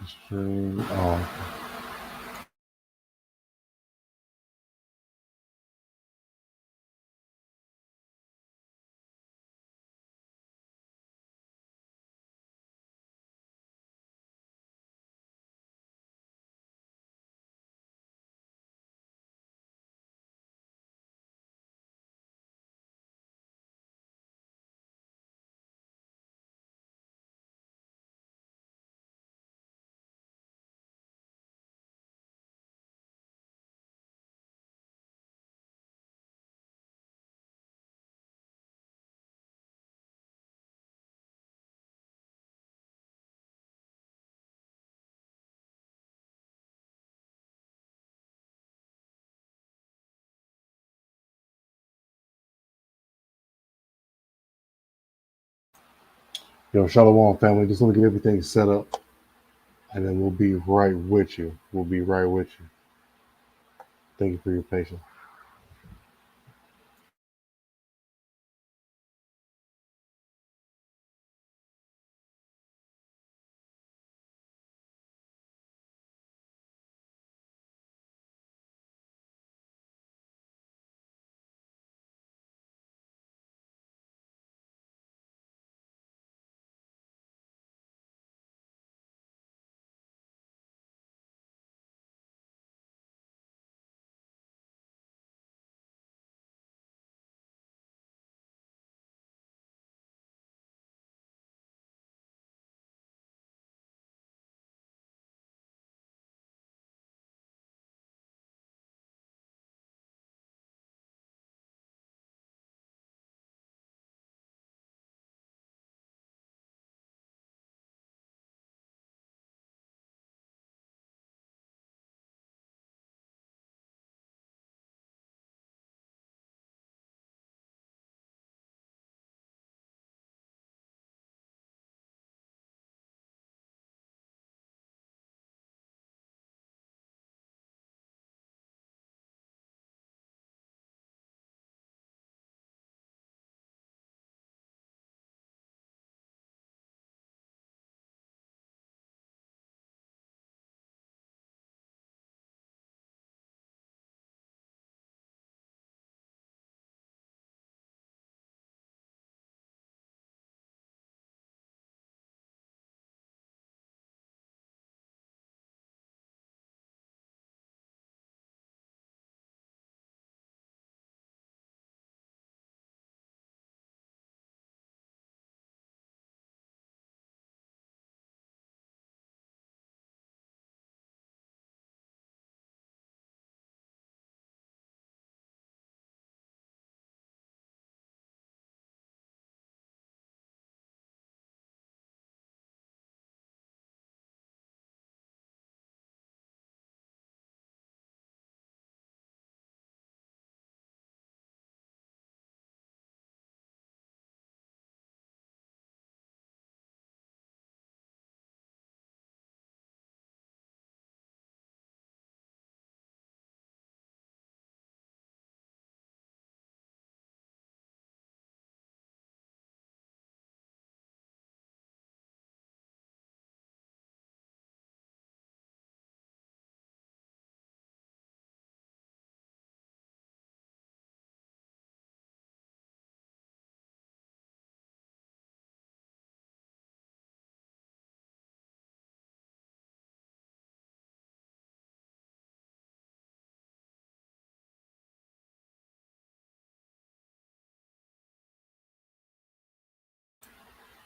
Stream. Oh, yo, Shalom family. Just want to get everything set up, and then we'll be right with you. We'll be right with you. Thank you for your patience.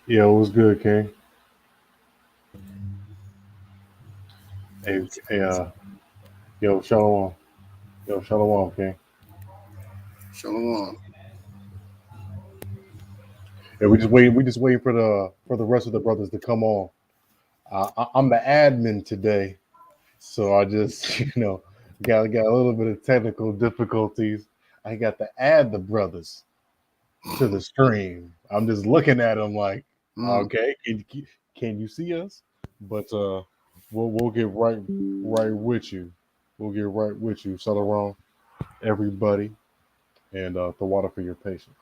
Yo, what's good, King? Hey, hey, yo, Shalom. Yo, Shalom, King. Shalom. Yeah, we just wait. We just waiting for the rest of the brothers to come on. I'm the admin today, so I just got a little bit of technical difficulties. I got to add the brothers to the stream. I'm just looking at them like, Mm. okay, can you see us? But we'll get right with you. We'll get right with you. Shalom, everybody, and the water for your patience.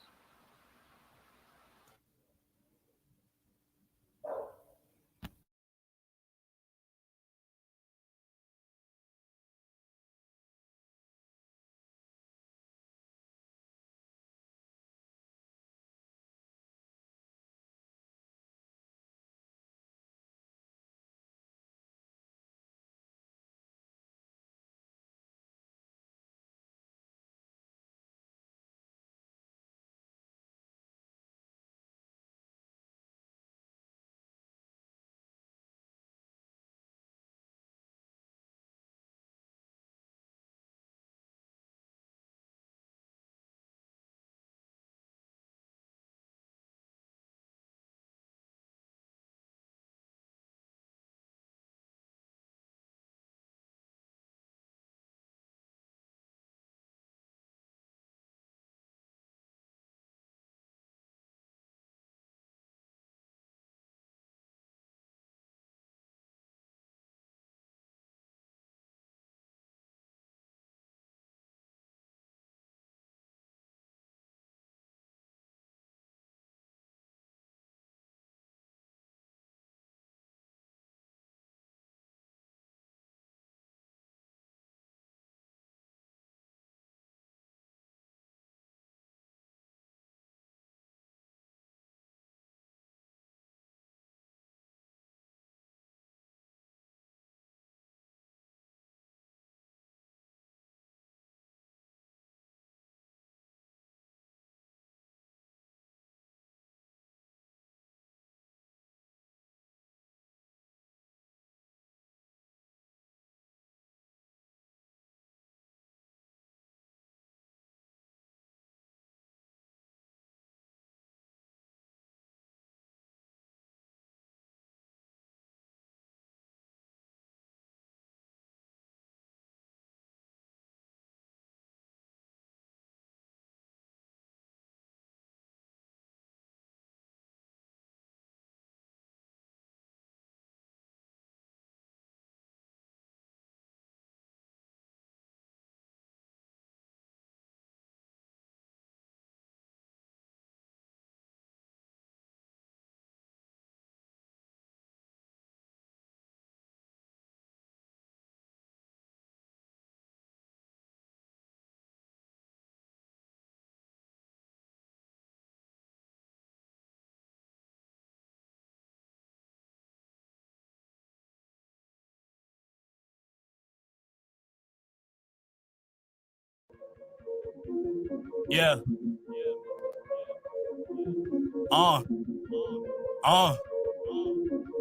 Yeah.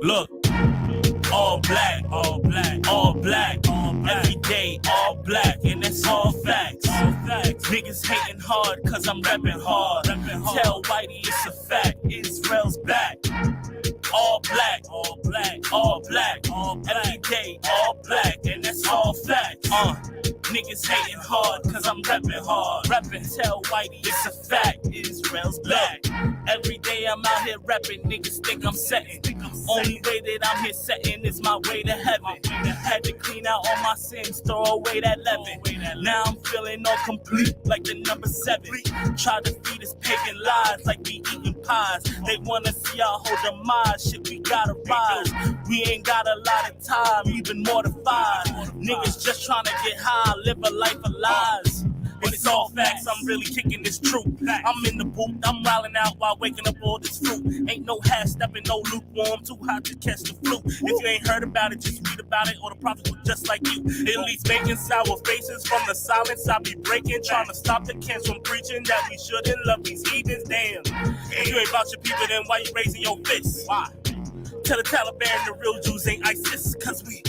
Look. All black, all black, all black, all black. Every day, all black, and that's all facts. All facts. Niggas hating hard, cause I'm rapping hard. Tell Whitey it's a fact, Israel's back. All black, all black, all black, all black. Every day, all black, and that's all facts. Niggas hating hard, cause I'm rapping hard. Tell Whitey it's a fact, Israel's back. Every day I'm out here rapping, niggas think I'm setting. Only way that I'm here setting is my way to heaven. Had to clean out all my sins, throw away that leaven. Now I'm feeling all complete like the number 7. Try to feed us pagan lies like we eating pies. They wanna see our whole demise, shit we gotta rise. We ain't got a lot of time, even mortified. Niggas just trying to get high, live a life of lies. It's all facts, I'm really kicking this truth. I'm in the booth, I'm wilding out while waking up all this fruit. Ain't no half stepping, no lukewarm, too hot to catch the flu. If you ain't heard about it, just read about it, or the prophets were just like you. At least making sour faces from the silence I be breaking, trying to stop the cans from preaching that we shouldn't love these heathens. Damn, if you ain't about your people, then why you raising your fists? Why? Tell the Taliban the real Jews ain't ISIS, cause we,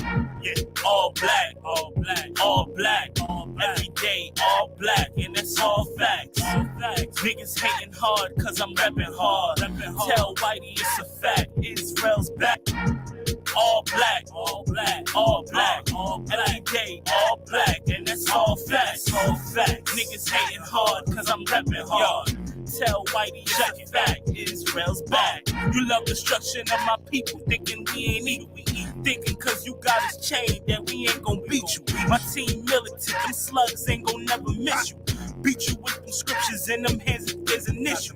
all black, all black, all black, all black. Every day, all black, and that's all facts. All facts. Niggas hating hard, cause I'm rapping hard. Tell Whitey it's a fact, Israel's back. All black, all black, all black, all black. Every day, all black, and that's all facts. All facts. Niggas hating hard, cause I'm rapping hard. Tell Whitey check it back, Israel's back. You love destruction of my people, thinking we ain't equal. Thinking cause you got us chained that we ain't gon' beat you. My team militant, them slugs ain't gon' never miss you. Beat you with them scriptures in them hands if there's an issue.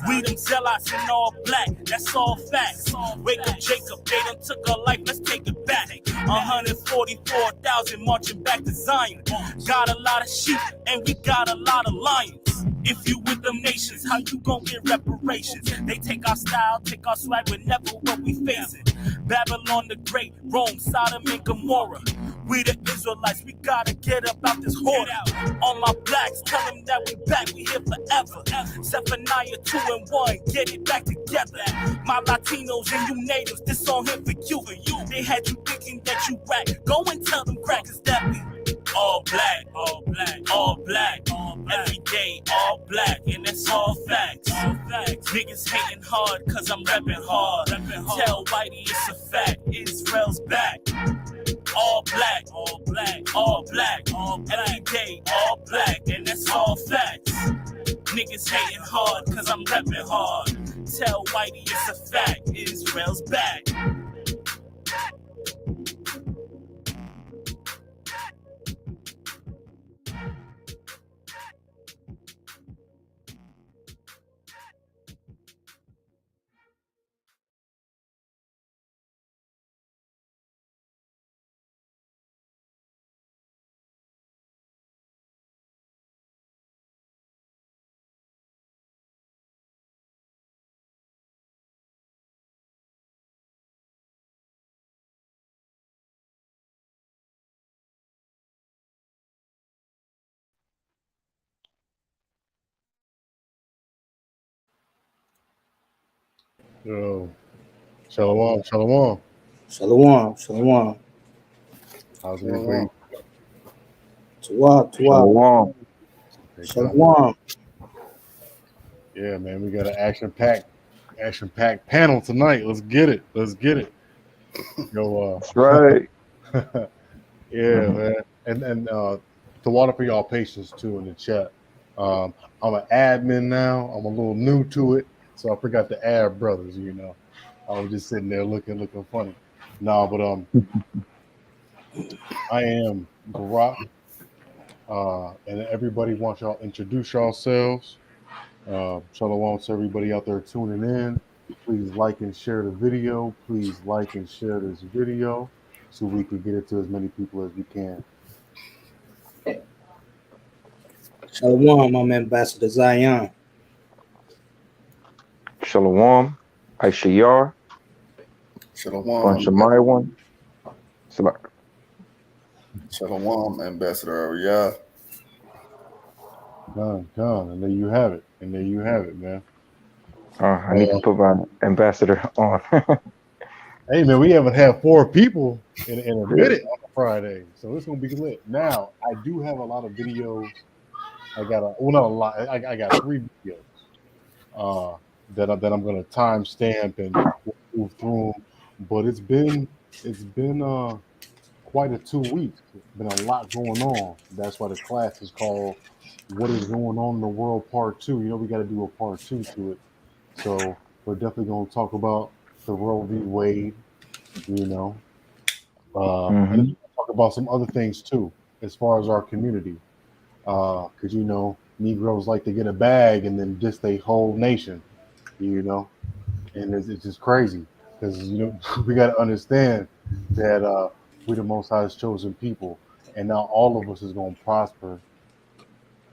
We them zealots in all black, that's all facts. Wake up Jacob, they done took our life, let's take it back. 144,000 marching back to Zion. Got a lot of sheep and we got a lot of lions. If you with them nations, how you gon' get reparations? They take our style, take our swag, but never what we facing. Babylon the Great, Rome, Sodom and Gomorrah. We the Israelites, we gotta get up out this horde. All my blacks, tell them that we back, we here forever. Zephaniah 2 and 1, get it back together. My Latinos and you natives, this song here for you. They had you thinking that you whack. Go and tell them crackers that we all black, all black, all black, all black. Every day, all black, and that's all facts. All facts. Niggas hating hard, cause I'm rapping hard. Tell Whitey it's a fact, Israel's back. All black, all black, all black, all black. Every day, all black, and that's all facts. Niggas hating hard, cause I'm rapping hard. Tell Whitey it's a fact, Israel's back. Yo, shalom, shalom. Shalom, shalom. How's everybody? Tuwa. Shalom. Yeah, man, we got an action-packed panel tonight. Let's get it. Yo, That's right. yeah, man. And to water for y'all patience too in the chat. I'm an admin now. I'm a little new to it, so I forgot to add brothers. You know, I was just sitting there looking funny. No, but I am Barack, and everybody wants y'all to introduce yourselves. Shalom to everybody out there tuning in. Please like and share the video. Please like and share this video so we can get it to as many people as we can. Shalom, I'm Ambassador Zion. Shalom. Aisha Yar. Shalom. Shamai one. Shalom, Ambassador Ariyah. Con. And there you have it. And there you have it, man. I need to put my ambassador on. Hey, man, we haven't had 4 people in a minute on a Friday, so it's gonna be lit. Now, I do have a lot of videos. I got not a lot. I got 3 videos uh, that I'm gonna timestamp and move through 'em. But it's been quite a 2 weeks. Been a lot going on. That's why the class is called "What is Going On in the World" Part Two. You know, we got to do a part 2 to it. So we're definitely gonna talk about the Roe v. Wade. You know, and then Hmm. talk about some other things too, as far as our community. Because Negroes like to get a bag and then diss their whole nation. You know, and it's just crazy because we got to understand that we're the Most High's chosen people, and now all of us is going to prosper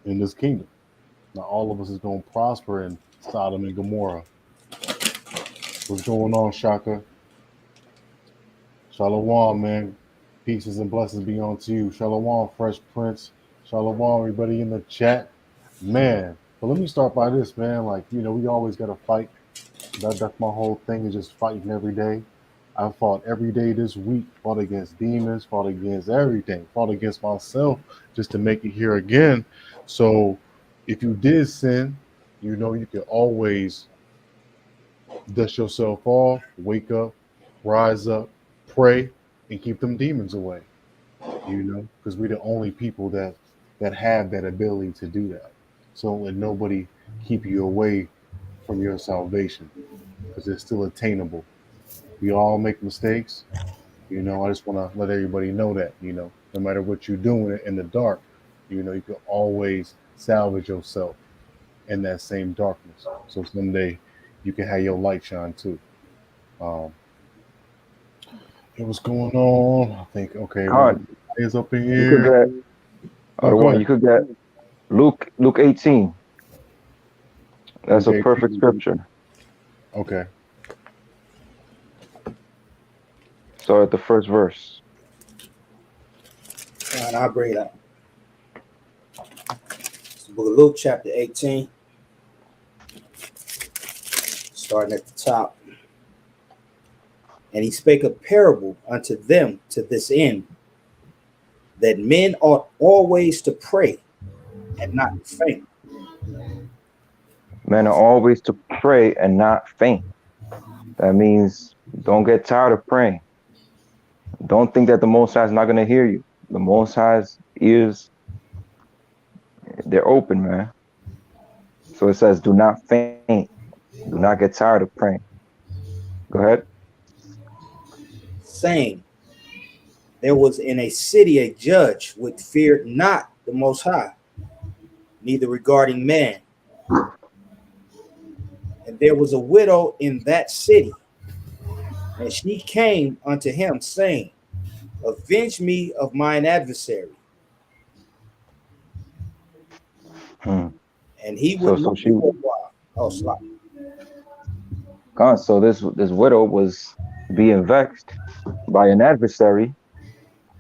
in this kingdom. Now all of us is going to prosper in Sodom and Gomorrah. What's going on, Shaka? Shalom, man. Pieces and blessings be on to you. Shalom, Fresh Prince. Shalom, everybody in the chat. Man, but let me start by this, man. Like, we always got to fight. That's my whole thing is just fighting every day. I fought every day this week, fought against demons, fought against everything, fought against myself just to make it here again. So if you did sin, you can always dust yourself off, wake up, rise up, pray, and keep them demons away. Because we're the only people that have that ability to do that. So don't let nobody keep you away from your salvation because it's still attainable. We all make mistakes. I just want to let everybody know that, no matter what you're doing in the dark, you can always salvage yourself in that same darkness. So someday you can have your light shine too. Um, Hey, what's going on? I think okay, brother God, is up in you could here. get Oh, other go one. ahead. You could get Luke 18. That's a Okay, perfect scripture. okay. So at the first verse. And I'll bring it up. It's the book of Luke, chapter 18, starting at the top. And he spake a parable unto them to this end, that men ought always to pray and not to faint. Men are always to pray and not faint. That means don't get tired of praying. Don't think that the Most High is not going to hear you. The Most High's ears, they're open, man. So it says, do not faint. Do not get tired of praying. Go ahead. Saying, there was in a city a judge which feared not the Most High, neither regarding man. And there was a widow in that city, and she came unto him, saying, avenge me of mine adversary. Hmm. And he So would not she for a while. Oh, slap. gone. So this widow was being vexed by an adversary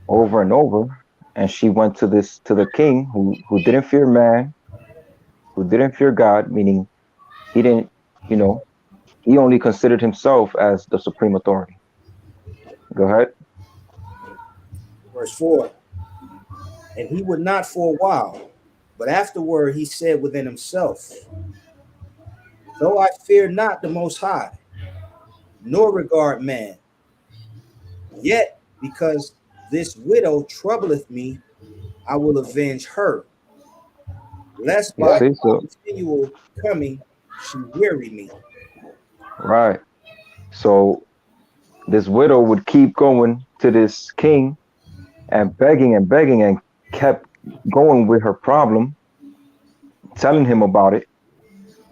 over and over, and she went to the king who didn't fear man, who didn't fear God, meaning he didn't, you know, he only considered himself as the supreme authority. Go ahead. Verse 4. And he would not for a while, but afterward he said within himself, though I fear not the Most High, nor regard man, yet because this widow troubleth me, I will avenge her, lest You by see, so continual coming she weary me. right. So this widow would keep going to this king and begging and kept going with her problem, telling him about it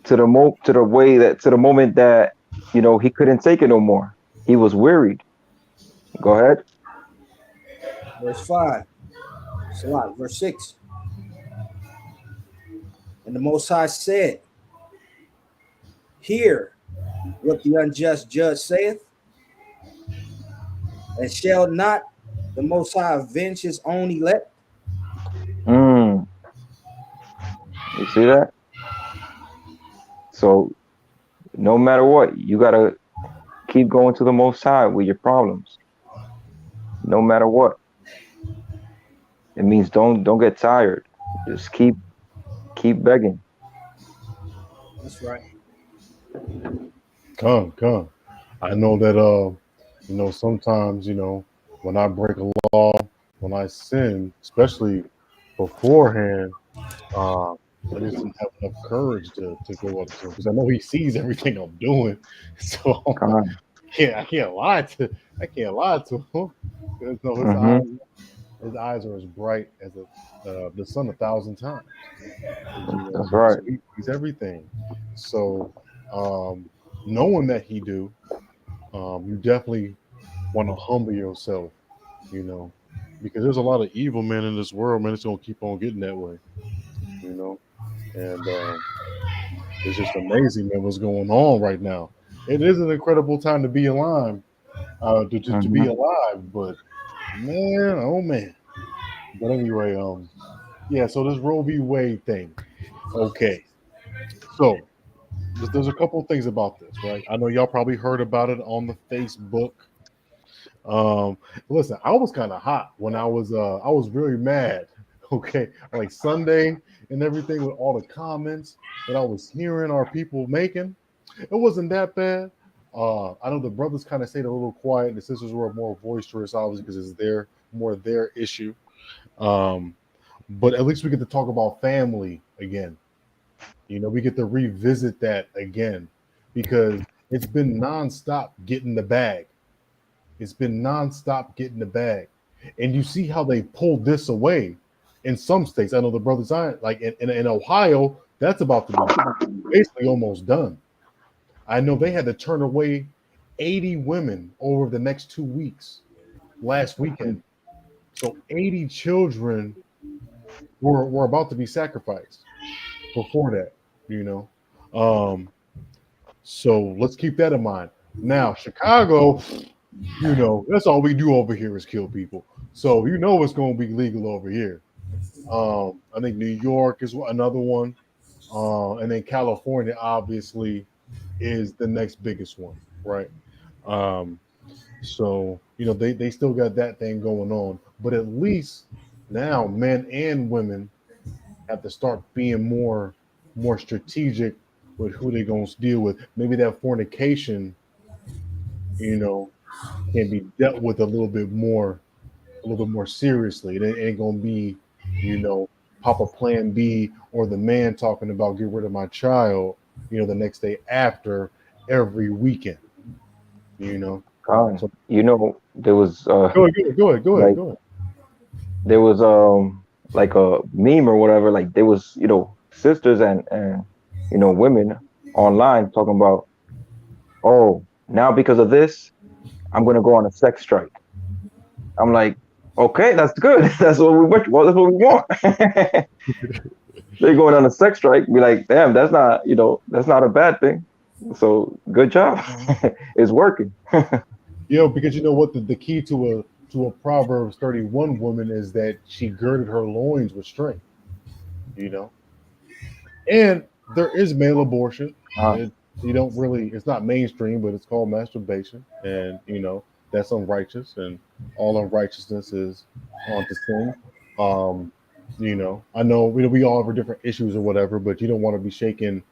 to the moment that he couldn't take it no more. He was wearied. Go ahead. Verse 5. Salah, verse 6. And the Most High said, hear what the unjust judge saith, and shall not the Most High avenge his own elect? Mm. You see that? So no matter what, you gotta keep going to the Most High with your problems. No matter what. It means don't get tired. Just keep begging. That's right. Come. I know that sometimes, when I break a law, when I sin, especially beforehand, I just didn't have enough courage to go up to him because I know he sees everything I'm doing. So Con. I can't lie to him. Because no, Mm-hmm. his eyes are as bright as the sun 1,000 times. That's right. So he's everything. So knowing that he do, you definitely want to humble yourself, you know, because there's a lot of evil men in this world, man. It's gonna keep on getting that way, and it's just amazing, man, what's going on right now. It is an incredible time to be alive, to be Mm-hmm. alive, but man, oh man. But anyway, yeah. So this Roe v. Wade thing, okay. So there's a couple of things about this, right? I know y'all probably heard about it on the Facebook. Listen, I was kind of hot when I was really mad. Okay, like Sunday and everything with all the comments that I was hearing our people making. It wasn't that bad. I know the brothers kind of stayed a little quiet. The sisters were more boisterous, obviously, because it's their issue. Um, but at least we get to talk about family again. We get to revisit that again because it's been nonstop getting the bag. It's been nonstop getting the bag. And you see how they pulled this away in some states. I know the brothers aren't like in Ohio, that's about to be basically almost done. I know they had to turn away 80 women over the next 2 weeks last weekend. So 80 children were about to be sacrificed before that, you know. So let's keep that in mind. Now, Chicago, that's all we do over here is kill people. So it's going to be legal over here. I think New York is another one, and then California obviously is the next biggest one, right? Um, so they still got that thing going on, but at least now men and women have to start being more strategic with who they're going to deal with. Maybe that fornication, can be dealt with a little bit more seriously. It ain't gonna be, Papa Plan B or the man talking about get rid of my child, the next day after every weekend. Con. So There was go like ahead. there was like a meme or whatever. Like there was sisters and women online talking about, oh, now because of this, I'm gonna go on a sex strike. I'm like, okay, that's good. That's what we want. Well, that's what we want. They're going on a sex strike. Be like, damn, that's not a bad thing. So good job. It's working. Because you know what the key to a Proverbs 31 woman is that she girded her loins with strength, you know. And there is male abortion. Uh, You don't really, it's not mainstream, but it's called masturbation. And, that's unrighteous. And all unrighteousness is onto sin. I know we all have our different issues or whatever, but you don't want to be shaking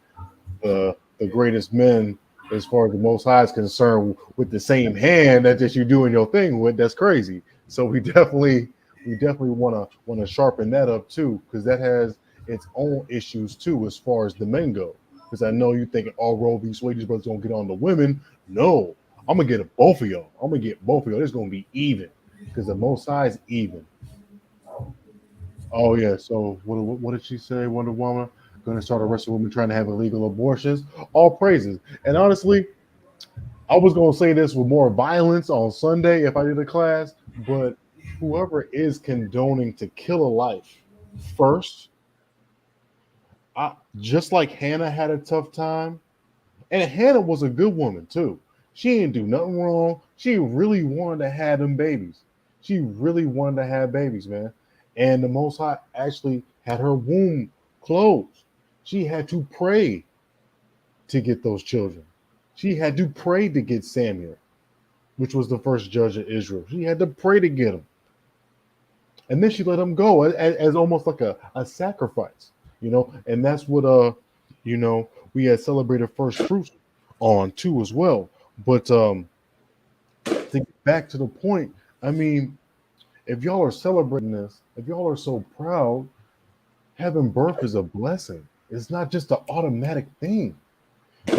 the greatest men as far as the Most High is concerned with the same hand that just you doing your thing with. That's crazy. So we definitely want to sharpen that up too, because that has its own issues too as far as the men go. Because I know you thinking all Roe v. Wade these brothers gonna get on the women. No, I'm gonna get both of y'all. I'm gonna get both of y'all. It's gonna be even because the Most High is even. Oh yeah. So what did she say? Wonder Woman going to start arresting women trying to have illegal abortions. All praises. And honestly, I was going to say this with more violence on Sunday if I did a class, but whoever is condoning to kill a life first, just like Hannah had a tough time, and Hannah was a good woman too. She didn't do nothing wrong. She really wanted to have them babies. She really wanted to have babies, man. And the Most High actually had her womb closed. She had to pray to get those children. She had to pray to get Samuel, which was the first judge of Israel. She had to pray to get him. And then she let him go as almost like a sacrifice, and that's what we had celebrated first fruits on too as well. But to get back to the point, I mean, if y'all are celebrating this, if y'all are so proud, having birth is a blessing. It's not just an automatic thing.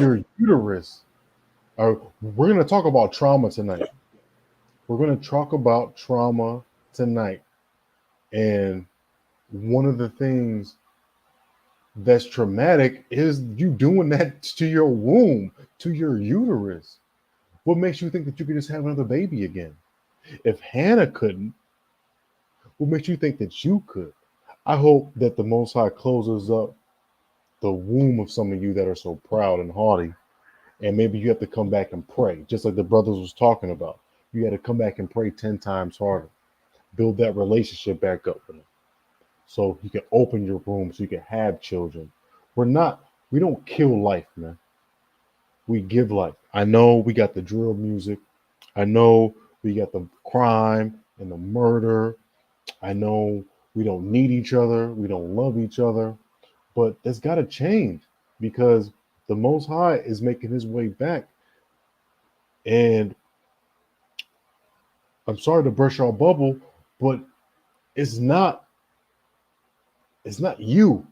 Your uterus. We're going to talk about trauma tonight. We're going to talk about trauma tonight. And one of the things that's traumatic is you doing that to your womb, to your uterus. What makes you think that you could just have another baby again? If Hannah couldn't, what makes you think that you could? I hope that the Most High closes up the womb of some of you that are so proud and haughty. And maybe you have to come back and pray, just like the brothers was talking about. You had to come back and pray 10 times harder. Build that relationship back up with them, so you can open your room, so you can have children. We don't kill life, man. We give life. I know we got the drill music. I know we got the crime and the murder. I know we don't need each other. We don't love each other. But that's got to change, because the Most High is making his way back. And I'm sorry to burst your bubble, but it's not you.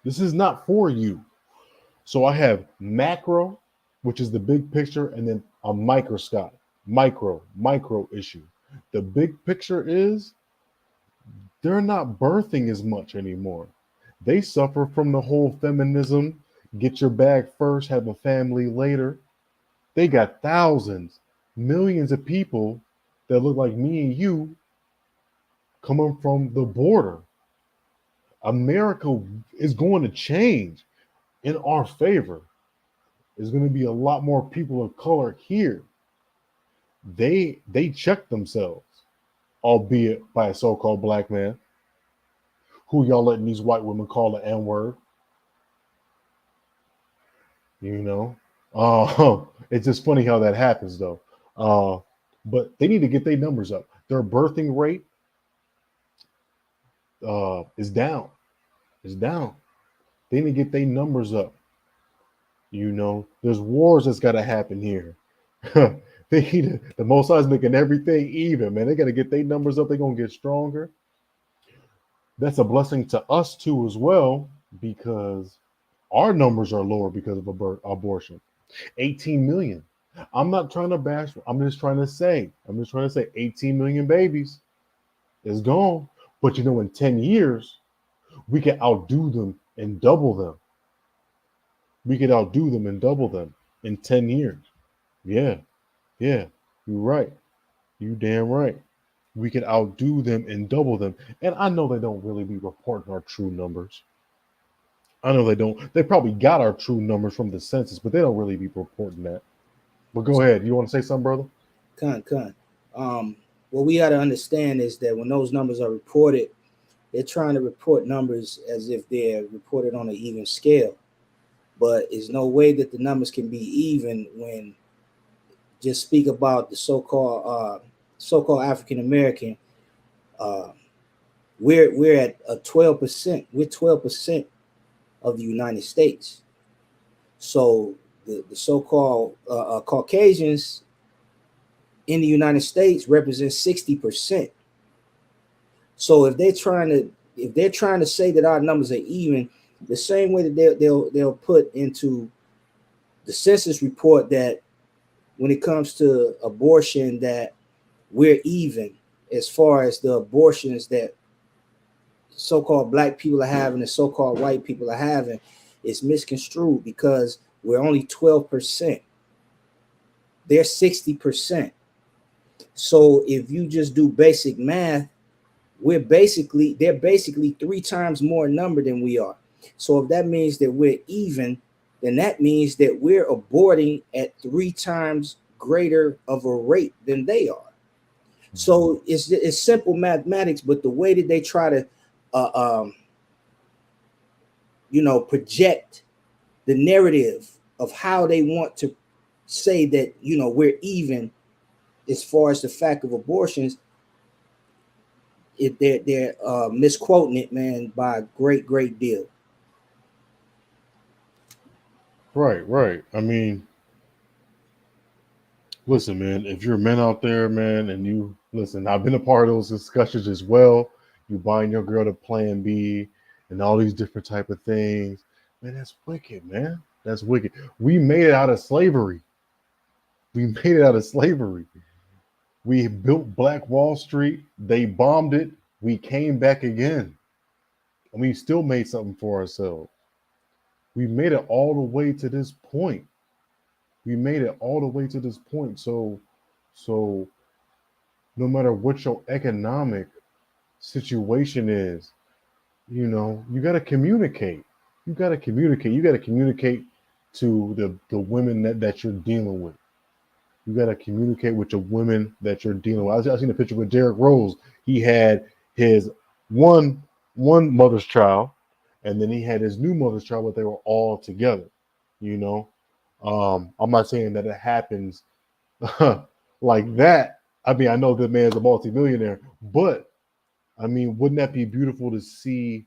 This is not for you. So I have macro, which is the big picture, and then a microscope, micro issue. The big picture is they're not birthing as much anymore. They suffer from the whole feminism, get your bag first, have a family later. They got thousands, millions of people that look like me and you coming from the border. America is going to change in our favor. There's going to be a lot more people of color here. They check themselves, albeit by a so-called black man. Who y'all letting these white women call the N-word? It's just funny how that happens, though. But they need to get their numbers up. Their birthing rate is down. It's down. They need to get their numbers up. There's wars that's got to happen here. The Most High is making everything even, man. They got to get their numbers up. They're going to get stronger. That's a blessing to us too as well, because our numbers are lower because of abortion. 18 million. I'm not trying to bash. I'm just trying to say 18 million babies is gone. But in 10 years, we can outdo them and double them. We could outdo them and double them in 10 years. Yeah, you're right. You damn right. We could outdo them and double them. And I know they don't really be reporting our true numbers. I know they don't. They probably got our true numbers from the census, but they don't really be reporting that. But go ahead. You want to say something, brother? What we got to understand is that when those numbers are reported, they're trying to report numbers as if they're reported on an even scale. But there's no way that the numbers can be even when just speak about the so-called African American. We're at 12%. We're 12% of the United States. So the so-called Caucasians in the United States represent 60%. So if they're trying to say that our numbers are even, the same way that they'll put into the census report that when it comes to abortion that we're even as far as the abortions that so-called black people are having and so-called white people are having, is misconstrued because we're only 12%. They're 60%. So if you just do basic math, they're basically 3 times more number than we are. So if that means that we're even, then that means that we're aborting at 3 times greater of a rate than they are. So it's simple mathematics, but the way that they try to project the narrative of how they want to say that, we're even as far as the fact of abortions. They're misquoting it, man, by a great deal. Right. I mean, listen, man, if you're men out there, man, and you listen, I've been a part of those discussions as well. You buying your girl to Plan B and all these different type of things. Man, that's wicked, man. That's wicked. We made it out of slavery. We made it out of slavery. We built Black Wall Street. They bombed it. We came back again. And we still made something for ourselves. We made it all the way to this point. We made it all the way to this point. So no matter what your economic situation is, you got to communicate. You got to communicate. You got to communicate to the women that you're dealing with. You got to communicate with the women that you're dealing with. I seen a picture with Derrick Rose. He had his one mother's child, and then he had his new mother's child, but they were all together. I'm not saying that it happens like that. I mean, I know the man's a multimillionaire, but I mean, wouldn't that be beautiful to see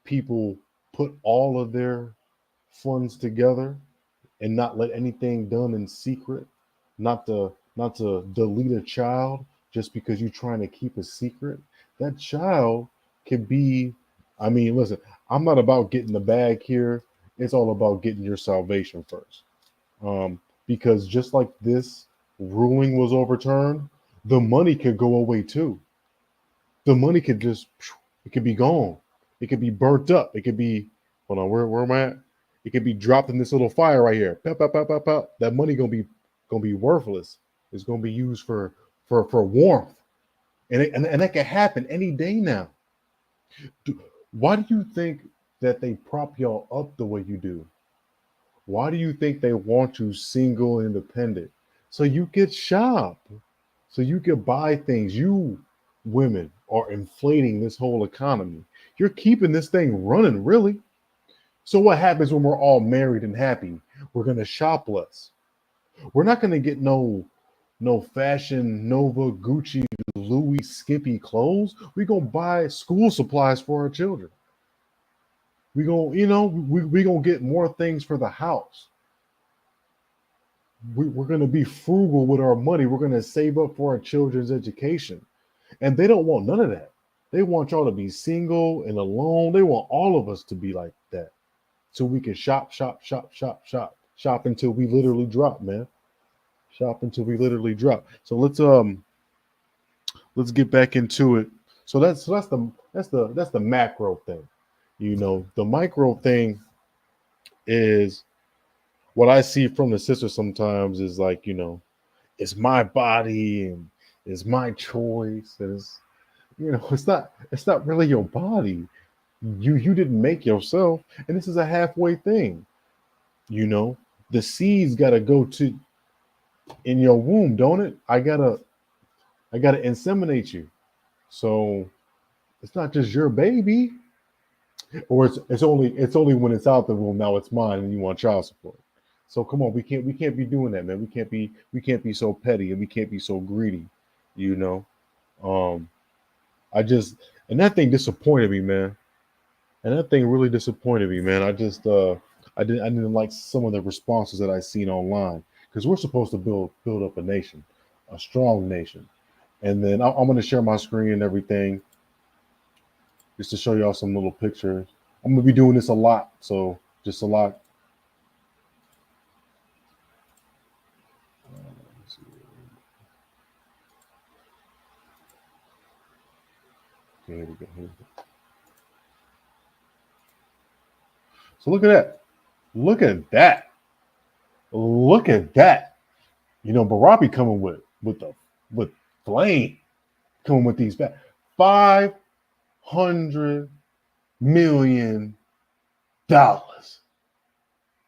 people put all of their funds together and not let anything done in secret, not to delete a child just because you're trying to keep a secret? That child could be, I mean, listen, I'm not about getting the bag here. It's all about getting your salvation first. Because just like this ruling was overturned, the money could go away too. The money could it could be gone. It could be burnt up. It could be, hold on, where am I at? It could be dropped in this little fire right here. Pop, pop, pop, pop, pop. That money gonna be worthless. It's gonna be used for warmth, and that can happen any day now. Why do you think that they prop y'all up the way you do? Why do you think they want you single and independent? So you get shop, so you can buy things. You women are inflating this whole economy. You're keeping this thing running, really. So what happens when we're all married and happy? We're gonna shop less. We're not gonna get no Fashion Nova, Gucci, Louis, skimpy clothes. We're gonna buy school supplies for our children. We're gonna get more things for the house. We're gonna be frugal with our money. We're gonna save up for our children's education. And they don't want none of that. They want y'all to be single and alone. They want all of us to be like that. So we can shop until we literally drop, man. Shop until we literally drop. So let's get back into it. So that's the macro thing. The micro thing is what I see from the sister sometimes is like, it's my body and it's my choice. And it's not really your body. You didn't make yourself, and this is a halfway thing. The seeds gotta go to in your womb, don't it? I gotta inseminate you. So it's not just your baby. Or it's only when it's out the womb, now it's mine and you want child support. So come on, we can't be doing that, man. We can't be so petty and we can't be so greedy, And that thing disappointed me, man. And that thing really disappointed me, man. I didn't like some of the responses that I seen online, because we're supposed to build up a nation, a strong nation. And then I'm going to share my screen and everything just to show y'all some little pictures. I'm going to be doing this a lot, so just a lot. Okay, here we go. So look at that. Look at that. Look at that. Barabi coming with flame, coming with these back. $500 million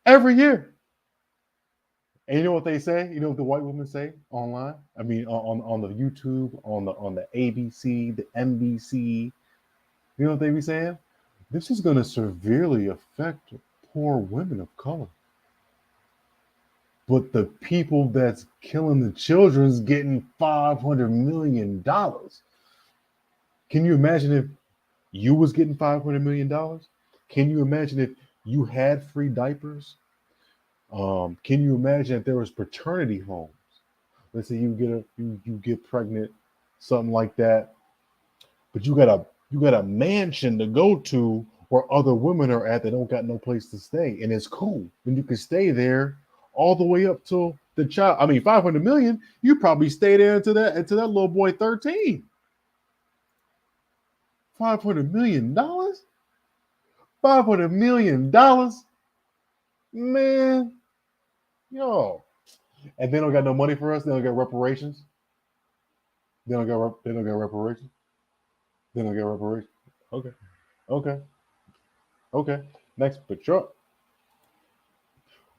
every year. And you know what they say? You know what the white women say online? I mean, on the YouTube, on the ABC, the NBC. You know what they be saying? This is going to severely affect poor women of color. But the people that's killing the children's getting $500 million. Can you imagine if you was getting $500 million? Can you imagine if you had free diapers? Can you imagine if there was paternity homes? Let's say you get pregnant, something like that, but you got a mansion to go to where other women are at that don't got no place to stay, and it's cool. And you can stay there all the way up till the child. I mean, 500 million, you probably stay there until that little boy 13. $500 million? $500 million? Man, yo. And they don't got no money for us. They don't get reparations. They don't get reparations. They don't get reparations. Okay. Next, but sure.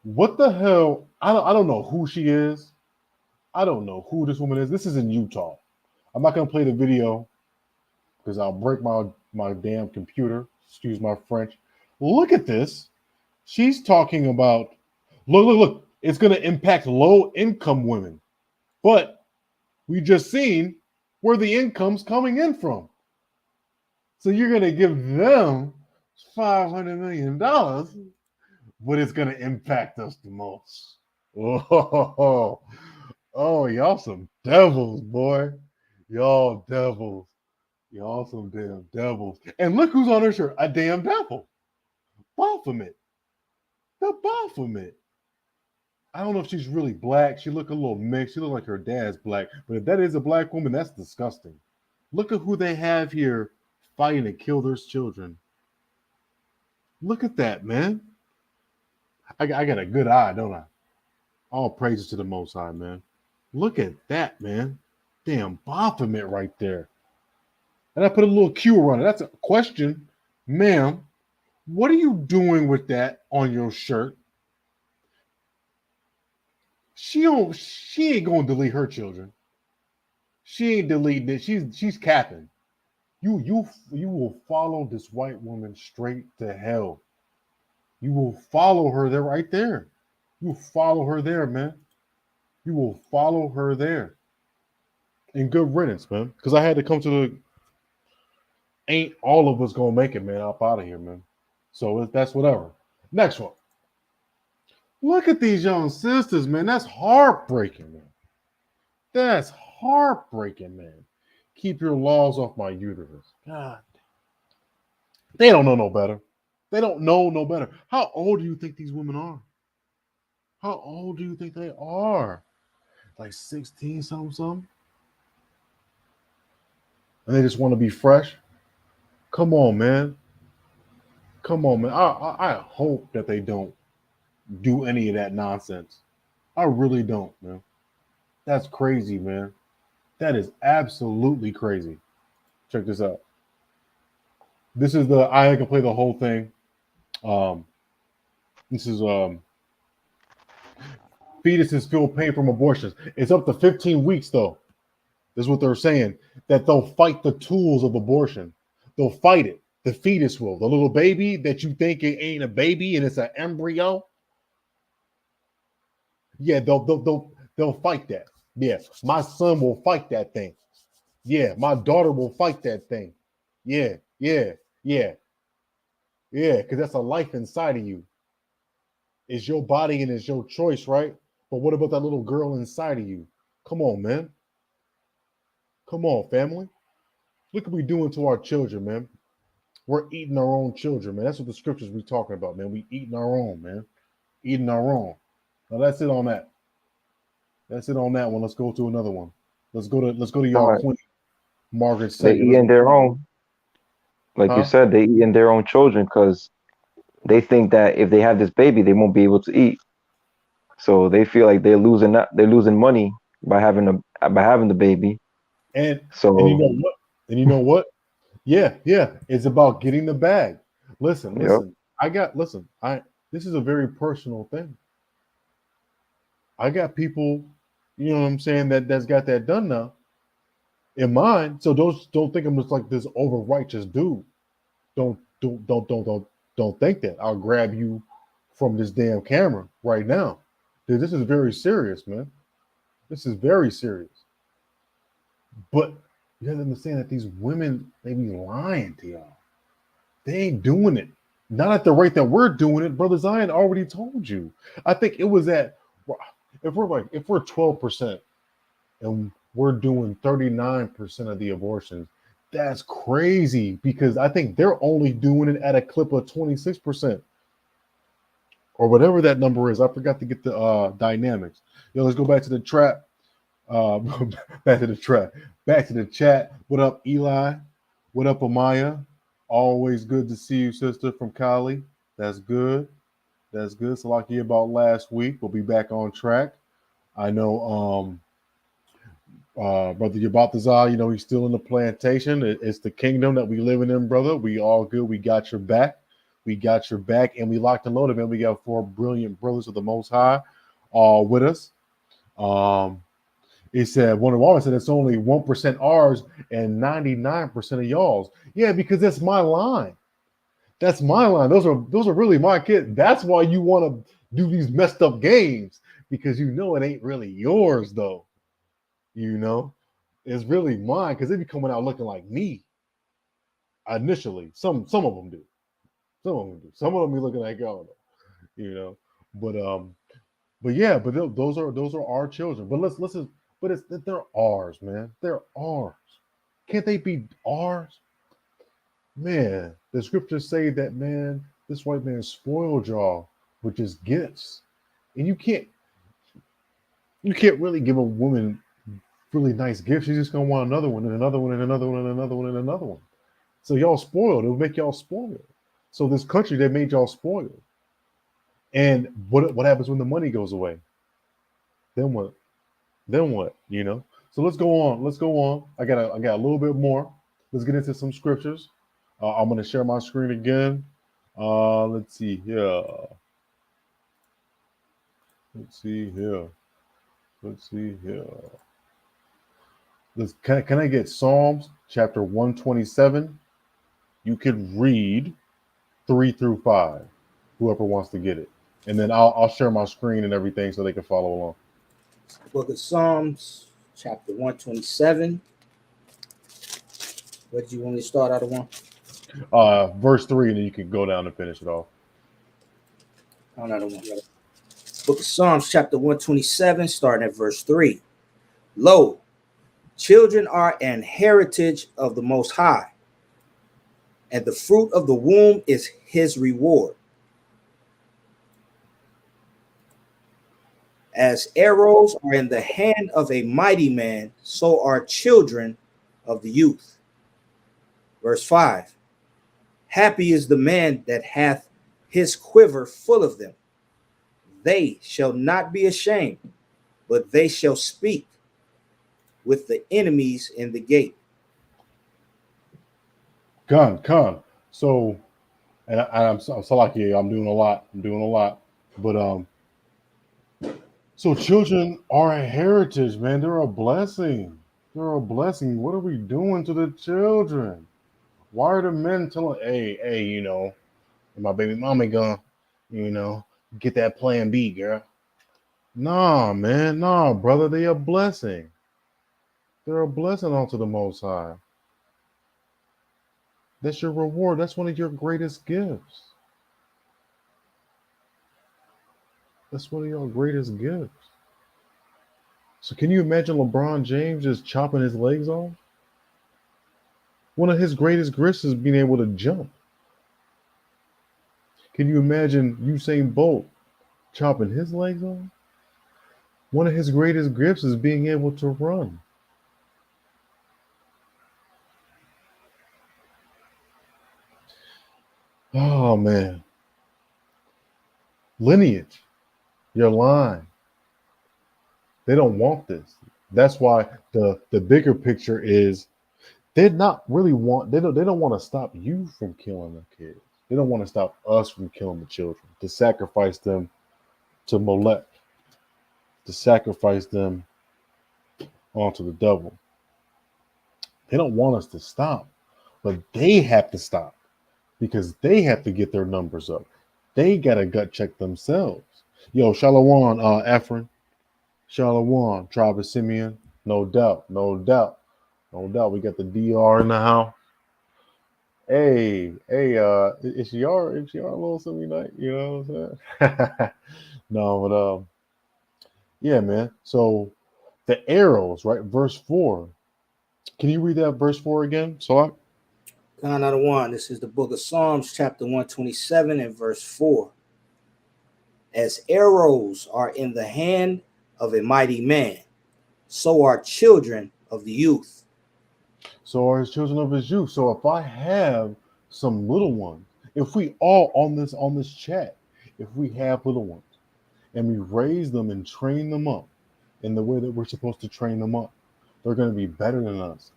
What the hell? I don't know who she is. I don't know who this woman is. This is in Utah. I'm not gonna play the video because I'll break my damn computer. Excuse my French. Look at this. She's talking about look. It's gonna impact low-income women, but we just seen where the income's coming in from. So you're gonna give them $500 million, but it's gonna impact us the most. Oh, y'all some devils, boy. Y'all devils. Y'all some damn devils. And look who's on her shirt. A damn devil. Baphomet. The Baphomet. I don't know if she's really black. She look a little mixed. She look like her dad's black. But if that is a black woman, that's disgusting. Look at who they have here fighting to kill their children. Look at that, man. I got a good eye, don't I? All praises to the Most High, man. Look at that, man. Damn Baphomet right there. And I put a little Q around it. That's a question. Ma'am, what are you doing with that on your shirt? She ain't gonna delete her children. She ain't deleting it. She's capping. You will follow this white woman straight to hell. You will follow her there right there. You follow her there, man. You will follow her there. And good riddance, man. Because I had to come to the ain't all of us gonna make it, man. Up out of here, man. So that's whatever. Next one. Look at these young sisters, man. That's heartbreaking, man. That's heartbreaking, man. Keep your laws off my uterus. God. They don't know no better. They don't know no better. How old do you think these women are? How old do you think they are? Like 16, something? And they just want to be fresh? Come on, man. Come on, man. I hope that they don't do any of that nonsense. I really don't, man. That's crazy, man. That is absolutely crazy. Check this out. This is I can play the whole thing. This is fetuses feel pain from abortions. It's up to 15 weeks, though. This is what they're saying, that they'll fight the tools of abortion. They'll fight it. The fetus will. The little baby that you think it ain't a baby and it's an embryo. Yeah, they'll fight that. Yeah, my son will fight that thing. Yeah, my daughter will fight that thing. Yeah, because that's a life inside of you. It's your body and it's your choice, right? But what about that little girl inside of you? Come on, man. Come on, family. Look what we're doing to our children, man. We're eating our own children, man. That's what the scriptures we're talking about, man. We eating our own, man. Eating our own. Now that's it on that. That's it on that one. Let's go to another one. Let's go to y'all right. Queen Margaret. They eating their own. Like you said, they eating their own children because they think that if they have this baby, they won't be able to eat. So they feel like they're losing money by having the baby. And you know what? Yeah. It's about getting the bag. Listen. This is a very personal thing. I got people, you know what I'm saying, that's got that done now in mind. So don't think I'm just like this over righteous dude. Don't don't think that. I'll grab you from this damn camera right now. Dude, this is very serious, man. This is very serious. But you have to understand that these women, they be lying to y'all. They ain't doing it. Not at the rate that we're doing it. Brother Zion already told you. I think it was at, if we're 12% and we're doing 39% of the abortions, that's crazy, because I think they're only doing it at a clip of 26% or whatever that number is. I forgot to get the dynamics. Let's go back to the trap. Back to the chat. What up, Eli? What up, Amaya? Always good to see you, sister, from Cali. That's good. So like you about last week, we'll be back on track. I know Brother Yabatazar, he's still in the plantation. It's the kingdom that we living in, brother. We all good. We got your back. And we locked and loaded, man. We got 4 brilliant brothers of the Most High all with us. He said, Wonder Woman said it's only 1% ours and 99% of y'all's. Yeah, because that's my line. That's my line. Those are really my kids. That's why you want to do these messed up games, because it ain't really yours, though. It's really mine, because they be coming out looking like me. Initially, some of them do. Some of them be looking like y'all, though. But those are our children. But listen. But they're ours, man. They're ours. Can't they be ours? Man, the scriptures say that, man, this white man spoiled y'all with just gifts. And you can't really give a woman really nice gifts. She's just gonna want another one and another one and another one and another one and another one. So y'all spoiled. It'll make y'all spoiled. So this country, they made y'all spoiled. And what happens when the money goes away? Then what? So let's go on. I got a little bit more. Let's get into some scriptures. I'm going to share my screen again. Let's see here. Can I get Psalms chapter 127? You could read 3 through 5, whoever wants to get it. And then I'll share my screen and everything so they can follow along. Book of Psalms, chapter 127. What did you want to start out of one? Verse 3, and then you can go down and finish it off. Another one. Book of Psalms, chapter 127, starting at verse 3. Lo, children are an heritage of the Most High, and the fruit of the womb is his reward. As arrows are in the hand of a mighty man, so are children of the youth. Verse 5. Happy is the man that hath his quiver full of them. They shall not be ashamed, but they shall speak with the enemies in the gate. Con. So, and I'm so lucky. I'm doing a lot. But so children are a heritage, man. They're a blessing. What are we doing to the children? Why are the men telling, hey, my baby mommy gonna, get that plan B, girl? Nah, man. Nah, brother. They're a blessing. They're a blessing unto the Most High. That's your reward. That's one of your greatest gifts. That's one of your greatest gifts. So can you imagine LeBron James just chopping his legs off? One of his greatest gifts is being able to jump. Can you imagine Usain Bolt chopping his legs off? One of his greatest gifts is being able to run. Oh, man. Lineage. Your line. They don't want this. That's why the bigger picture is they don't want to stop you from killing the kids. They don't want to stop us from killing the children, to sacrifice them to Molech, to sacrifice them onto the devil. They don't want us to stop, but they have to stop. because they have to get their numbers up. They got to gut check themselves. Yo, Shalom, Ephraim, Shalom, Tribe of Simeon. No doubt, no doubt, no doubt. We got the DR in the house. Hey, is she our little Simeon night? You know what I'm saying? No, but yeah, man. So the arrows, right? Verse 4. Can you read that verse 4 again, Salak? Khan out of one. This is the book of Psalms, chapter 127 and verse 4. As arrows are in the hand of a mighty man, so are children of the youth. So are his children of his youth. So if I have some little ones, if we all on this chat, if we have little ones and we raise them and train them up in the way that we're supposed to train them up, they're going to be better than us.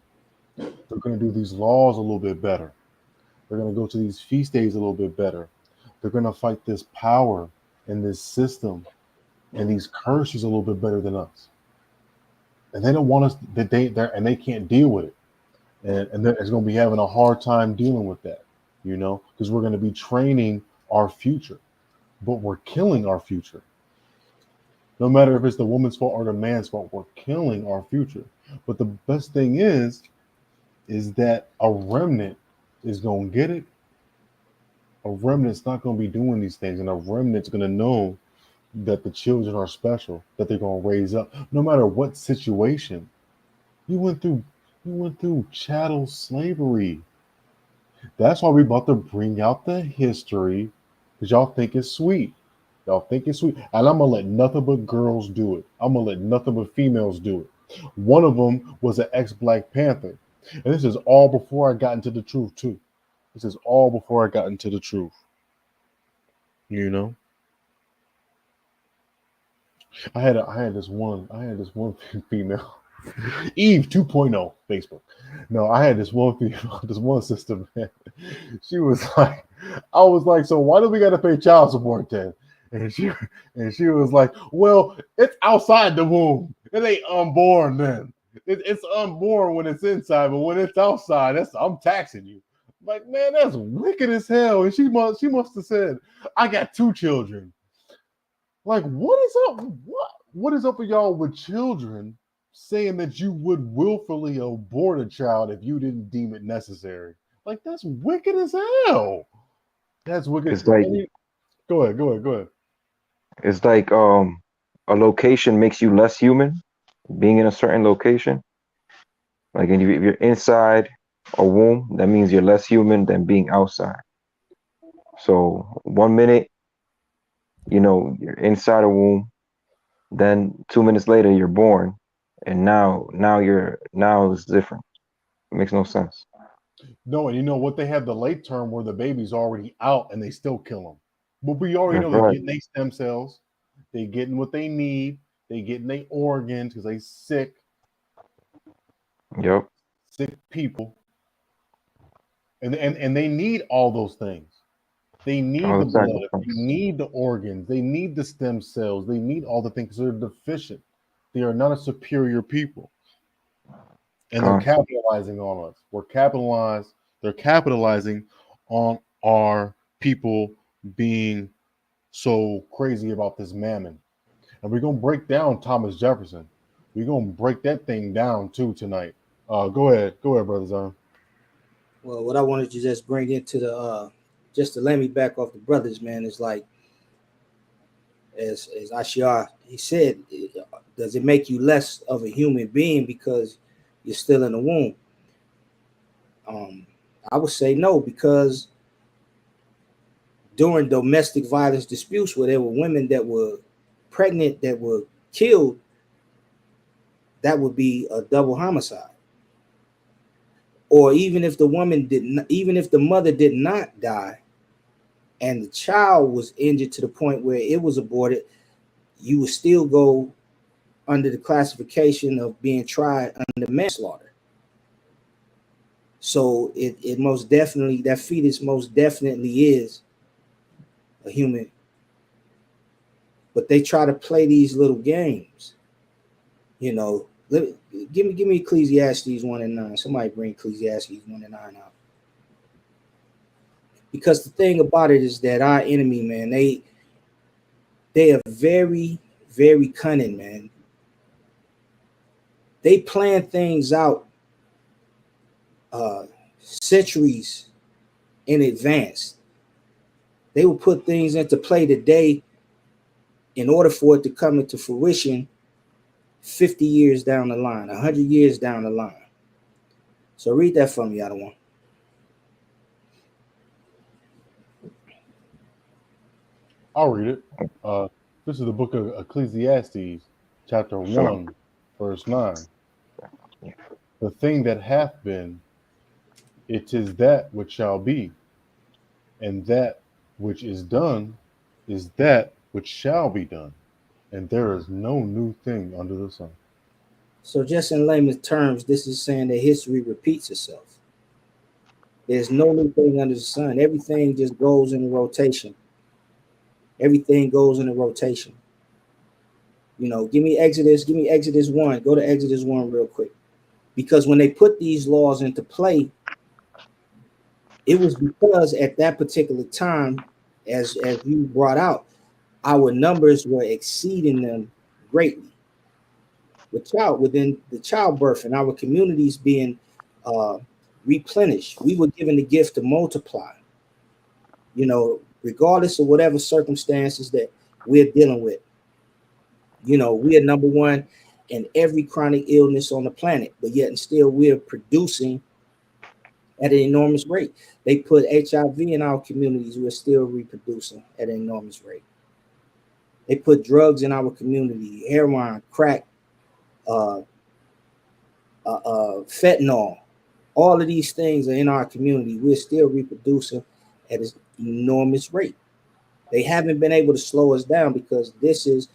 They're going to do these laws a little bit better. They're going to go to these feast days a little bit better. They're going to fight this power and this system and these curses a little bit better than us. And they don't want us that they can't deal with it. And it's going to be having a hard time dealing with that, because we're going to be training our future, but we're killing our future. No matter if it's the woman's fault or the man's fault, we're killing our future. But the best thing is that a remnant is going to get it. A remnant's not going to be doing these things, and a remnant's going to know that the children are special, that they're going to raise up, no matter what situation. You went through chattel slavery. That's why we're about to bring out the history, because y'all think it's sweet. Y'all think it's sweet. And I'm going to let nothing but girls do it. I'm going to let nothing but females do it. One of them was an ex-Black Panther. And this is all before I got into the truth, too. This is all before I got into the truth. I had this one female. Eve 2.0 Facebook. No, I had this one female, this one sister, man. She was like, I was like, so why do we gotta pay child support then? And she was like, well, it's outside the womb. It ain't unborn then. It's unborn when it's inside, but when it's outside, I'm taxing you. I'm like, man, that's wicked as hell. And she must have said, I got 2 children. Like, what is up? What is up with y'all with children saying that you would willfully abort a child if you didn't deem it necessary? Like, that's wicked as hell. That's wicked. It's like, go ahead. It's like a location makes you less human, being in a certain location. Like if you're inside a womb, that means you're less human than being outside. So 1 minute, you're inside a womb, then 2 minutes later you're born, and now it's different. It makes no sense. No, and you know what? They have the late term where the baby's already out and they still kill them. But we already know they're getting their stem cells. They getting what they need. They getting their organs because they sick. Yep. Sick people. And they need all those things. They need the blood. They need the organs. They need the stem cells. They need all the things. They're deficient. They are not a superior people. And they're capitalizing on us. They're capitalizing on our people being so crazy about this mammon. And we're going to break down Thomas Jefferson. We're going to break that thing down too tonight. Go ahead, Brother Zion. Well, what I wanted to just bring into the just to let me back off the brothers, man, is like as Ashiar, he said, does it make you less of a human being because you're still in the womb? I would say no, because during domestic violence disputes where there were women that were pregnant that were killed, that would be a double homicide. Or even if the mother did not die and the child was injured to the point where it was aborted, you would still go under the classification of being tried under manslaughter. So it most definitely, that fetus most definitely is a human. But they try to play these little games. Give me Ecclesiastes 1:9. Somebody bring Ecclesiastes 1:9 out. Because the thing about it is that our enemy, man, they are very, very cunning, man. They plan things out centuries in advance. They will put things into play today in order for it to come into fruition 50 years down the line, 100 years down the line. So read that for me, Adawan. I'll read it. This is the book of Ecclesiastes, chapter Sure. 1, verse 9. The thing that hath been, it is that which shall be, and that which is done is that which shall be done, and there is no new thing under the sun. So just in layman's terms, this is saying that history repeats itself. There's no new thing under the sun. Everything just goes in a rotation. Everything goes in a rotation. You know, give me Exodus 1. Go to Exodus 1 real quick. Because when they put these laws into play, it was because at that particular time, as you brought out, our numbers were exceeding them greatly. Within the childbirth and our communities being replenished, we were given the gift to multiply. You know, regardless of whatever circumstances that we're dealing with. You know, we are number one in every chronic illness on the planet, but yet and still we're producing at an enormous rate. They put HIV in our communities, we're still reproducing at an enormous rate. They put drugs in our community, heroin, crack, fentanyl. All of these things are in our community. We're still reproducing at an enormous rate. They haven't been able to slow us down because this is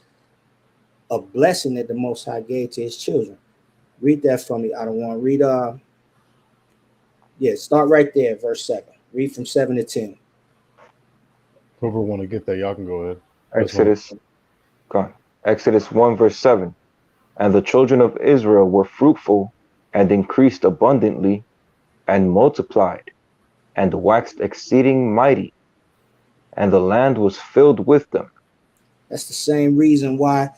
a blessing that the Most High gave to his children. Read that for me. I don't want to read. Start right there, verse 7. Read from 7 to 10. Whoever want to get that, y'all can go ahead. Exodus 1, verse 7. And the children of Israel were fruitful and increased abundantly and multiplied and waxed exceeding mighty, and the land was filled with them. That's the same reason why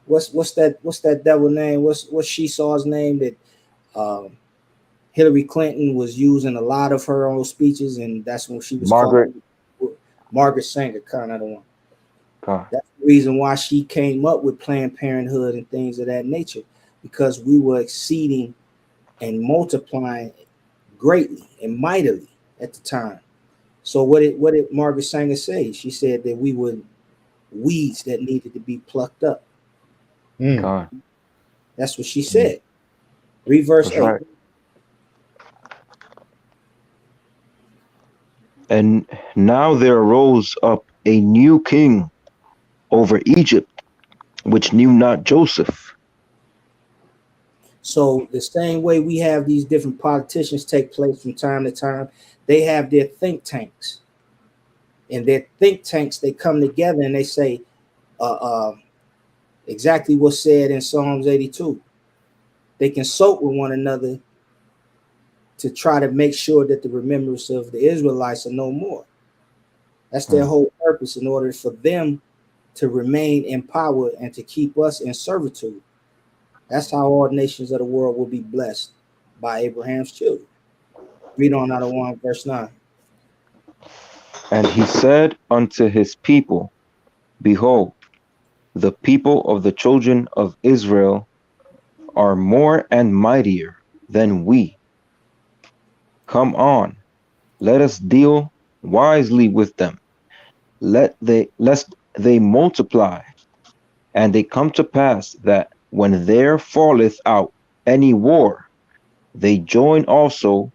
what's that devil name? What's Shesaw's name that Hillary Clinton was using a lot of her own speeches, and that's when she was Margaret Sanger, kind of the one. That's the reason why she came up with Planned Parenthood and things of that nature, because we were exceeding and multiplying greatly and mightily at the time. So what did Margaret Sanger say? She said that we were weeds that needed to be plucked up. That's what she said. Read verse 8. Right. And now there arose up a new king over Egypt, which knew not Joseph. So the same way we have these different politicians take place from time to time, they have their think tanks. And their think tanks, they come together and they say exactly what's said in Psalms 82. They consult with one another to try to make sure that the remembrance of the Israelites are no more. That's their whole purpose, in order for them to remain in power and to keep us in servitude. That's how all nations of the world will be blessed, by Abraham's children. Read on out of 1 verse 9. And he said unto his people, Behold, the people of the children of Israel are more and mightier than we. Come on, let us deal wisely with them, lest they multiply, and they come to pass that when there falleth out any war, they join also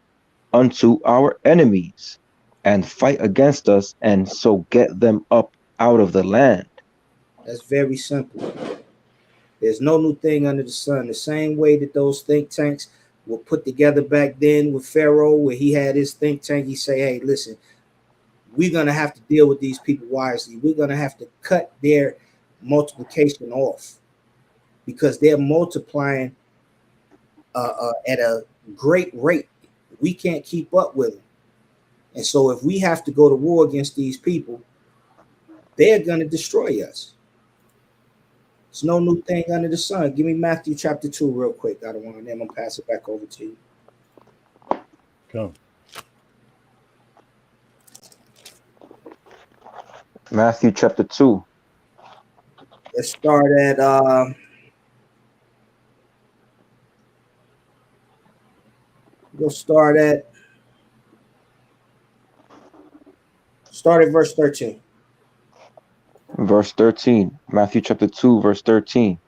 unto our enemies, and fight against us, and so get them up out of the land. That's very simple. There's no new thing under the sun. The same way that those think tanks were put together back then with Pharaoh, where he had his think tank, he say, hey, listen, we're going to have to deal with these people wisely. We're going to have to cut their multiplication off because they're multiplying at a great rate. We can't keep up with them. And so if we have to go to war against these people, they're going to destroy us. It's no new thing under the sun. Give me Matthew chapter 2 real quick. I don't want to name. I'm going to pass it back over to you. Come. Matthew chapter 2. Let's start at we'll start at verse 13. Verse 13. Matthew chapter 2, verse 13.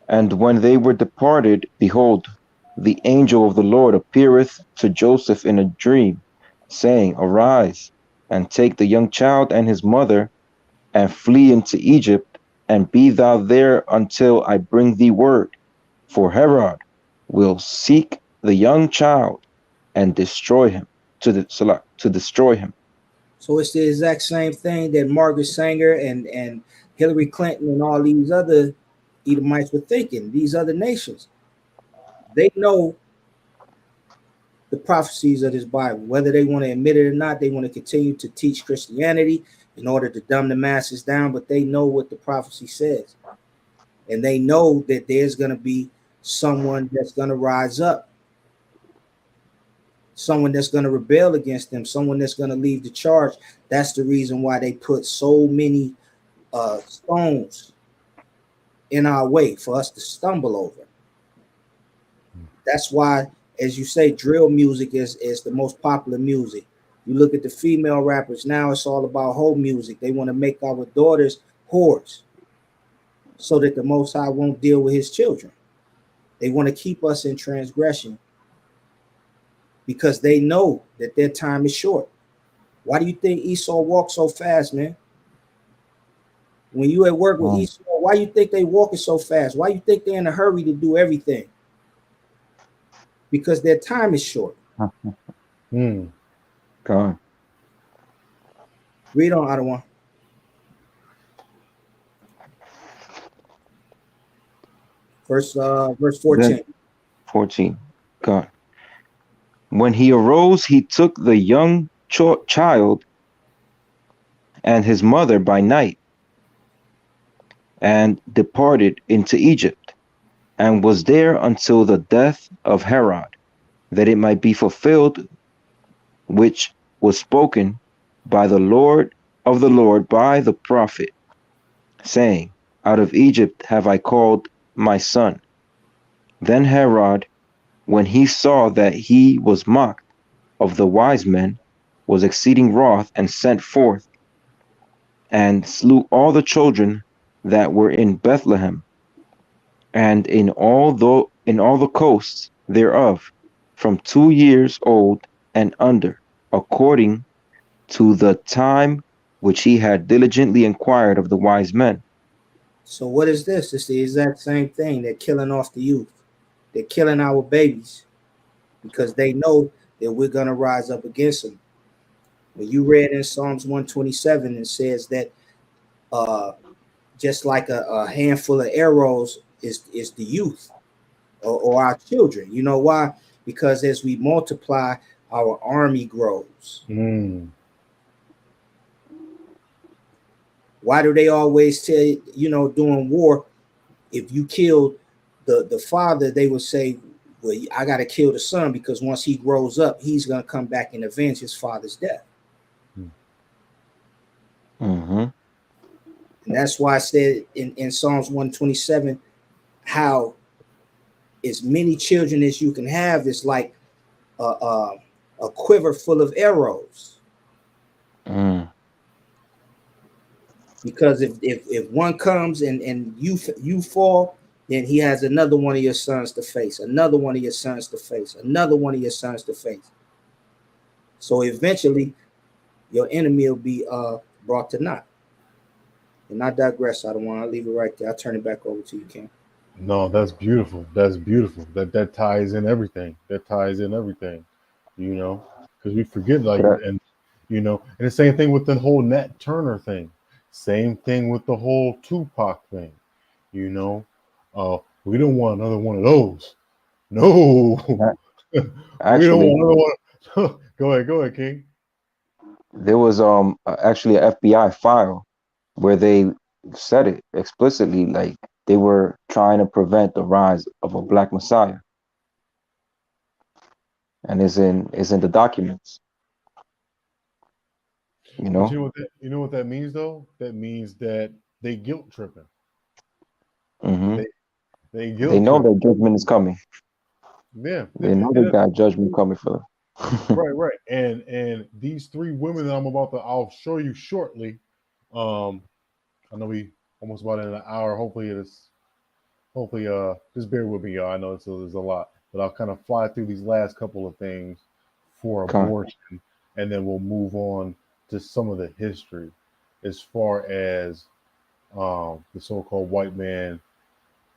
And when they were departed, behold, the angel of the Lord appeareth to Joseph in a dream, saying, Arise, and take the young child and his mother, and flee into Egypt, and be thou there until I bring thee word. For Herod will seek the young child and destroy him, to destroy him. So it's the exact same thing that Margaret Sanger and Hillary Clinton and all these other Edomites were thinking, these other nations. They know the prophecies of this Bible. Whether they want to admit it or not, they want to continue to teach Christianity in order to dumb the masses down, but they know what the prophecy says. And they know that there's going to be someone that's going to rise up, someone that's going to rebel against them, someone that's going to lead the charge. That's the reason why they put so many stones in our way for us to stumble over. That's why, as you say, drill music is the most popular music. You look at the female rappers now, it's all about whole music. They want to make our daughters whores so that the Most High won't deal with his children. They want to keep us in transgression because they know that their time is short. Why do you think Esau walks so fast, man? When you at work with Esau, why you think they walking so fast? Why you think they're in a hurry to do everything? Because their time is short. God. Read on, Adawan. Verse 14. Then 14. God. When he arose, he took the young child and his mother by night and departed into Egypt, and was there until the death of Herod, that it might be fulfilled which was spoken by the Lord by the prophet, saying, Out of Egypt have I called my son. Then Herod, when he saw that he was mocked of the wise men, was exceeding wroth, and sent forth and slew all the children that were in Bethlehem, and in all the coasts thereof, from 2 years old and under, according to the time which he had diligently inquired of the wise men. So what is this? It's the exact same thing. They're killing off the youth. They're killing our babies because they know that we're going to rise up against them. When you read in Psalms 127, it says that just like a handful of arrows is the youth or our children. You know why? Because as we multiply, our army grows. Why do they always tell you, during war, if you killed the father, they would say, well, I got to kill the son because once he grows up, he's going to come back and avenge his father's death. And that's why I said in Psalms 127, how as many children as you can have is like a quiver full of arrows. Because if one comes and you fall, then he has another one of your sons to face, another one of your sons to face, another one of your sons to face. So eventually your enemy will be brought to naught. And I digress. I don't want to leave it right there. I'll turn it back over to you, Ken. No, that's beautiful. That's beautiful. That ties in everything. That ties in everything, because we forget, and the same thing with the whole Nat Turner thing. Same thing with the whole Tupac thing. We don't want another one of those. No. Actually, we don't want another one. Go ahead, King. there was actually an FBI file where they said it explicitly, like they were trying to prevent the rise of a black messiah, and is in the documents. You But know, you know what that means though? That means that they guilt tripping. hmm They they they guilt know tripping. that judgment is coming. Yeah. They know they And got judgment coming for them. right, right. And these three women that I'll show you shortly. Um, I know we almost about in an hour. Hopefully just bear with me, y'all. I know there's a lot, but I'll kind of fly through these last couple of things for Con, abortion, and then we'll move on to some of the history as far as the so-called white man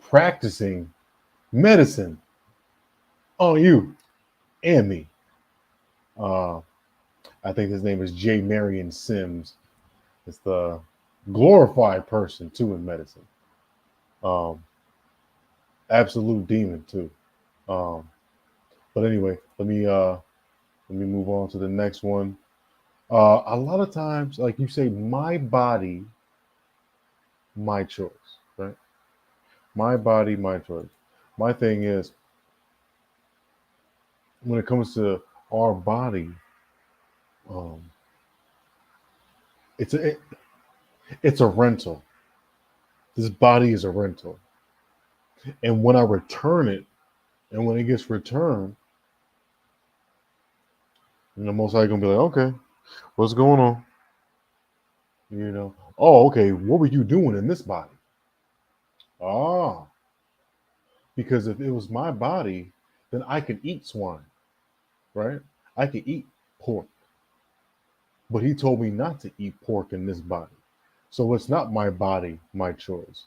practicing medicine on you and me. Uh, I think his name is J. Marion Sims. It's the glorified person too in medicine. Um, absolute demon too. Um, but anyway, let me move on to the next one. A lot of times, like you say, my body, my choice, right? My body, my choice. My thing is, when it comes to our body, um, it's it's a rental. This body is a rental, and when I return it, and when it gets returned, most likely gonna be like, okay, what's going on? Oh, okay, what were you doing in this body? Ah, because if it was my body, then I could eat swine, right? I could eat pork, but he told me not to eat pork in this body. So it's not my body, my choice.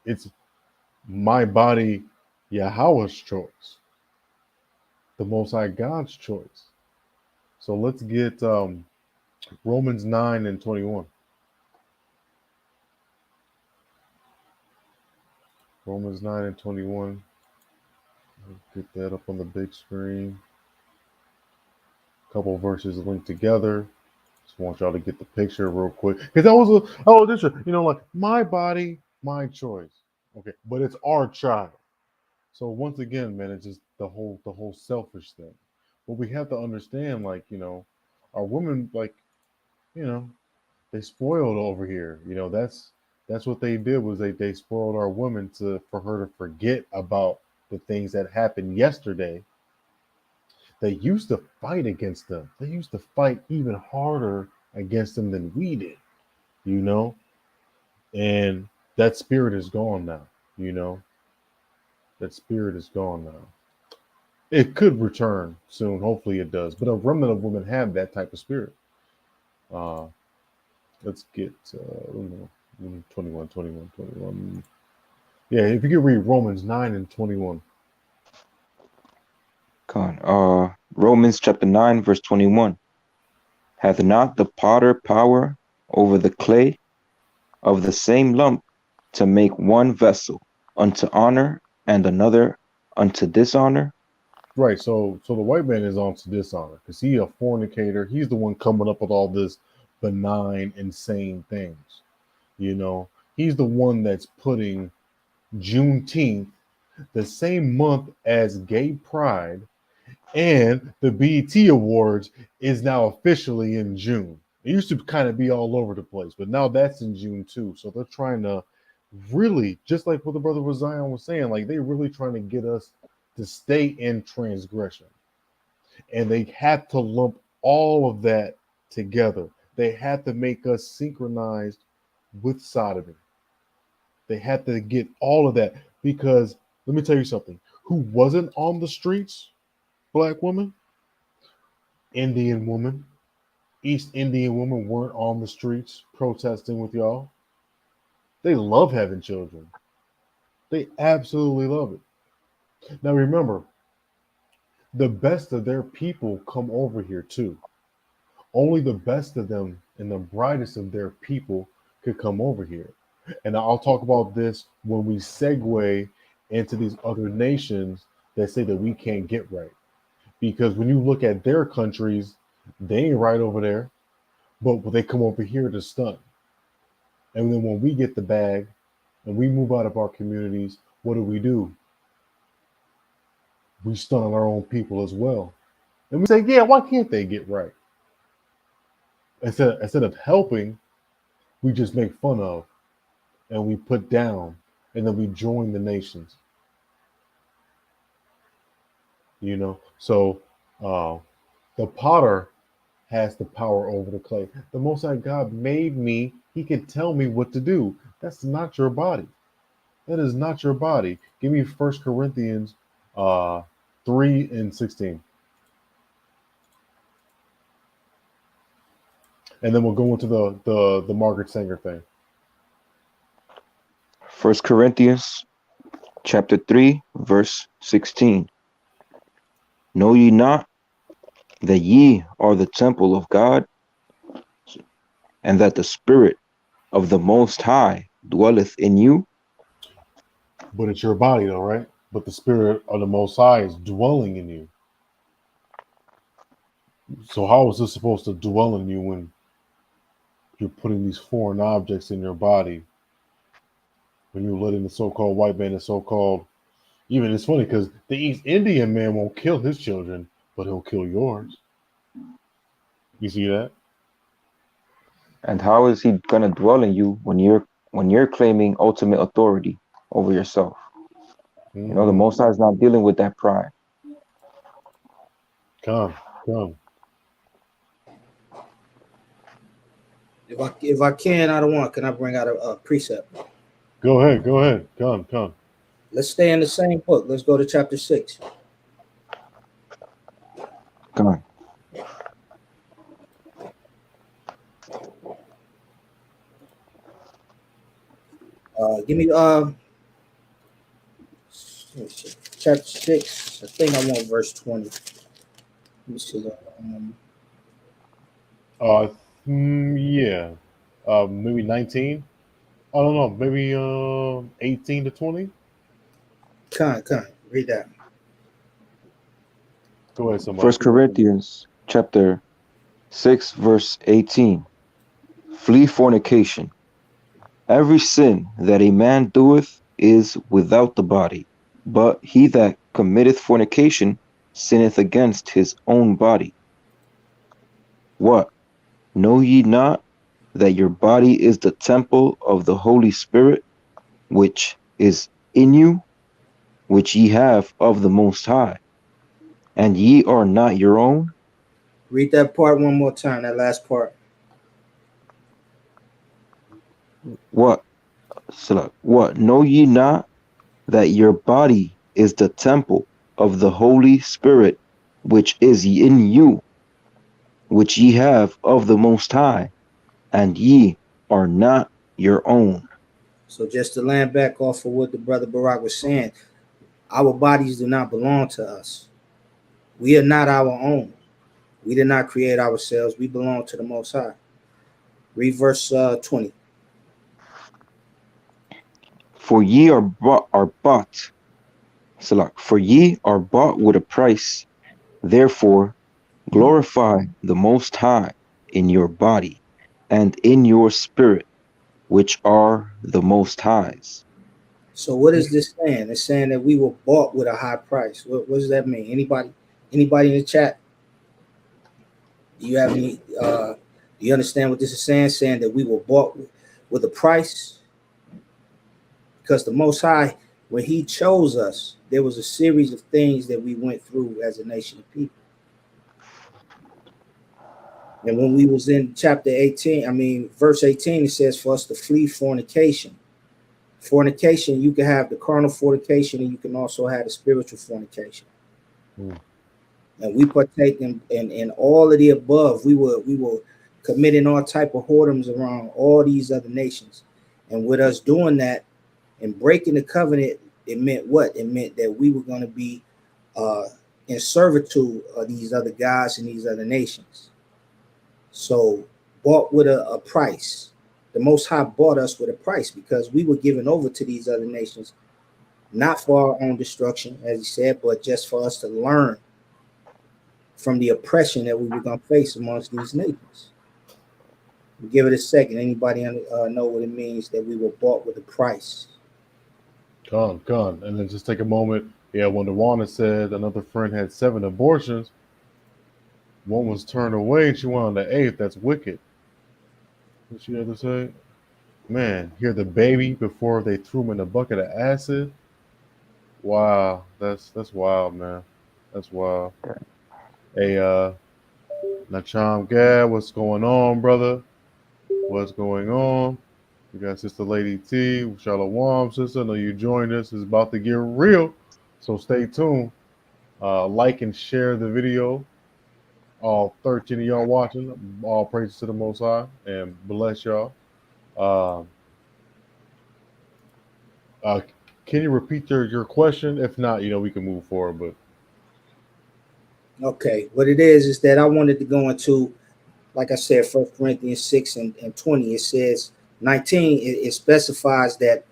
It's my body, Yahweh's choice, the Most High God's choice. So let's get Romans 9 and 21. Romans 9 and 21. Get that up on the big screen. A couple verses linked together. Just want y'all to get the picture real quick. Because that was this, like my body, my choice. Okay, but it's our child. So once again, man, it's just the whole selfish thing. But we have to understand, like, our women, like, you know, they spoiled over here. That's what they did was they spoiled our women for her to forget about the things that happened yesterday. They used to fight against them. They used to fight even harder against them than we did, you know? And that spirit is gone now, you know? That spirit is gone now. It could return soon. Hopefully it does. But a remnant of women have that type of spirit. Uh, let's get 21, 21, 21. Yeah, if you could read Romans 9 and 21. con. Romans chapter 9, verse 21. Hath not the potter power over the clay of the same lump to make one vessel unto honor and another unto dishonor? Right. So the white man is on to dishonor because he a fornicator. He's the one coming up with all this benign, insane things. He's the one that's putting Juneteenth the same month as Gay Pride, and the BET Awards is now officially in June. It used to kind of be all over the place, but now that's in June too. So they're trying to really, just like what the brother Zion was saying, like they really trying to get us to stay in transgression. And they have to lump all of that together. They have to make us synchronized with sodomy. They had to get all of that because let me tell you something. Who wasn't on the streets? Black woman, Indian woman, East Indian woman weren't on the streets protesting with y'all. They love having children. They absolutely love it. Now remember, the best of their people come over here too. Only the best of them and the brightest of their people could come over here. And I'll talk about this when we segue into these other nations that say that we can't get right. Because when you look at their countries, they ain't right over there. but they come over here to stunt. And then when we get the bag and we move out of our communities, what do? We stunt on our own people as well. And we say, yeah, why can't they get right? Instead of helping, we just make fun of and we put down and then we join the nations. You know, so the potter has the power over the clay. The Most High God made me. He can tell me what to do. That's not your body. That is not your body. Give me 1 Corinthians 3:16. And then we'll go into the Margaret Sanger thing. 1 Corinthians chapter 3, verse 16. Know ye not that ye are the temple of God, and that the Spirit of the Most High dwelleth in you? But it's your body, though, right? But the Spirit of the Most High is dwelling in you. So how is this supposed to dwell in you when you're putting these foreign objects in your body? When you're letting the so-called white man, the so-called, even it's funny because the East Indian man won't kill his children, but he'll kill yours. You see that? And how is he gonna dwell in you when you're claiming ultimate authority over yourself? Mm-hmm. You know, the Most High is not dealing with that pride. Come. If I can, I don't want. Can I bring out a precept? Go ahead. Come. Let's stay in the same book. Let's go to chapter 6. Come on. Give me chapter 6. I think I want verse 20. Let me see that. Yeah. Maybe 19. I don't know. Maybe 18 to 20. Come. Read that. Go ahead, somebody. 1 Corinthians chapter 6, verse 18. Flee fornication. Every sin that a man doeth is without the body, but he that committeth fornication sinneth against his own body. What? Know ye not that your body is the temple of the Holy Spirit, which is in you, which ye have of the Most High, and ye are not your own? Read that part one more time, that last part. What? What? Know ye not that your body is the temple of the Holy Spirit, which is in you, which ye have of the Most High, and ye are not your own? So just to land back off of what the brother Barak was saying, our bodies do not belong to us. We are not our own. We did not create ourselves. We belong to the Most High. Read verse 20. For ye are bought. For ye are bought with a price. Therefore, glorify the Most High in your body and in your spirit, which are the Most High's. So what is this saying? It's saying that we were bought with a high price. What does that mean? Anybody in the chat? Do you have any? Do you understand what this is saying? Saying that we were bought with a price, because the Most High, when He chose us, there was a series of things that we went through as a nation of people. And when we was in chapter 18, verse 18, it says for us to flee fornication. Fornication, you can have the carnal fornication, and you can also have the spiritual fornication. And we partake in all of the above. We were committing all type of whoredoms around all these other nations. And with us doing that and breaking the covenant, it meant what? It meant that we were going to be in servitude of these other gods and these other nations. So bought with a price. The Most High bought us with a price because we were given over to these other nations, not for our own destruction, as He said, but just for us to learn from the oppression that we were going to face amongst these nations. We'll give it a second. Anybody know what it means that we were bought with a price? Gone. And then just take a moment. Yeah, when Dewana said another friend had 7 abortions, one was turned away and she went on the 8th. That's wicked. What she had to say? Man, hear the baby before they threw him in a bucket of acid. Wow, that's wild, man. That's wild. Hey, Nacham Gad, what's going on, brother? What's going on? We got Sister Lady T, Shalom, sister. I know you joined us. It's about to get real, so stay tuned. Like and share the video. All 13 of y'all watching, all praises to the Most High, and bless y'all. Uh, can you repeat your question? If not, we can move forward. But Okay, what it is that I wanted to go into, like I said, 1 Corinthians 6 and 20. It says 19. It specifies that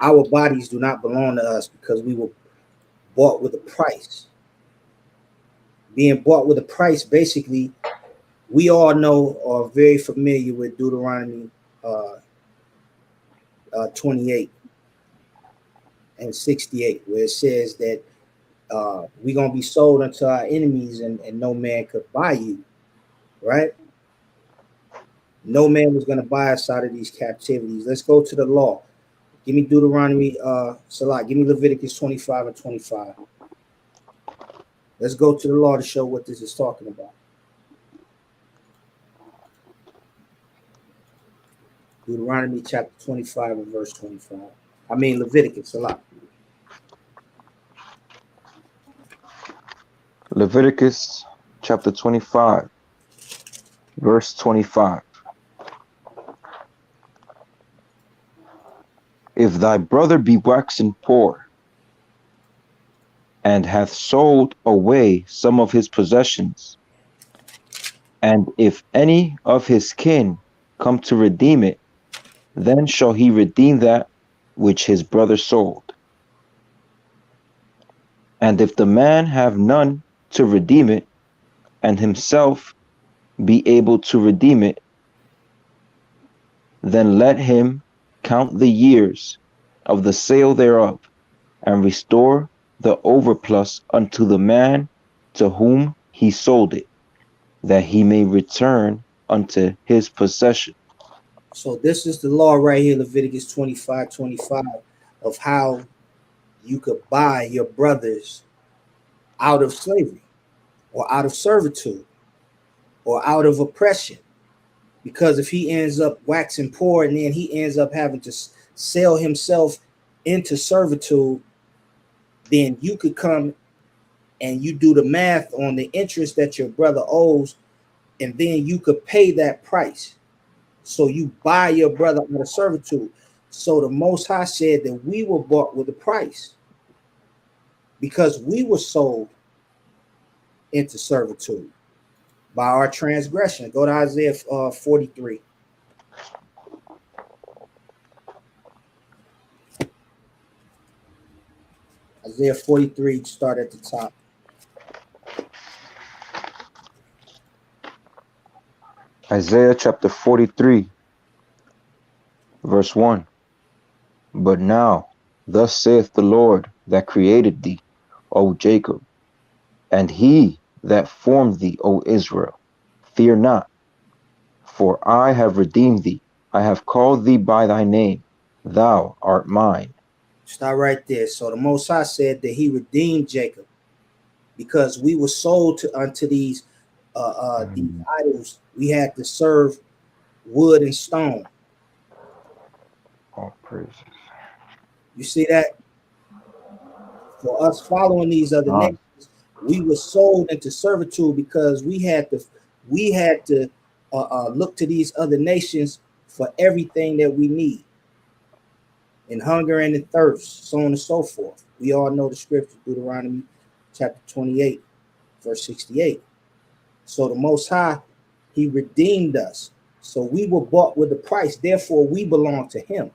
our bodies do not belong to us because we were bought with a price. Being bought with a price, basically, we all know or are very familiar with Deuteronomy 28 and 68, where it says that we're going to be sold unto our enemies and no man could buy you, right? No man was going to buy us out of these captivities. Let's go to the law. Give me Deuteronomy, Salah. Give me Leviticus 25 and 25. Let's go to the law to show what this is talking about. Deuteronomy chapter 25 and verse 25. I mean Leviticus, Salah. Leviticus chapter 25, verse 25. If thy brother be waxen poor, and hath sold away some of his possessions, and if any of his kin come to redeem it, then shall he redeem that which his brother sold. And if the man have none to redeem it, and himself be able to redeem it, then let him count the years of the sale thereof, and restore the overplus unto the man to whom he sold it, that he may return unto his possession. So this is the law right here, Leviticus 25, of how you could buy your brothers out of slavery or out of servitude or out of oppression. Because if he ends up waxing poor and then he ends up having to sell himself into servitude, then you could come and you do the math on the interest that your brother owes, and then you could pay that price. So you buy your brother out of servitude. So the Most High said that we were bought with a price because we were sold into servitude by our transgression. Go to Isaiah 43. Isaiah 43, start at the top. Isaiah chapter 43, verse 1. But now, thus saith the Lord that created thee, O Jacob, and he that formed thee, O Israel, fear not, for I have redeemed thee. I have called thee by thy name. Thou art mine. Start right there. So the Most High said that he redeemed Jacob because we were sold unto these idols. We had to serve wood and stone. All praises. You see that? For us following these other nations, we were sold into servitude because we had to look to these other nations for everything that we need. In hunger and in thirst, so on and so forth. We all know the scripture, Deuteronomy chapter 28, verse 68. So the Most High, he redeemed us. So we were bought with a price. Therefore, we belong to him.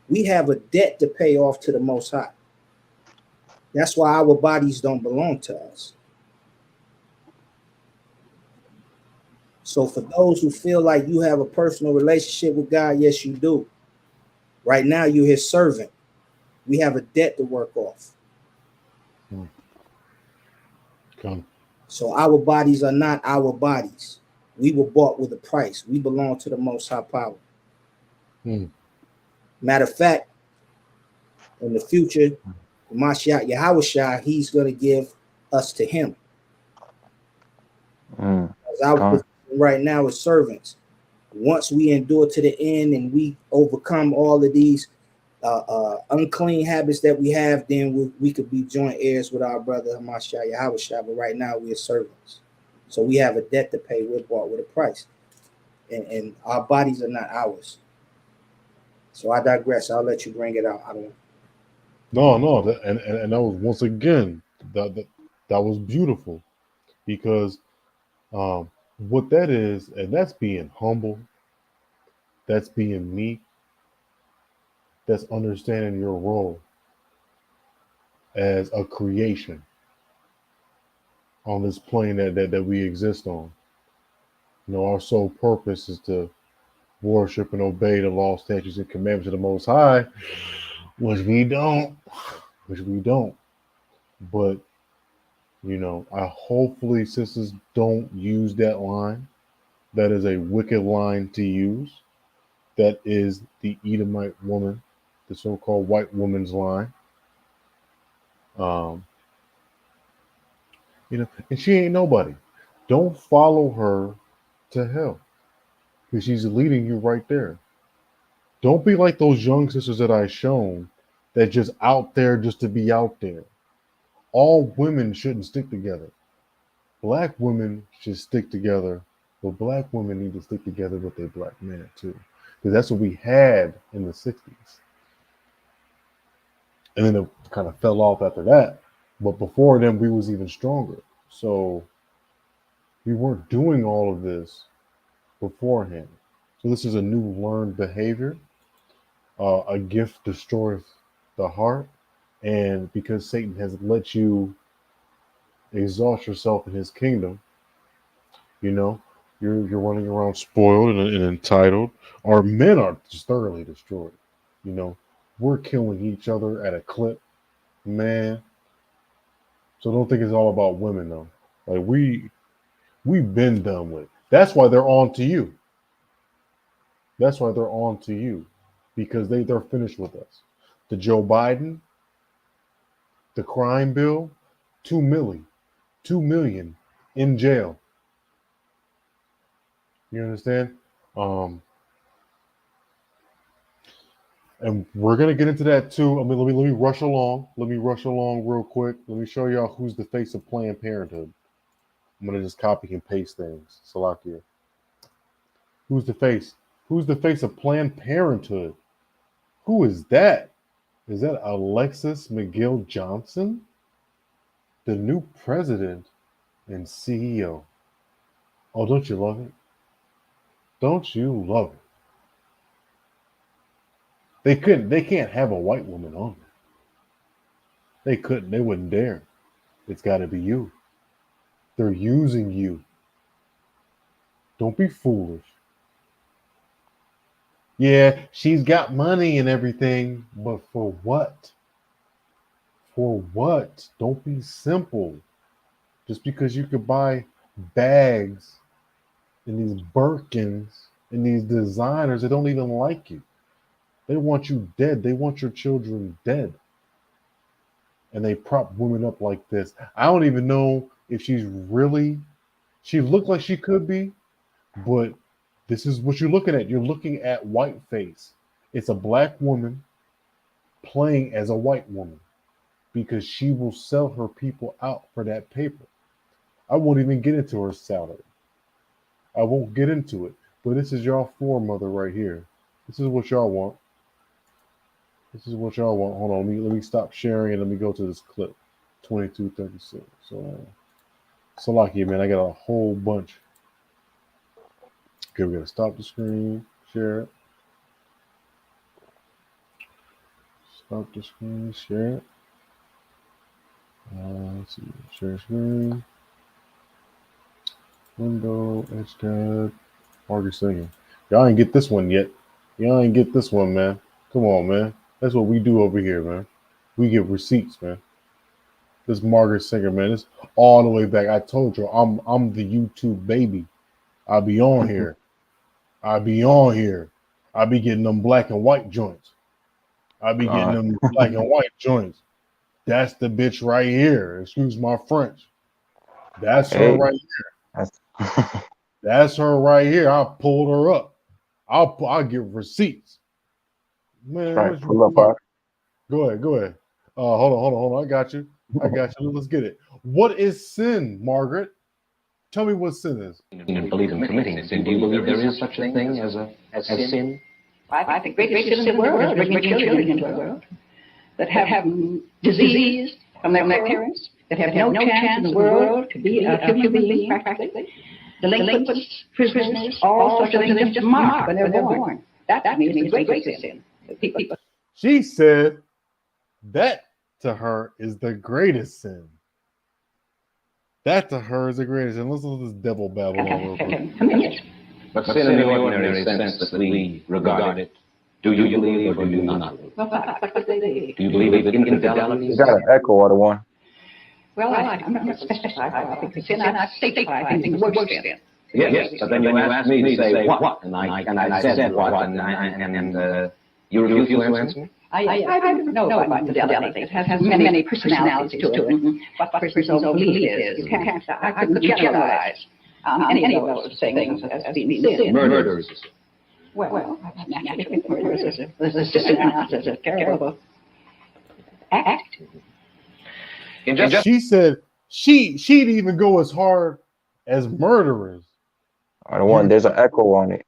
We have a debt to pay off to the Most High. That's why our bodies don't belong to us. So for those who feel like you have a personal relationship with God, yes, you do. Right now, you're his servant. We have a debt to work off. Come. So our bodies are not our bodies. We were bought with a price. We belong to the Most High Power. Hmm. Matter of fact, in the future, Mashiach Yahushua, he's going to give us to him. As our Con. position right now is servants. Once we endure to the end and we overcome all of these unclean habits that we have, then we could be joint heirs with our brother Hamashiach Yahushua. But right now, we are servants. So we have a debt to pay. We're bought with a price. And our bodies are not ours. So I digress. I'll let you bring it out. I don't. No, and that was once again that was beautiful because what that is, and that's being humble, that's being meek, that's understanding your role as a creation on this plane that we exist on. You know, our sole purpose is to worship and obey the law, statutes, and commandments of the Most High, which we don't. But you know, I hopefully sisters don't use that line. That is a wicked line to use. That is the Edomite woman, the so-called white woman's line. Um, you know, and she ain't nobody. Don't follow her to hell because she's leading you right there. Don't be like those young sisters that I shown that just out there just to be out there. All women shouldn't stick together. Black women should stick together, but black women need to stick together with their black men too, because that's what we had in the '60s, and then it kind of fell off after that. But before then, we was even stronger. So we weren't doing all of this beforehand. So this is a new learned behavior. A gift destroys the heart, and because Satan has let you exalt yourself in his kingdom, you know, you're running around spoiled and entitled. Our men are just thoroughly destroyed. You know, we're killing each other at a clip, man. So don't think it's all about women though. Like we've been done with. That's why they're on to you. That's why they're on to you, because they're finished with us. The Joe Biden, the crime bill, 2 million in jail. You understand? And we're gonna get into that too. I mean, let me rush along. Let me rush along real quick. Let me show y'all who's the face of Planned Parenthood. I'm gonna just copy and paste things. Salakia. Who's the face? Who's the face of Planned Parenthood? Who is that? Is that Alexis McGill Johnson, the new president and CEO? Oh, don't you love it? Don't you love it? They can't have a white woman on there. They couldn't. They wouldn't dare. It's got to be you. They're using you. Don't be foolish. Yeah, she's got money and everything, but for what? For what? Don't be simple. Just because you could buy bags and these Birkins and these designers that don't even like you. They want you dead. They want your children dead. And they prop women up like this. I don't even know if she looked like she could be, but this is what you're looking at. You're looking at whiteface. It's a black woman playing as a white woman because she will sell her people out for that paper. I won't even get into her salary. I won't get into it. But this is y'all foremother right here. This is what y'all want. This is what y'all want. Hold on, let me stop sharing and let me go to this clip. 22:36. So lucky, man. I got a whole bunch. Okay, we gotta stop the screen, share it. Stop the screen, share it. Let's see, share screen. Window, Edgecad, Margaret Singer. Y'all ain't get this one yet. Y'all ain't get this one, man. Come on, man. That's what we do over here, man. We get receipts, man. This Margaret Singer, man. It's all the way back. I told you, I'm the YouTube baby. I be on here. I be on here. I be getting them black and white joints. I be getting them black and white joints. That's the bitch right here. Excuse my French. That's her right here. That's her right here. I pulled her up. I'll give receipts. Man, Right, pull up our go ahead. Hold on. I got you. Let's get it. What is sin, Margaret? Tell me what sin is. And believe in committing sin. Do you believe there is such a thing as sin? I think the greatest sin in the world is bringing children into the world that have disease from their parents, that have no chance in the world to be a human being, practically. Delinquents, prisoners, all sorts of things just marked when they're born. That to me is the greatest sin. People. She said that to her is the greatest sin. That to her is the greatest sin. Listen to this devil babble on real quick. But sin in the ordinary sense that we regard it, do you believe or do you not believe? Do you believe that infidelity You is got an echo out of one. Well, I'm not going to specify what I think the sin. I state what I think is the worst sin. Yes, but then you asked me to say what, and I said what, and you refused to answer me? I don't know about infidelity. It has many personalities to it. What personal belief is. You can't, I couldn't generalize any of those things as being sin. Murder is a sin. Well, I think murder is a terrible act. She said she'd even go as hard as murderers. I don't want. There's an echo on it.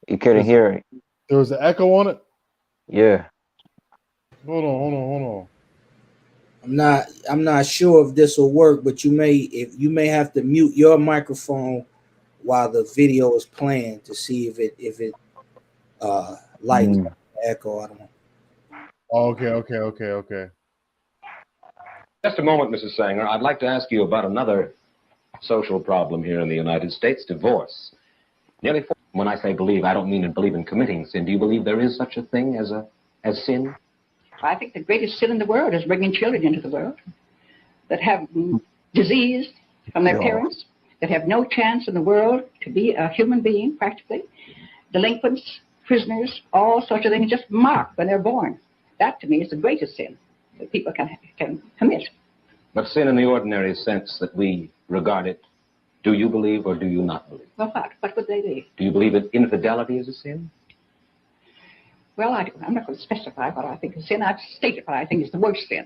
You couldn't hear it. There was an echo on it. Yeah. Hold on. I'm not sure if this will work, but you may have to mute your microphone while the video is playing to see if it lights echo. I don't know. Okay. Just a moment, Mrs. Sanger. I'd like to ask you about another social problem here in the United States, divorce. When I say believe, I don't mean to believe in committing sin. Do you believe there is such a thing as sin? I think the greatest sin in the world is bringing children into the world that have disease from their parents, that have no chance in the world to be a human being, practically. Delinquents, prisoners, all sorts of things just marked when they're born. That, to me, is the greatest sin that people can commit. But sin in the ordinary sense that we regard it, do you believe or do you not believe? Well, what would they be? Do you believe that infidelity is a sin? Well, I'm not going to specify what I think is sin. I've stated what I think is the worst sin.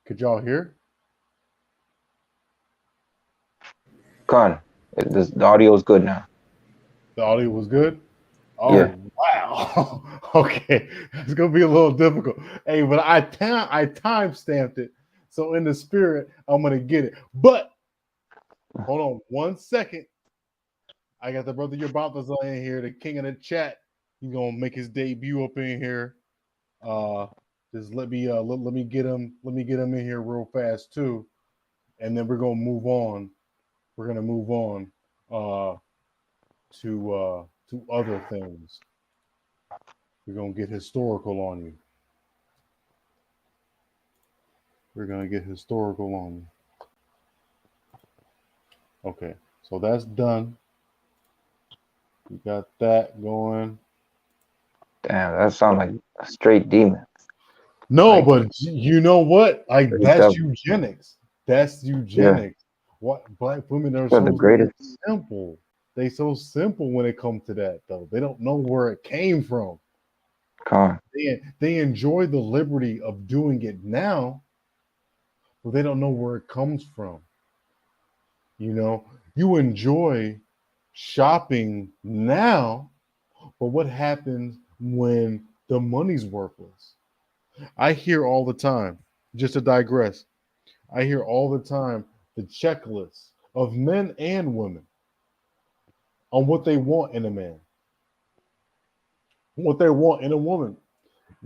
Could y'all hear? Con, the audio is good now. The audio was good? Oh, yeah. Wow. Okay. It's going to be a little difficult. Hey, but I time-stamped it. So in the spirit, I'm going to get it. But hold on 1 second. I got the brother Yerbatazar in here, the king of the chat. He's going to make his debut up in here. Just let me get him in here real fast too. And then we're going to move on. We're going to move on to other things. We're going to get historical on you. We're going to get historical on you. Okay, so that's done. We got that going. Damn, that sounds like a straight demon. No, but you know what? Like, that's devil. eugenics. That's eugenics. What black women are They're so the greatest. simple. They so simple when it comes to that, though. They don't know where it came from. Con. They enjoy the liberty of doing it now, but they don't know where it comes from. You know, you enjoy shopping now, but what happens when the money's worthless? I hear all the time, just to digress, I hear all the time the checklists of men and women on what they want in a man, what they want in a woman.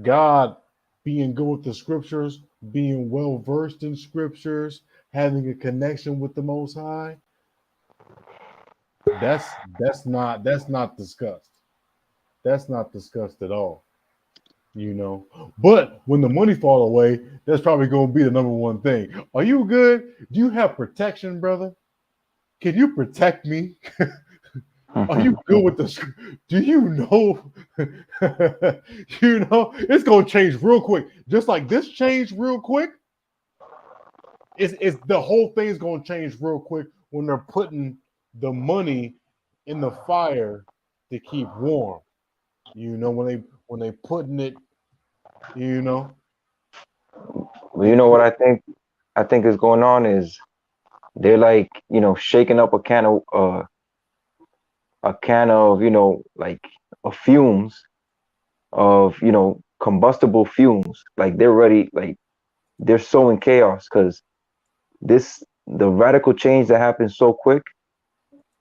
God being good with the scriptures, being well versed in scriptures, having a connection with the Most High, that's not discussed. That's not discussed at all. You know, but when the money fall away, that's probably going to be the number one thing. Are you good? Do you have protection, brother? Can you protect me? Are you good with the? Do you know? You know, it's gonna change real quick. Just like this changed real quick. It's the whole thing's gonna change real quick when they're putting the money in the fire to keep warm. You know, when they putting it, you know. Well, you know what I think? I think is going on is they're like, shaking up a can of, like fumes of, combustible fumes. Like they're ready, like they're sowing chaos because the radical change that happens so quick,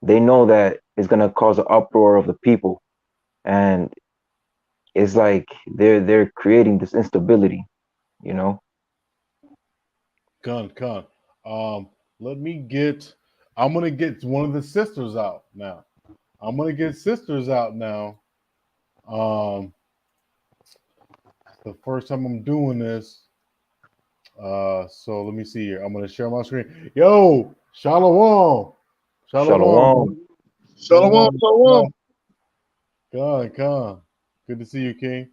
they know that it's gonna cause an uproar of the people, and it's like they're creating this instability, you know. Con. Let me get. I'm gonna get one of the sisters out now. I'm gonna get sisters out now. The first time I'm doing this. So let me see here. I'm gonna share my screen. Yo, Shalom. Shalom. Shalom. Con. Good to see you, King.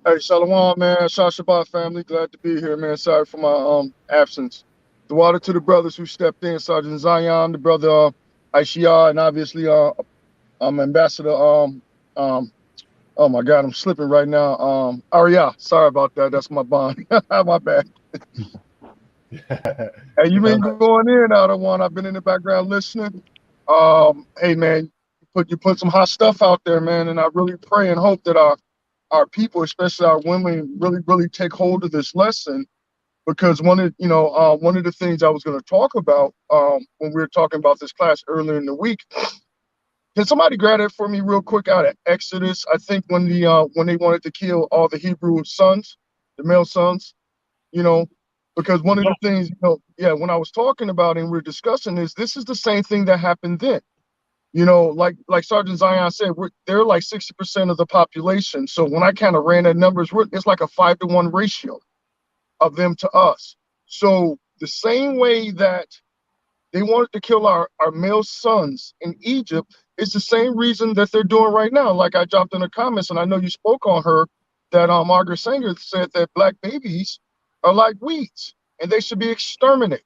Hey, Shalom, man. Shah Shabbat family. Glad to be here, man. Sorry for my absence. The water to the brothers who stepped in, Sergeant Zion, the brother Aishia, and obviously Ambassador oh my God, I'm slipping right now. Arya, sorry about that. That's my bond. My bad. Hey, you been going in out of one. I've been in the background listening. Hey man, you put some hot stuff out there, man, and I really pray and hope that our people, especially our women, really take hold of this lesson, because one of the things I was going to talk about when we were talking about this class earlier in the week. Can somebody grab it for me real quick out of Exodus? I think when they wanted to kill all the Hebrew sons, the male sons, because one of the things, when I was talking about and we are discussing this is the same thing that happened then. Like Sergeant Zion said, they're like 60% of the population. So when I kind of ran that numbers, it's like a 5-to-1 ratio of them to us. So the same way that they wanted to kill our male sons in Egypt, it's the same reason that they're doing right now. Like I dropped in the comments, and I know you spoke on her, that Margaret Sanger said that black babies are like weeds and they should be exterminated.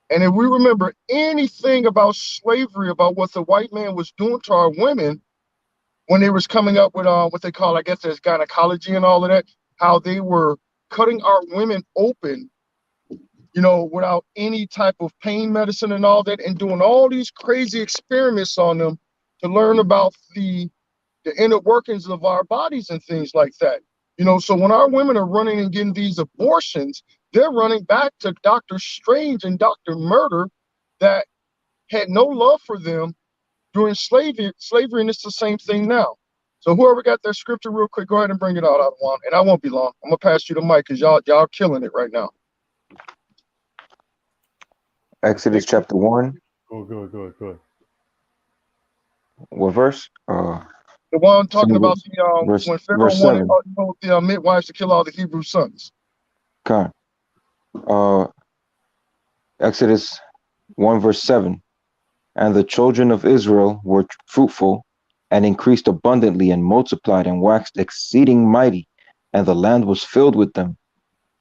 And if we remember anything about slavery, about what the white man was doing to our women when they was coming up with what they call, I guess, there's gynecology and all of that, how they were cutting our women open, without any type of pain medicine and all that, and doing all these crazy experiments on them to learn about the inner workings of our bodies and things like that. So when our women are running and getting these abortions, they're running back to Dr. Strange and Dr. Murder that had no love for them during slavery, and it's the same thing now. So whoever got that scripture real quick, go ahead and bring it out, Adwan, and I won't be long. I'm gonna pass you the mic because y'all killing it right now. Exodus chapter 1. Go ahead. What verse? The one talking about when Pharaoh wanted the midwives to kill all the Hebrew sons. Okay. Exodus 1 verse 7. And the children of Israel were fruitful and increased abundantly and multiplied and waxed exceeding mighty, and the land was filled with them.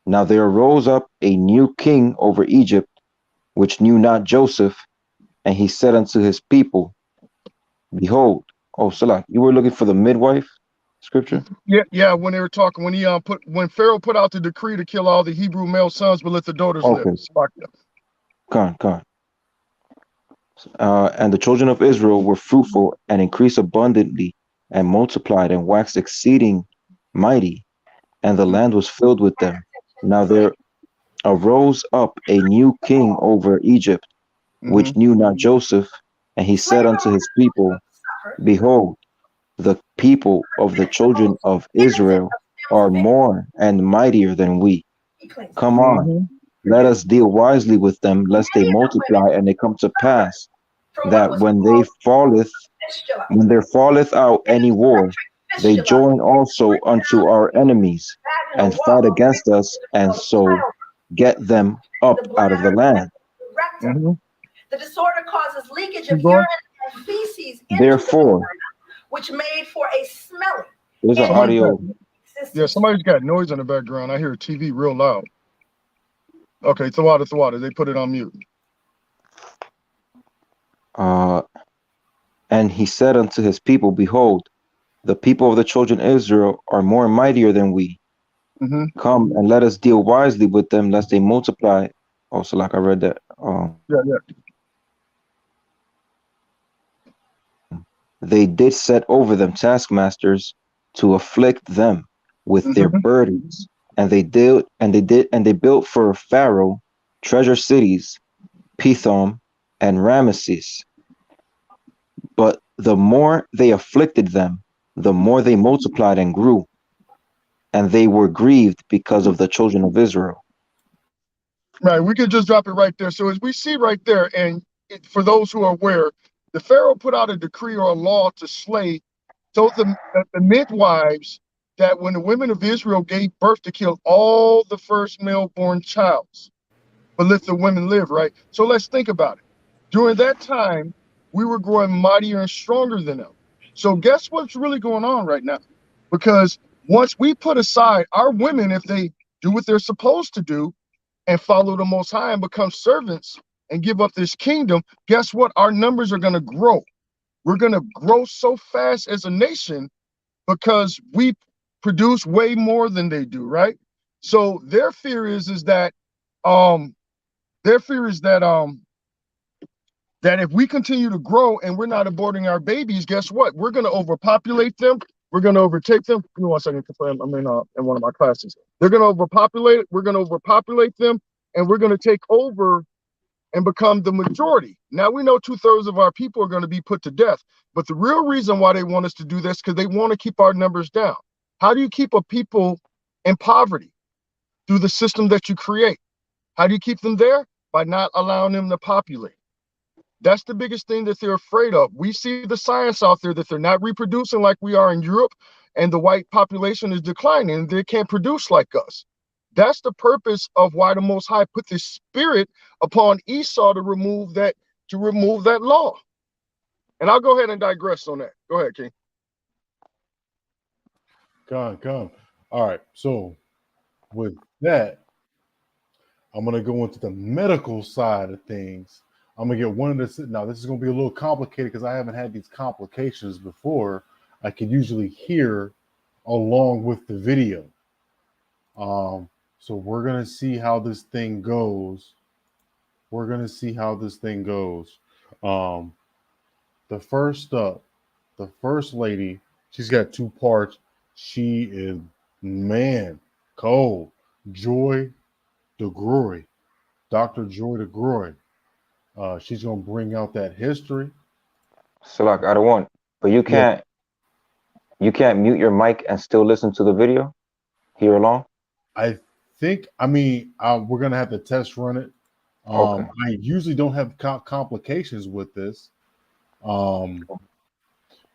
Now there arose up a new king over Egypt, which knew not Joseph, and he said unto his people, behold, Salah, you were looking for the midwife scripture? Yeah, when they were talking, when Pharaoh put out the decree to kill all the Hebrew male sons, but let the daughters live. Con. And the children of Israel were fruitful and increased abundantly and multiplied and waxed exceeding mighty, and the land was filled with them. Now there arose up a new king over Egypt, which knew not Joseph, and he said unto his people, behold, the people of the children of Israel are more and mightier than we. Come on, Mhm. let us deal wisely with them, lest they multiply, and it come to pass that when there falleth out any war, they join also unto our enemies, and fight against us, and so get them up out of the land. Mhm. The disorder causes leakage of Keep going. urine and feces into the Therefore, vagina, which made for a smelly there's an and Somebody's got, audio. yeah, existence. somebody's got noise in the background. I hear TV real loud. Okay, Thawada, they put it on mute. And he said unto his people, Behold, the people of the children of Israel are more mightier than we. Hmm. Come and let us deal wisely with them, lest they multiply. Also, like I read that. Yeah. They did set over them taskmasters to afflict them with their Hmm. burdens, and they built for Pharaoh treasure cities, Pithom and Ramesses. But the more they afflicted them, the more they multiplied and grew, and they were grieved because of the children of Israel. Right, we could just drop it right there. So as we see right there, and for those who are aware, the Pharaoh put out a decree or a law to slay, told them that the midwives, that when the women of Israel gave birth, to kill all the first male born childs, but let the women live, right? So let's think about it. During that time, we were growing mightier and stronger than them. So guess what's really going on right now? Because once we put aside our women, if they do what they're supposed to do, and follow the Most High and become servants and give up this kingdom, guess what? Our numbers are going to grow. We're going to grow so fast as a nation because we produce way more than they do, right? So their fear is that um that if we continue to grow and we're not aborting our babies, guess what? We're going to overpopulate them. We're going to overtake them. Give me 1 second, I'm in one of my classes. They're going to overpopulate. We're going to overpopulate them, and we're going to take over and become the majority. Now we know 2/3 of our people are going to be put to death. But the real reason why they want us to do this, because they want to keep our numbers down. How do you keep a people in poverty? Through the system that you create. How do you keep them there? By not allowing them to populate. That's the biggest thing that they're afraid of. We see the science out there that they're not reproducing like we are in Europe, and the white population is declining, and they can't produce like us. That's the purpose of why the Most High put this spirit upon Esau to remove that law. And I'll go ahead and digress on that. Go ahead, King. Come. All right. So with that, I'm gonna go into the medical side of things. I'm gonna get one of this. Now, this is gonna be a little complicated because I haven't had these complications before. I can usually hear along with the video. So we're gonna see how this thing goes. The first lady, she's got two parts. She is cold. Joy DeGroy, Dr. Joy DeGroy. She's gonna bring out that history. So like I don't want, but you can't mute your mic and still listen to the video here along. I mean, we're gonna have to test run it. Okay. I usually don't have complications with this,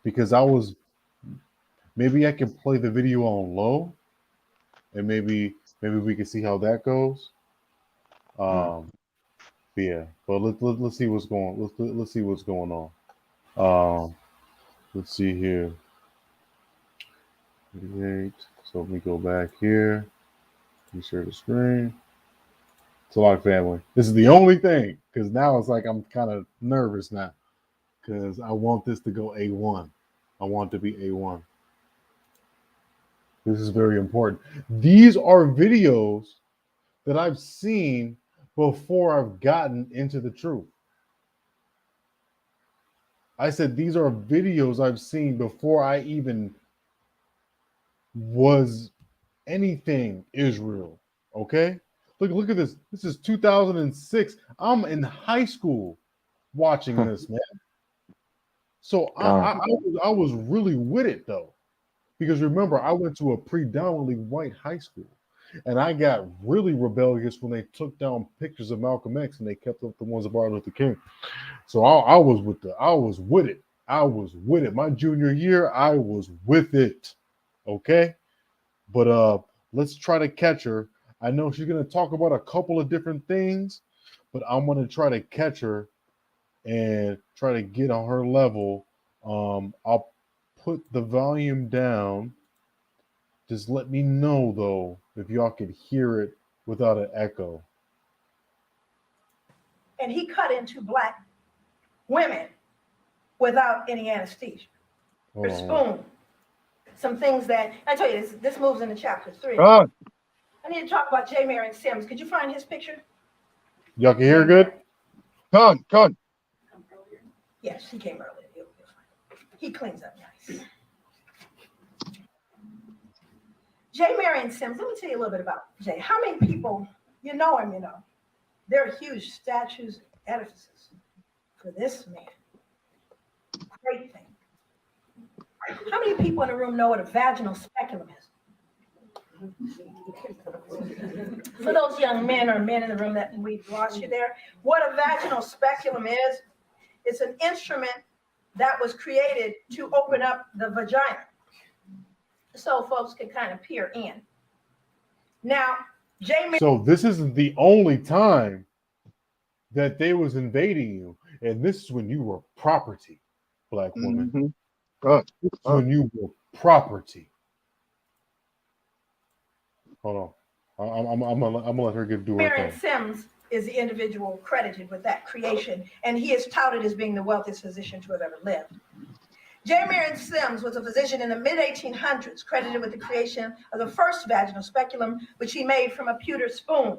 because maybe I can play the video on low, and maybe we can see how that goes. Yeah, but let's see what's going. Let's see what's going on. Let's see here. 38. So let me go back here. Let me share the screen. It's a lot of family. This is the only thing, because now it's like I'm kind of nervous now, because I want this to go A1. I want it to be A1. This is very important. These are videos that I've seen before I've gotten into the truth. I said these are videos I've seen before I even was anything Israel. Okay? Look at this. This is 2006. I'm in high school watching this, man. So I was really with it though. Because remember, I went to a predominantly white high school, and I got really rebellious when they took down pictures of Malcolm X and they kept up the ones of Martin Luther King. So I was with it. I was with it. My junior year, I was with it. Okay, but let's try to catch her. I know she's gonna talk about a couple of different things, but I'm gonna try to catch her and try to get on her level. I'll put the volume down. Just let me know though if y'all can hear it without an echo. And he cut into black women without any anesthesia. Or spoon. Some things that I tell you, this moves into chapter 3. I need to talk about J. Marion Sims. Could you find his picture? Y'all can hear good? Con. Yes, he came earlier. He cleans up nice. J. Marion Sims, let me tell you a little bit about Jay. How many people, you know him, there are huge statues and edifices for this man. Great thing. How many people in the room know what a vaginal speculum is? For those young men or men in the room that we've lost you there, what a vaginal speculum is, it's an instrument that was created to open up the vagina so folks can kind of peer in. Now, so this isn't the only time that they was invading you, and this is when you were property, black woman. This is when you were property. Hold on, I'm gonna let her do her Marion thing. Sims is the individual credited with that creation, and he is touted as being the wealthiest physician to have ever lived. J. Marion Sims was a physician in the mid-1800s, credited with the creation of the first vaginal speculum, which he made from a pewter spoon.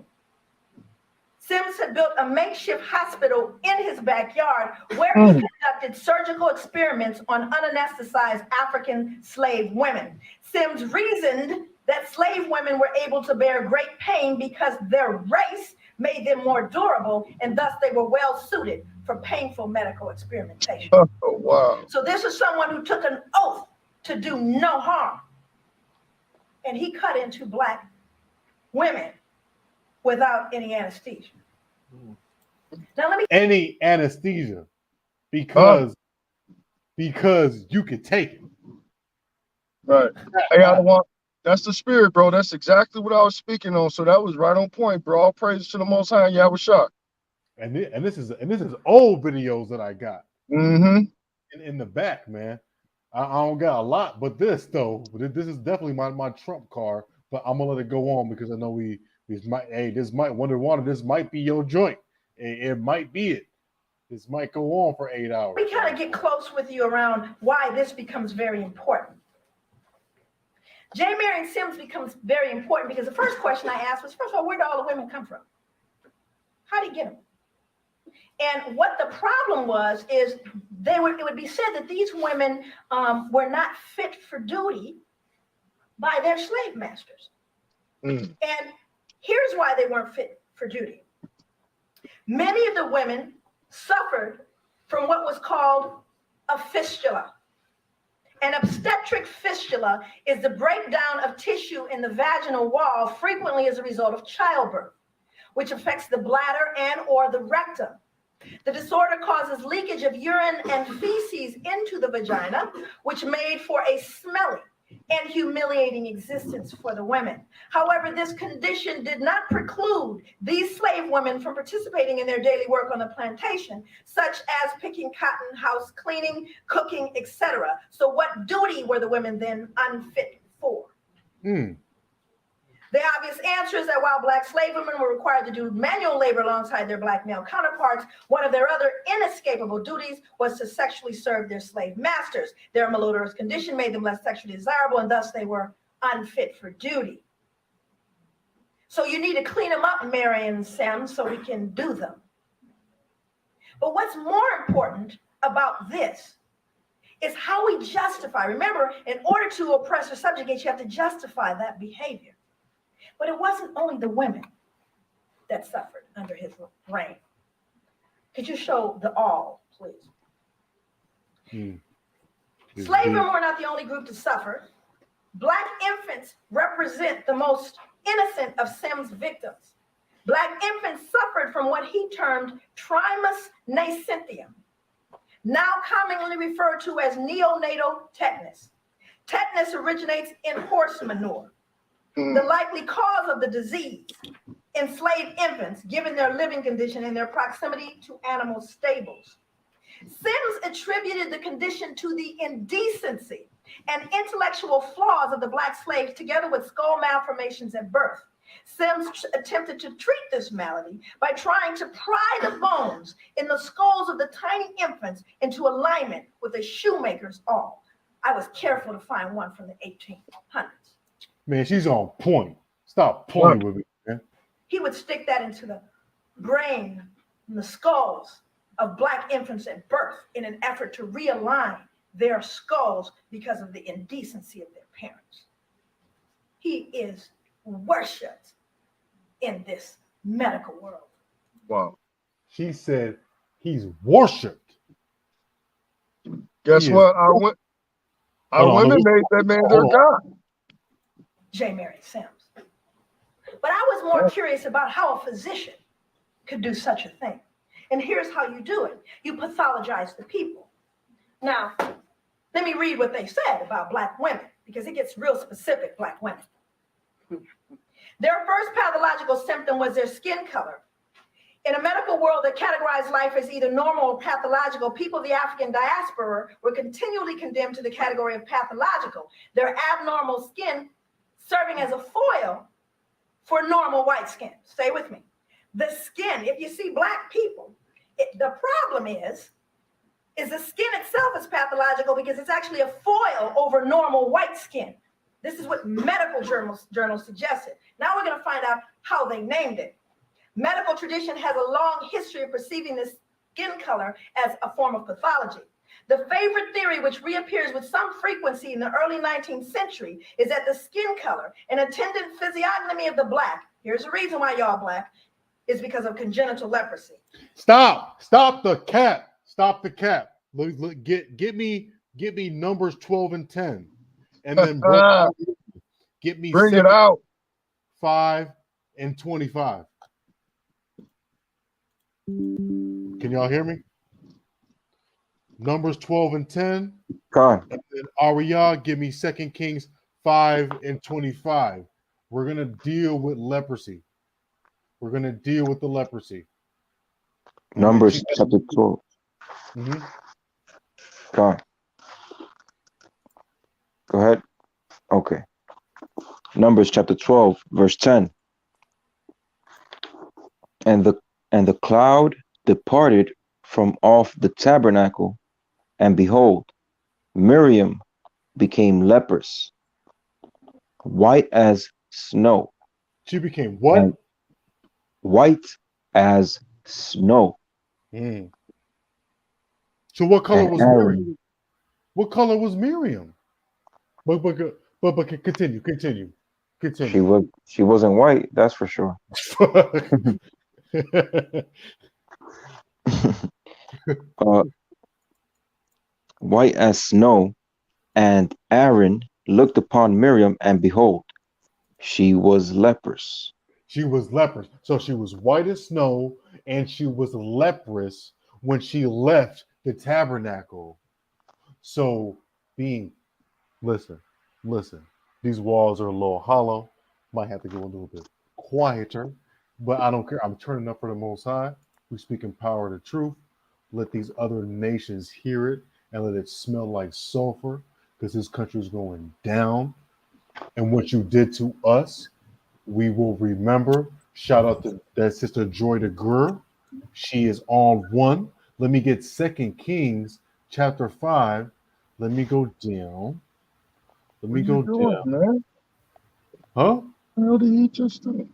Sims had built a makeshift hospital in his backyard where he conducted surgical experiments on unanesthetized African slave women. Sims reasoned that slave women were able to bear great pain because their race made them more durable, and thus they were well suited for painful medical experimentation. Oh, wow. So this is someone who took an oath to do no harm. And he cut into black women without any anesthesia. Now let me any anesthesia because you could take it. Right. Hey, I don't want. That's the spirit, bro. That's exactly what I was speaking on. So that was right on point, bro. All praise to the Most High, Yahweh Shah. And this is old videos that I got in the back, man. I don't got a lot, but this is definitely my trump card. But I'm gonna let it go on because I know this might Wonder Water. This might be your joint. It might be it. This might go on for 8 hours. We kind of get close with you around why this becomes very important. J. Marion Sims becomes very important because the first question I asked was, first of all, where do all the women come from? How did he get them? And what the problem was is it would be said that these women were not fit for duty by their slave masters. And here's why they weren't fit for duty. Many of the women suffered from what was called a fistula. An obstetric fistula is the breakdown of tissue in the vaginal wall, frequently as a result of childbirth, which affects the bladder and or the rectum. The disorder causes leakage of urine and feces into the vagina, which made for a smelly and humiliating existence for the women. However, this condition did not preclude these slave women from participating in their daily work on the plantation, such as picking cotton, house cleaning, cooking, etc. So what duty were the women then unfit for? The obvious answer is that while black slave women were required to do manual labor alongside their black male counterparts, one of their other inescapable duties was to sexually serve their slave masters. Their malodorous condition made them less sexually desirable, and thus they were unfit for duty. So you need to clean them up, Marion Sims, so we can do them. But what's more important about this is how we justify. Remember, in order to oppress or subjugate, you have to justify that behavior. But it wasn't only the women that suffered under his reign. Could you show the all, please? Slave women were not the only group to suffer. Black infants represent the most innocent of Sim's victims. Black infants suffered from what he termed trismus nascentium, now commonly referred to as neonatal tetanus. Tetanus originates in horse manure. The likely cause of the disease, enslaved infants, given their living condition and their proximity to animal stables. Sims attributed the condition to the indecency and intellectual flaws of the Black slaves, together with skull malformations at birth. Sims attempted to treat this malady by trying to pry the bones in the skulls of the tiny infants into alignment with a shoemaker's awl. I was careful to find one from the 1800s. Man, she's on point. Stop playing with me, man. He would stick that into the brain and the skulls of Black infants at birth in an effort to realign their skulls because of the indecency of their parents. He is worshipped in this medical world. Wow. She said he's worshipped. Guess what? Our women made that man their God. J. Marion Sims. But I was more curious about how a physician could do such a thing. And here's how you do it. You pathologize the people. Now, let me read what they said about Black women, because it gets real specific, Black women. Their first pathological symptom was their skin color. In a medical world that categorized life as either normal or pathological, people of the African diaspora were continually condemned to the category of pathological, their abnormal skin serving as a foil for normal white skin. Stay with me. The skin, if you see Black people, the problem is the skin itself is pathological because it's actually a foil over normal white skin. This is what medical journals suggested. Now we're going to find out how they named it. Medical tradition has a long history of perceiving this skin color as a form of pathology. The favorite theory, which reappears with some frequency in the early 19th century, is that the skin color and attendant physiognomy of the Black, here's the reason why y'all Black, is because of congenital leprosy. Stop the cap. Stop the cap. Look, get me Numbers 12 and 10. And then get me bring it out. 5 and 25. Can y'all hear me? Numbers 12 and 10. Con. And then Ariah, give me 2 Kings 5 and 25. We're going to deal with leprosy. We're going to deal with the leprosy. Numbers chapter 12. Mm-hmm. Con. Go ahead. Okay. Numbers chapter 12, verse 10. And the cloud departed from off the tabernacle, and behold, Miriam became leprous, white as snow. She became what? And white as snow. Mm. So what color And was Aaron, Miriam? What color was Miriam? But continue. She wasn't white, that's for sure. White as snow, and Aaron looked upon Miriam, and behold, she was leprous. She was leprous. So she was white as snow, and she was leprous when she left the tabernacle. So listen, these walls are a little hollow. Might have to go a little bit quieter, but I don't care. I'm turning up for the Most High. We speak in power of the truth. Let these other nations hear it and let it smell like sulfur, because this country is going down. And what you did to us, we will remember. Shout out to that sister Joy de Greur. She is on one. Let me get 2 Kings chapter 5. Let me go down. Man? Huh? What did he just do?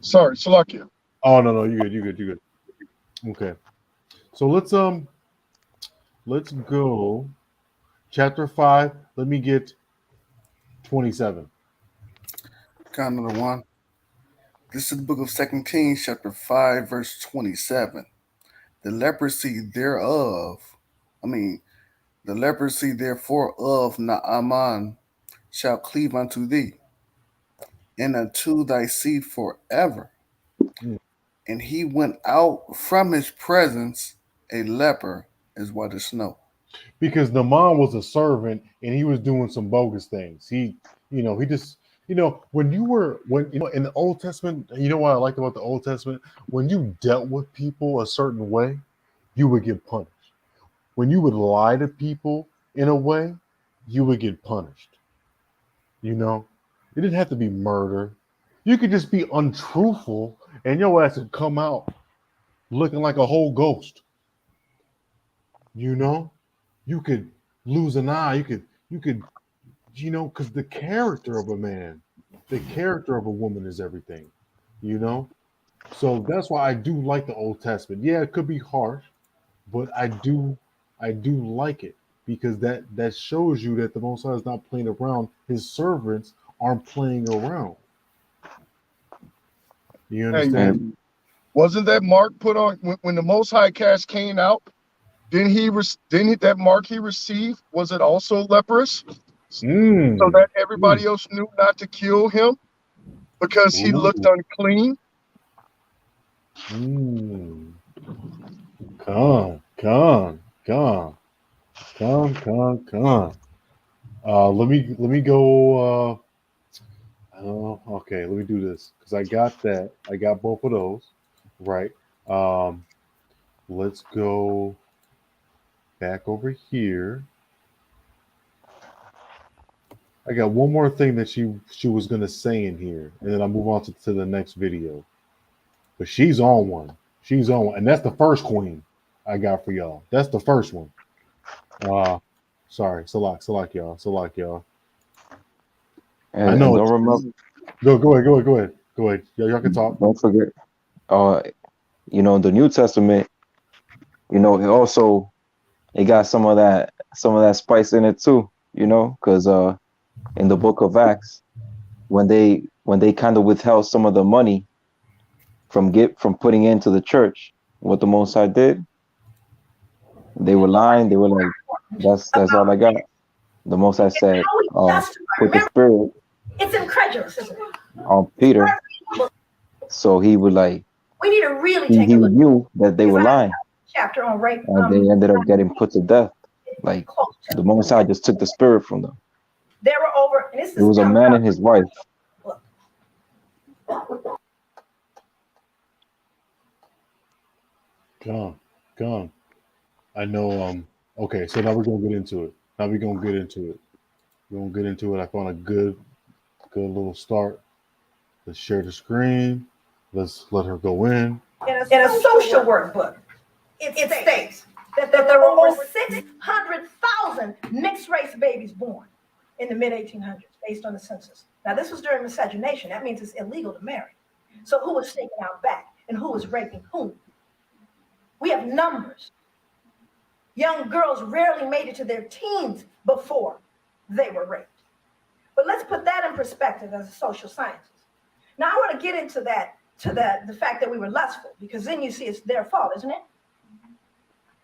Sorry, Salakia. Oh no, you good. Okay. So let's go chapter 5. Let me get 27. Count number 1. This is the book of 2 Kings, chapter 5, verse 27. The leprosy therefore of Naaman shall cleave unto thee, and unto thy seed forever. Mm. And he went out from his presence a leper as white as snow. Because Naaman was a servant and he was doing some bogus things. He just, when in the Old Testament, you know what I liked about the Old Testament? When you dealt with people a certain way, you would get punished. When you would lie to people in a way, you would get punished. It didn't have to be murder. You could just be untruthful and your ass would come out looking like a whole ghost. You could lose an eye. You could, because the character of a man, the character of a woman is everything, So that's why I do like the Old Testament. Yeah, it could be harsh, but I do like it because that shows you that the Most High is not playing around. His servants aren't playing around. You understand? And Wasn't that mark put on when the Most High cast Cain out? Didn't that mark he received, was it also leprous? So that everybody else knew not to kill him because he looked unclean? Come. Let me go. Okay, let me do this because I got that. I got both of those, right? Let's go back over here. I got one more thing that she was gonna say in here, and then I'll move on to the next video. But she's on one. And that's the first queen I got for y'all. That's the first one. Sorry, Salak, y'all. And, I know. and don't remember. Go ahead. Y'all can talk. Don't forget. The New Testament. It got some of that spice in it too. Because in the Book of Acts, when they kind of withheld some of the money from putting into the church, what the Most High did, they were lying. They were like, "That's all I got." The Most High said, "Put the Spirit." It's incredulous, isn't it? On Peter, so he would like. We need to really take a He look. knew that they were lying, Chapter on rape. and they ended up getting put to death. Like the Most High just took the spirit from them. There were over. And this It was a man and his wife. Come. I know. Okay, so now we're gonna get into it. We're gonna get into it. I found a good little start. Let's share the screen. Let's let her go in. In a social work book, it states that there were over 600,000 mixed race babies born in the mid 1800s, based on the census. Now, this was during miscegenation. That means it's illegal to marry. So, who was sneaking out back and who was raping whom? We have numbers. Young girls rarely made it to their teens before they were raped. But let's put that in perspective as a social scientist. Now, I want to get into the fact that we were lustful, because then you see it's their fault, isn't it?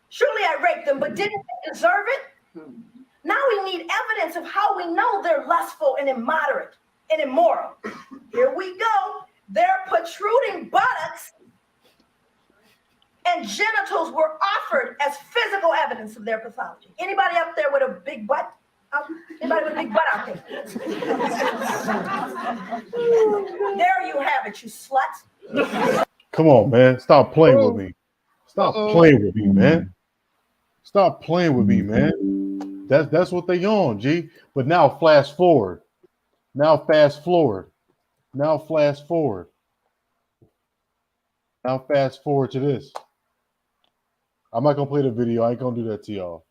Surely I raped them, but didn't they deserve it? Now we need evidence of how we know they're lustful and immoderate and immoral. Here we go. Their protruding buttocks and genitals were offered as physical evidence of their pathology. Anybody up there with a big butt? Anybody with a big butt out there? There you have it, you slut. Come on, man. Stop playing with me. Stop playing with me, man. Stop playing with me, man. That's what they on, G. But now flash forward. Now fast forward to this. I'm not gonna play the video. I ain't gonna do that to y'all.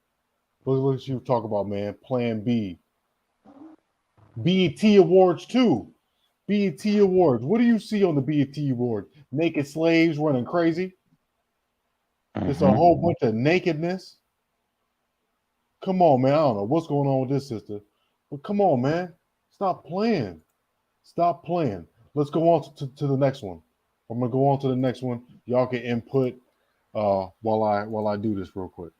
Look what you talk about, man. Plan B. BET Awards too. BET Awards. What do you see on the BET Awards? Naked slaves running crazy. It's a whole bunch of nakedness. Come on, man. I don't know what's going on with this sister. But come on, man. Stop playing. Let's go on to the next one. I'm gonna go on to the next one. Y'all can input while I do this real quick.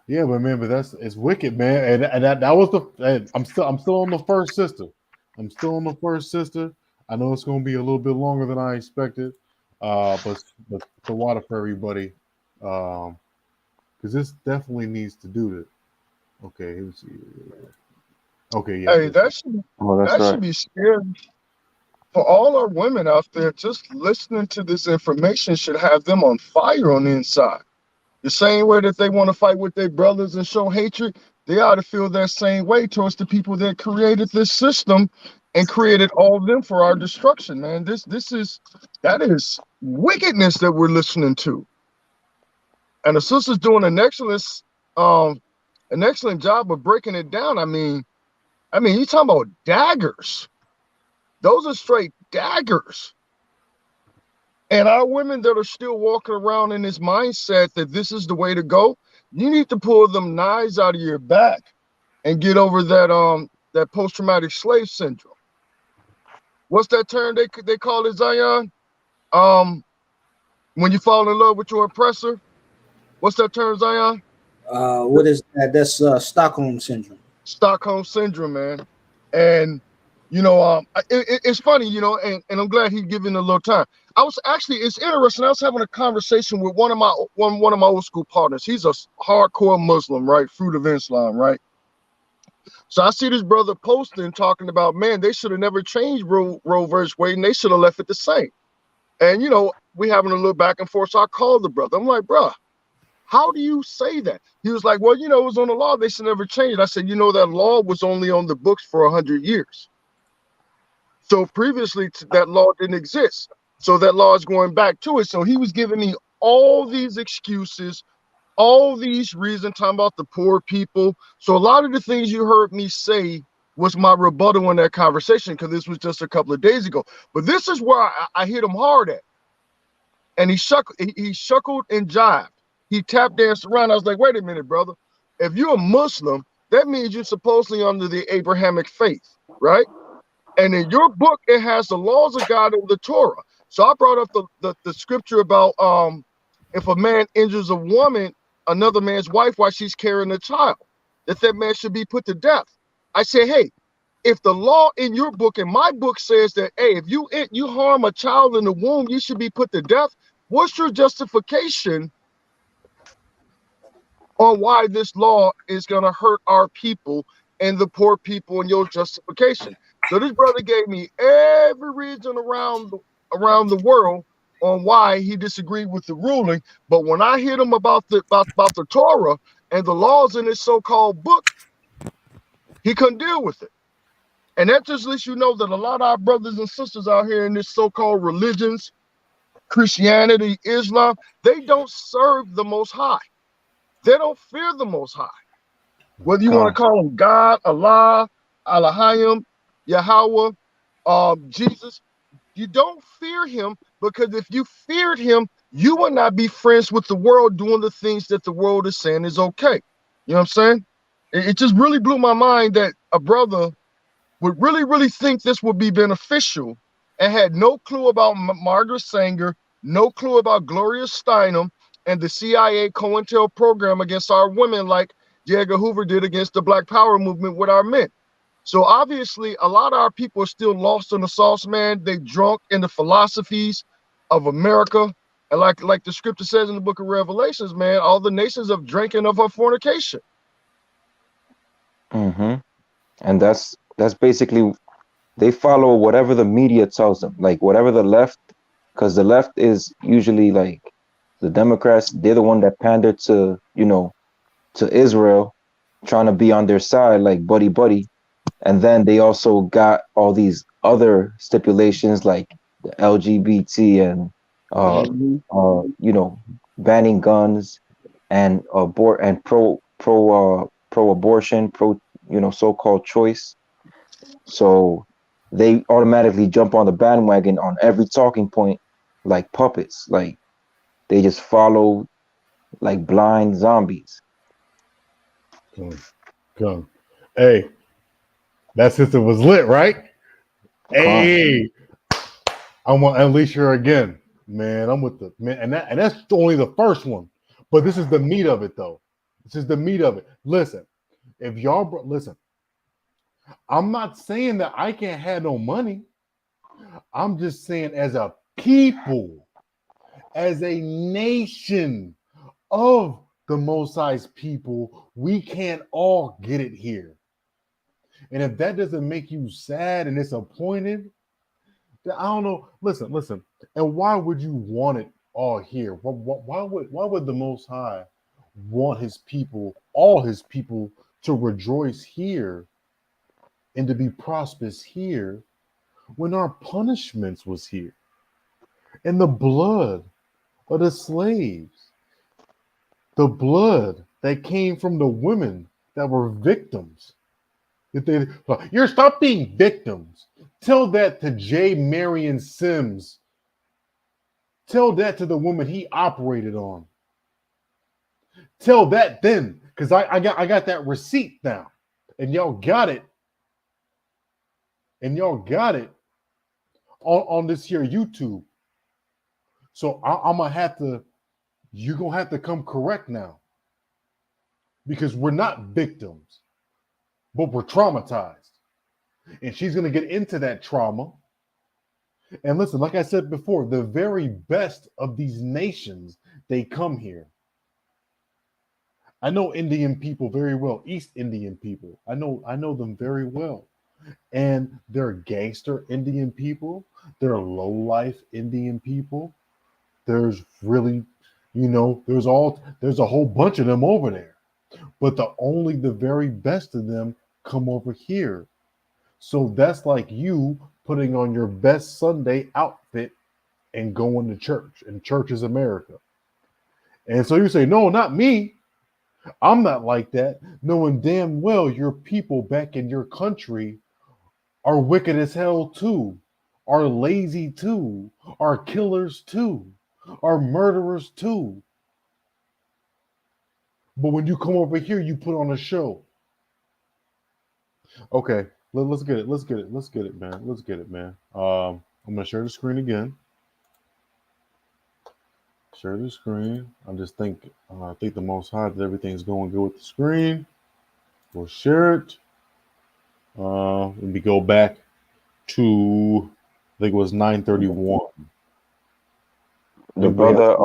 Yeah, but man, but it's wicked, man. And that was and I'm still on the first sister. I'm still on the first sister. I know it's gonna be a little bit longer than I expected. But the water for everybody. Because this definitely needs to do this. Okay, let's see. Okay, yeah. Hey, Oh, that's that should right. be scary for all our women out there. Just listening to this information should have them on fire on the inside. The same way that they want to fight with their brothers and show hatred, they ought to feel that same way towards the people that created this system and created all of them for our destruction, man. That is wickedness that we're listening to. And the sister's doing an excellent job of breaking it down. I mean, you talking about daggers. Those are straight daggers. And our women that are still walking around in this mindset that this is the way to go, you need to pull them knives out of your back and get over that post-traumatic slave syndrome. What's that term they call it, Zion? When you fall in love with your oppressor, what's that term, Zion? What is that? That's Stockholm syndrome. Stockholm syndrome, man. And it's funny, and I'm glad he's giving a little time. It's interesting. I was having a conversation with one of my old school partners. He's a hardcore Muslim, right? Fruit of Islam, right? So I see this brother posting talking about, man, they should have never changed Roe versus Wade, and they should have left it the same. And we having a little back and forth. So I called the brother. I'm like, bruh, how do you say that? He was like, well, it was on the law. They should never change it. I said, that law was only on the books for 100 years. So previously that law didn't exist. So that law is going back to it. So he was giving me all these excuses, all these reasons, talking about the poor people. So a lot of the things you heard me say was my rebuttal in that conversation, because this was just a couple of days ago. But this is where I hit him hard at. And he shuckled and jived. He tap danced around. I was like, wait a minute, brother. If you're a Muslim, that means you're supposedly under the Abrahamic faith, right? And in your book, it has the laws of God in the Torah. So I brought up the scripture about if a man injures a woman, another man's wife, while she's carrying a child, that man should be put to death. I say, hey, if the law in your book and my book says that, hey, if you harm a child in the womb, you should be put to death, what's your justification on why this law is going to hurt our people and the poor people, and your justification? So this brother gave me every reason around the world on why he disagreed with the ruling. But when I hit him about the Torah and the laws in this so-called book, he couldn't deal with it. And that just lets you know that a lot of our brothers and sisters out here in this so-called religions, Christianity, Islam, they don't serve the Most High. They don't fear the Most High. Whether you want to call him God, Allah, Elohim, Yahweh, Jesus, you don't fear him, because if you feared him, you would not be friends with the world doing the things that the world is saying is okay. You know what I'm saying? It just really blew my mind that a brother would really, really think this would be beneficial and had no clue about Margaret Sanger, no clue about Gloria Steinem and the CIA COINTEL program against our women, like J. Edgar Hoover did against the Black Power movement with our men. So obviously, a lot of our people are still lost in the sauce, man. They drunk in the philosophies of America. And like the scripture says in the book of Revelations, man, all the nations have drinking of her fornication. Mm-hmm. And that's basically, they follow whatever the media tells them, like whatever the left, because the left is usually like the Democrats. They're the one that pandered to, to Israel, trying to be on their side, like buddy. And then they also got all these other stipulations like the LGBT and banning guns and pro-abortion, so-called choice. So they automatically jump on the bandwagon on every talking point like puppets. Like they just follow like blind zombies. Come. Hey, that sister was lit, right? Hey, I want to unleash her again, man. I'm with the man, and that's only the first one, but this is the meat of it, though. This is the meat of it. Listen, if y'all listen, I'm not saying that I can't have no money. I'm just saying, as a people, as a nation of the Most High's people, we can't all get it here. And if that doesn't make you sad and disappointed, then I don't know. Listen. And why would you want it all here? Why would the Most High want his people, all his people, to rejoice here and to be prosperous here when our punishments was here and the blood of the slaves, the blood that came from the women that were victims? You're stop being victims. Tell that to J. Marion Sims. Tell that to the woman he operated on. Tell that then, because I got that receipt now, and y'all got it. And y'all got it on this here YouTube. So I'm gonna have to. You're gonna have to come correct now, because we're not victims, but we're traumatized. And she's going to get into that trauma. And listen, like I said before, the very best of these nations, they come here. I know Indian people very well, East Indian people. I know them very well. And they're gangster Indian people. They're low-life Indian people. There's really, there's a whole bunch of them over there. But the very best of them come over here. So that's like you putting on your best Sunday outfit and going to church, and church is America. And so you say, no, not me. I'm not like that, knowing damn well your people back in your country are wicked as hell too, are lazy too, are killers too, are murderers too. But when you come over here, you put on a show. Okay. Let's get it, man. I'm gonna share the screen again. Share the screen. I think the Most High that everything's going good with the screen. We'll share it. Let me go back to, I think it was 9:31. The brother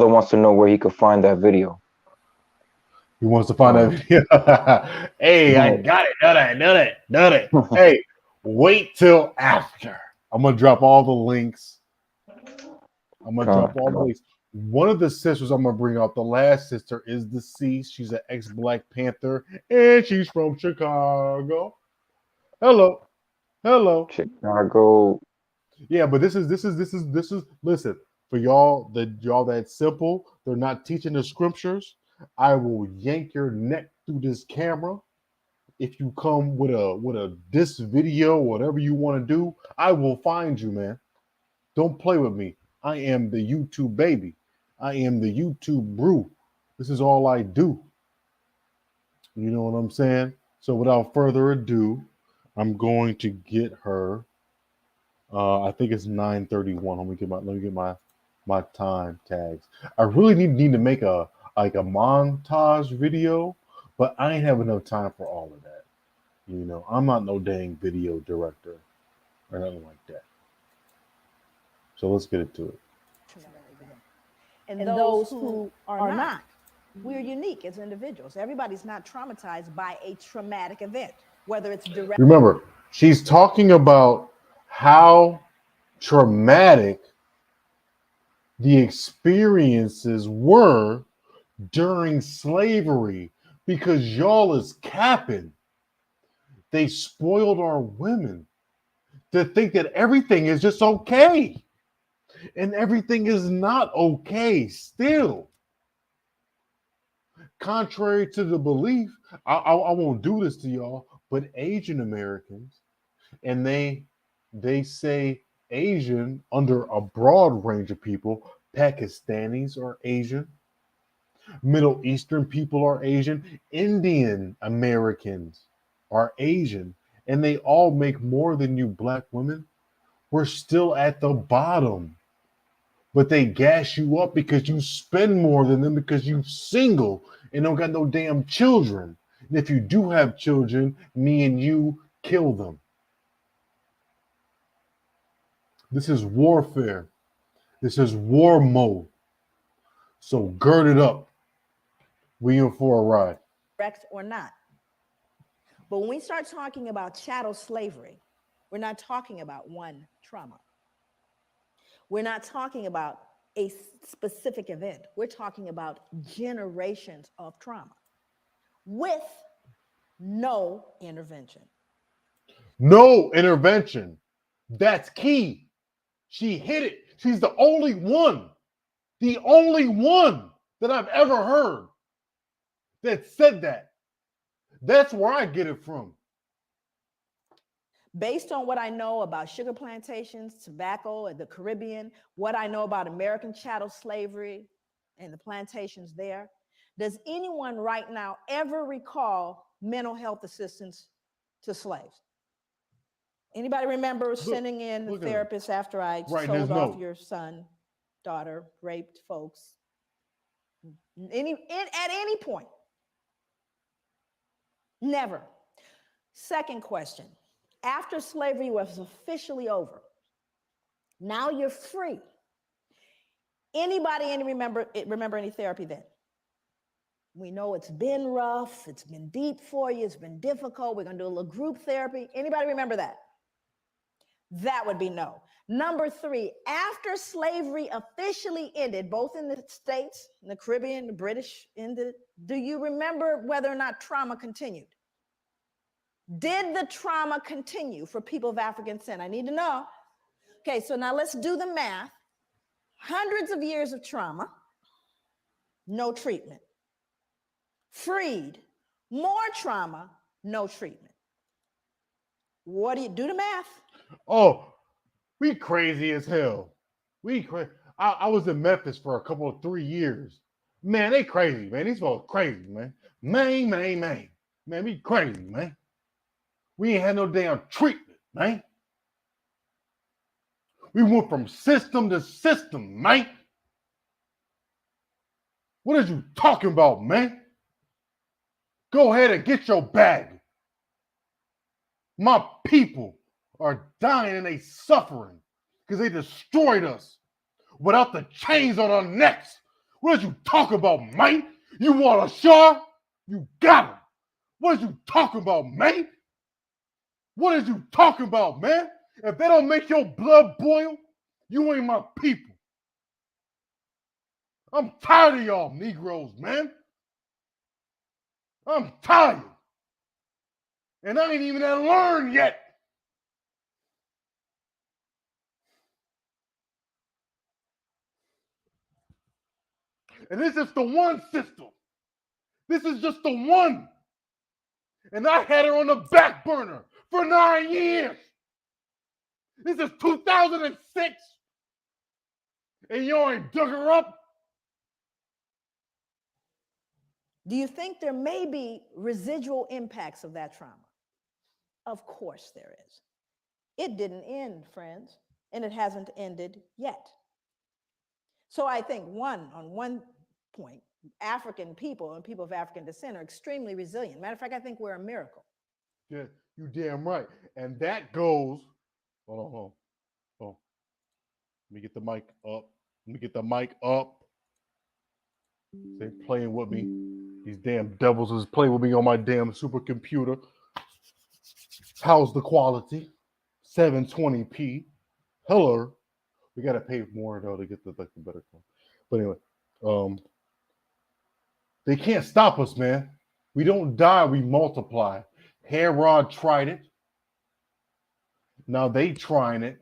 wants to know where he could find that video. He wants to find that video. Hey, I got it. Done it. Hey, wait till after. I'm gonna drop all the links. One of the sisters I'm gonna bring out, the last sister, is deceased. She's an ex-Black Panther, and she's from Chicago. Hello. Chicago. Yeah, but this is listen, for y'all that's simple, they're not teaching the scriptures. I will yank your neck through this camera. If you come with a this video, whatever you want to do, I will find you, man. Don't play with me. I am the YouTube baby. I am the YouTube brew. This is all I do. You know what I'm saying? So without further ado, I'm going to get her. I think it's 9:31. Let me get my time tags. I really need to make a montage video, but I ain't have enough time for all of that. I'm not no dang video director or nothing like that. So let's get into it. And those who are not, we're unique as individuals. Everybody's not traumatized by a traumatic event, whether it's direct. Remember, she's talking about how traumatic the experiences were during slavery, because y'all is capping. They spoiled our women to think that everything is just okay, and everything is not okay still. Contrary to the belief, I won't do this to y'all, but Asian Americans, and they say Asian under a broad range of people. Pakistanis are Asian. Middle Eastern people are Asian. Indian Americans are Asian. And they all make more than you Black women. We're still at the bottom. but they gas you up because you spend more than them because you single and don't got no damn children. And if you do have children, me and you kill them. This is warfare. This is war mode. So gird it up. We in for a ride. Correct or not. But when we start talking about chattel slavery, we're not talking about one trauma. We're not talking about a specific event. We're talking about generations of trauma with no intervention. No intervention. That's key. She hit it. She's the only one that I've ever heard that said that. That's where I get it from. Based on what I know about sugar plantations, tobacco, and the Caribbean, what I know about American chattel slavery and the plantations there, does anyone right now ever recall mental health assistance to slaves? Anybody remember sending in the therapist after I sold off your son, daughter, raped folks? At any point? Never. Second question. After slavery was officially over, now you're free. Anybody remember any therapy then? We know it's been rough, it's been deep for you, it's been difficult. We're going to do a little group therapy. Anybody remember that? That would be no. Number 3, after slavery officially ended, both in the States, in the Caribbean, the British ended, do you remember whether or not trauma continued? Did the trauma continue for people of African descent? I need to know. Okay, so now let's do the math. Hundreds of years of trauma, no treatment. Freed, more trauma, no treatment. What do you do the math? Oh, we crazy as hell. I was in Memphis for a couple of 3 years. Man, they crazy, man. These folks crazy, man. Man, we crazy, man. We ain't had no damn treatment, man. We went from system to system, man. What are you talking about, man? Go ahead and get your bag. My people are dying and they suffering because they destroyed us without the chains on our necks. What are you talking about, man? You want a shot? You got him. What are you talking about, man? What are you talking about, man? If they don't make your blood boil, you ain't my people. I'm tired of y'all Negroes, man. I'm tired. And I ain't even had to learn yet. And this is the one system. This is just the one. And I had her on the back burner for 9 years. This is 2006. And you ain't dug her up. Do you think there may be residual impacts of that trauma? Of course there is. It didn't end, friends, and it hasn't ended yet. So I think on one point, African people and people of African descent are extremely resilient. Matter of fact, I think we're a miracle. Yeah, you damn right. And that goes, hold on. Let me get the mic up. They playing with me. These damn devils is playing with me on my damn supercomputer. How's the quality? 720p. Hello. We gotta pay more though to get the better one. But anyway, they can't stop us, man. We don't die, we multiply. Herod tried it. Now they trying it.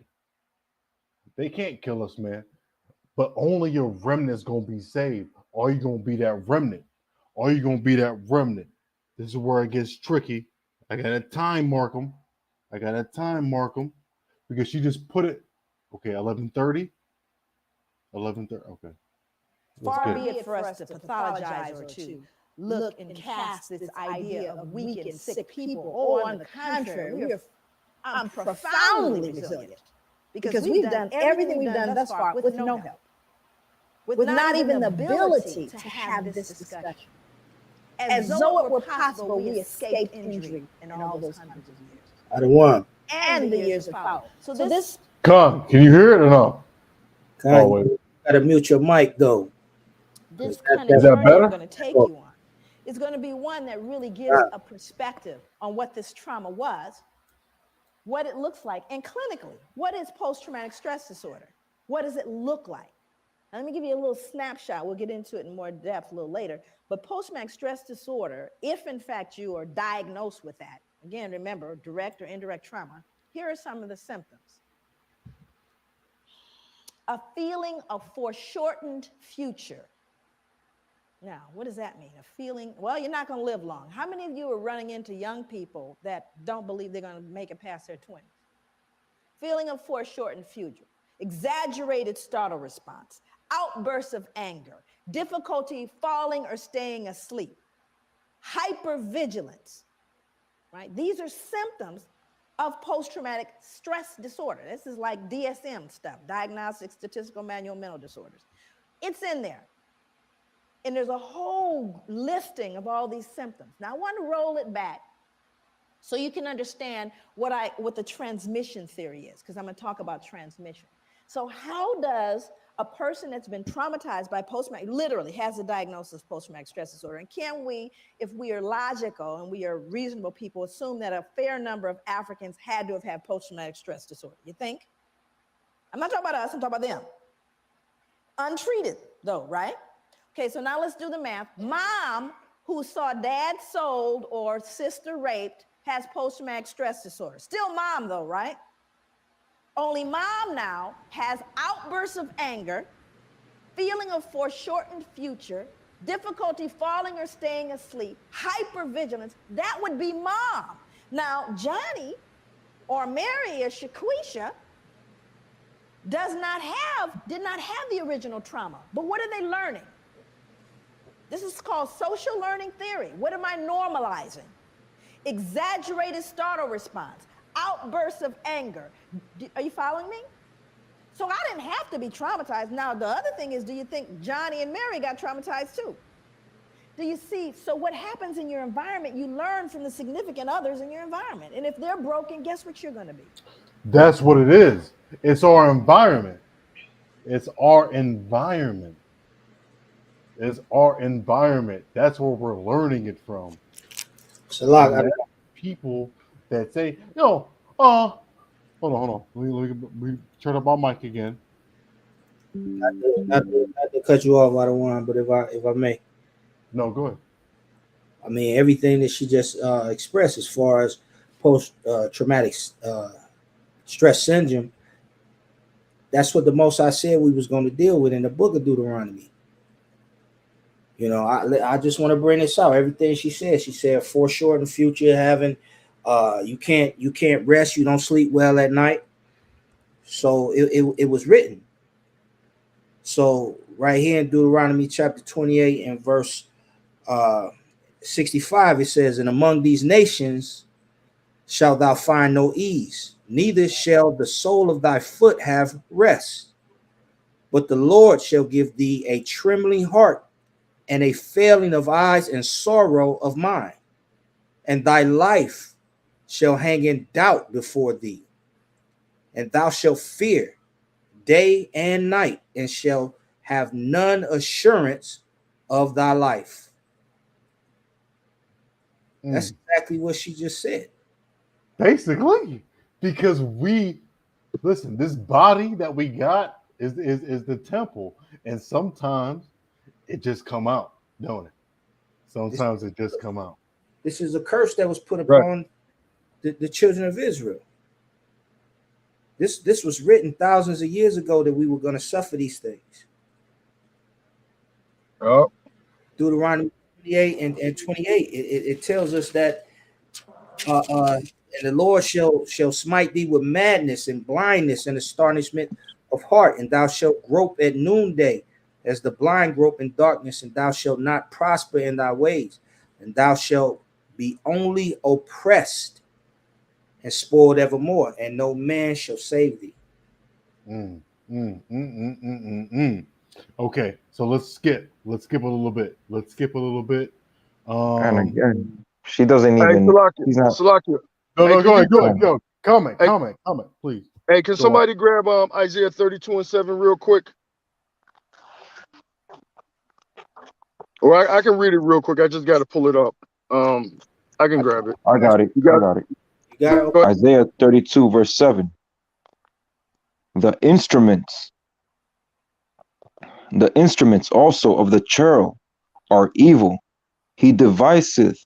They can't kill us, man. But only your remnant's gonna be saved. Are you gonna be that remnant? Are you gonna be that remnant? This is where it gets tricky. I gotta time mark them. Because she just put it. Okay, 11:30. 11:30. Okay. Far be it for us to pathologize or to look and cast this idea of weak and sick people. Oh, on the contrary, I'm profoundly resilient because we've done everything we've done thus far with no help. with not even the ability to have this discussion. As though it were possible we escaped injury in all those hundreds of years. I don't want. And the years that follow. So this Con, can you hear it or no? Oh, wait. You gotta mute your mic though. this That- kind that- of Is that journey better? we're going to take you on is going to be one that really gives a perspective on what this trauma was, what it looks like, and clinically, what is post-traumatic stress disorder? What does it look like? Now, let me give you a little snapshot. We'll get into it in more depth a little later. But post-traumatic stress disorder, if in fact you are diagnosed with that, again, remember, direct or indirect trauma, here are some of the symptoms. A feeling of foreshortened future. Now, what does that mean? A feeling, well, you're not going to live long. How many of you are running into young people that don't believe they're going to make it past their 20s? Feeling of foreshortened future, exaggerated startle response, outbursts of anger, difficulty falling or staying asleep, hypervigilance, right? These are symptoms of post-traumatic stress disorder. This is like DSM stuff, Diagnostic Statistical Manual Mental Disorders. It's in there. And there's a whole listing of all these symptoms. Now I want to roll it back so you can understand what the transmission theory is, because I'm going to talk about transmission. So how does a person that's been traumatized by post-traumatic, literally has a diagnosis of post-traumatic stress disorder, and can we, if we are logical and we are reasonable people, assume that a fair number of Africans had to have had post-traumatic stress disorder? You think? I'm not talking about us, I'm talking about them. Untreated though, right? Okay, so now let's do the math. Mom who saw dad sold or sister raped has post-traumatic stress disorder. Still mom though, right? Only mom now has outbursts of anger, feeling of foreshortened future, difficulty falling or staying asleep, hypervigilance. That would be mom. Now, Johnny or Mary or Shaquisha did not have the original trauma. But what are they learning? This is called social learning theory. What am I normalizing? Exaggerated startle response, outbursts of anger. Are you following me? So I didn't have to be traumatized. Now, the other thing is, do you think Johnny and Mary got traumatized too? Do you see? So what happens in your environment, you learn from the significant others in your environment. And if they're broken, guess what you're going to be? That's what it is. It's our environment. It's our environment. It's our environment. That's where we're learning it from. It's a lot. People that say, no, hold on. Let me turn up my mic again. Not to cut you off, I don't want, but if I may. No, go ahead. I mean, everything that she just expressed as far as post-traumatic stress syndrome, that's what the Most High said we was going to deal with in the book of Deuteronomy. You know, I just want to bring this out. Everything she said foreshortened future, having you can't rest, you don't sleep well at night. So it was written. So right here in Deuteronomy chapter 28 and verse 65, it says, "And among these nations shalt thou find no ease, neither shall the sole of thy foot have rest. But the Lord shall give thee a trembling heart and a failing of eyes and sorrow of mind. And thy life shall hang in doubt before thee. And thou shalt fear day and night, and shall have none assurance of thy life." That's exactly what she just said. Basically, because this body that we got is the temple, and sometimes it just come out, don't it? Sometimes it just come out. This is a curse that was put upon the children of Israel. This was written thousands of years ago that we were going to suffer these things. Oh. Deuteronomy 28 and 28, it tells us that and the Lord shall smite thee with madness and blindness and astonishment of heart, and thou shalt grope at noonday as the blind grope in darkness, and thou shalt not prosper in thy ways, and thou shalt be only oppressed and spoiled evermore, and no man shall save thee. Okay, so let's skip. Let's skip a little bit. Let's skip a little bit. And Um, again, she doesn't Hey, even. Salakia, He's not. Salakia. no, Hey, no, can go you ahead, go grab? ahead, go. Comment, Hey, comment, comment, please. hey, can Go on. somebody grab Isaiah 32:7 real quick? Or I can read it real quick. I just got to pull it up. I can grab it. I got it. You I got got it. You got it. go ahead. Isaiah 32, verse 7. The instruments also of the churl are evil. He deviseth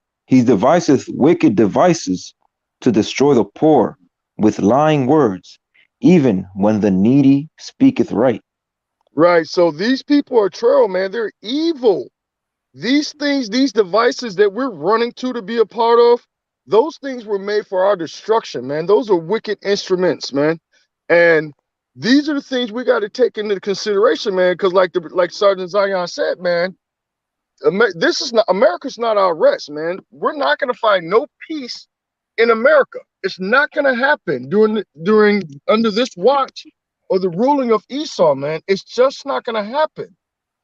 wicked devices to destroy the poor with lying words, even when the needy speaketh right. Right. So these people are trail, man. They're evil. These things, these devices that we're running to be a part of, those things were made for our destruction, man. Those are wicked instruments, man. And these are the things we got to take into consideration, man. Because like Sergeant Zion said, man, this is not America's not our rest, man. We're not going to find no peace in America. It's not going to happen during under this watch or the ruling of Esau, man. It's just not going to happen.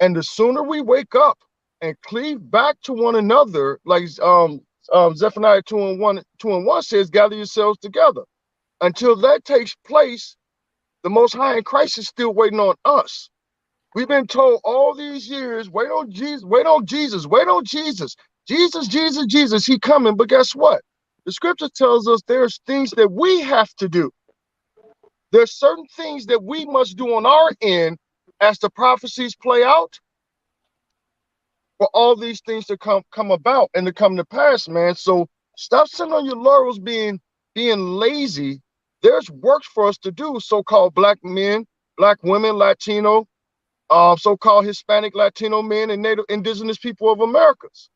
And the sooner we wake up and cleave back to one another, like Zephaniah 2:1 says, gather yourselves together. Until that takes place, the Most High in Christ is still waiting on us. We've been told all these years, wait on Jesus, wait on Jesus, wait on Jesus. Jesus, Jesus, Jesus, he coming. But guess what? The scripture tells us there's things that we have to do. There's certain things that we must do on our end as the prophecies play out for all these things to come about and to come to pass, man. So stop sitting on your laurels being lazy. There's work for us to do, so-called black men, black women, Latino, so-called Hispanic, Latino men, and Native indigenous people of Americas.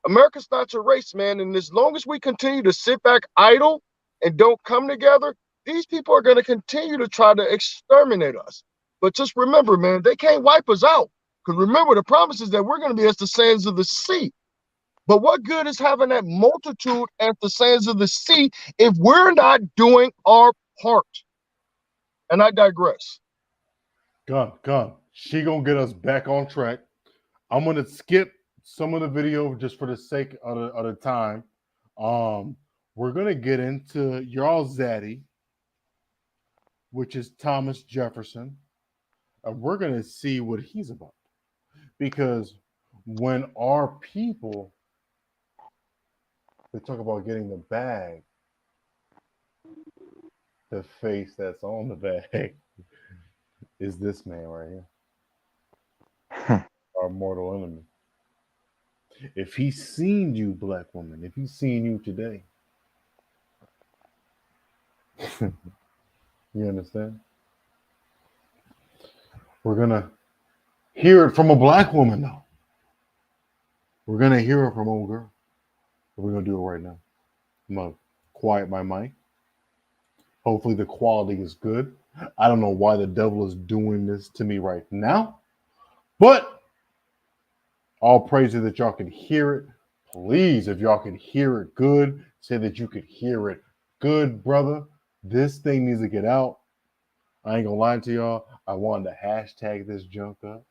America's not your race, man. And as long as we continue to sit back idle and don't come together, these people are going to continue to try to exterminate us. But just remember, man, they can't wipe us out. Because remember, the promise is that we're going to be as the sands of the sea. But what good is having that multitude as the sands of the sea if we're not doing our part? And I digress. Gone. She gonna get us back on track. I'm gonna skip some of the video just for the sake of the time. We're gonna get into y'all Zaddy, which is Thomas Jefferson, and we're gonna see what he's about. Because when our people they talk about getting the bag, the face that's on the bag is this man right here, our mortal enemy. If he's seen you, black woman, if he's seen you today, you understand? We're gonna hear it from a black woman, though. We're gonna hear it from old girl. We're gonna do it right now. I'm gonna quiet my mic. Hopefully the quality is good. I don't know why the devil is doing this to me right now, but all praises that y'all can hear it. Please, if y'all can hear it good, say that you could hear it good, brother. This thing needs to get out. I ain't gonna lie to y'all. I wanted to hashtag this junk up,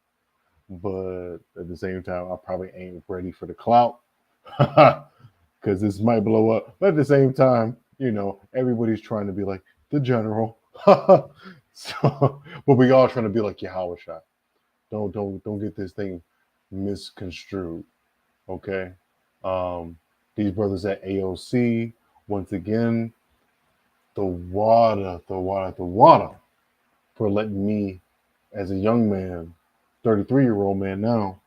but at the same time, I probably ain't ready for the clout because this might blow up. But at the same time, you know, everybody's trying to be like the general. So, but we all trying to be like Yahweh Shai. Don't get this thing misconstrued. Okay. These brothers at AOC, once again, the water for letting me, as a young man, 33-year-old man now,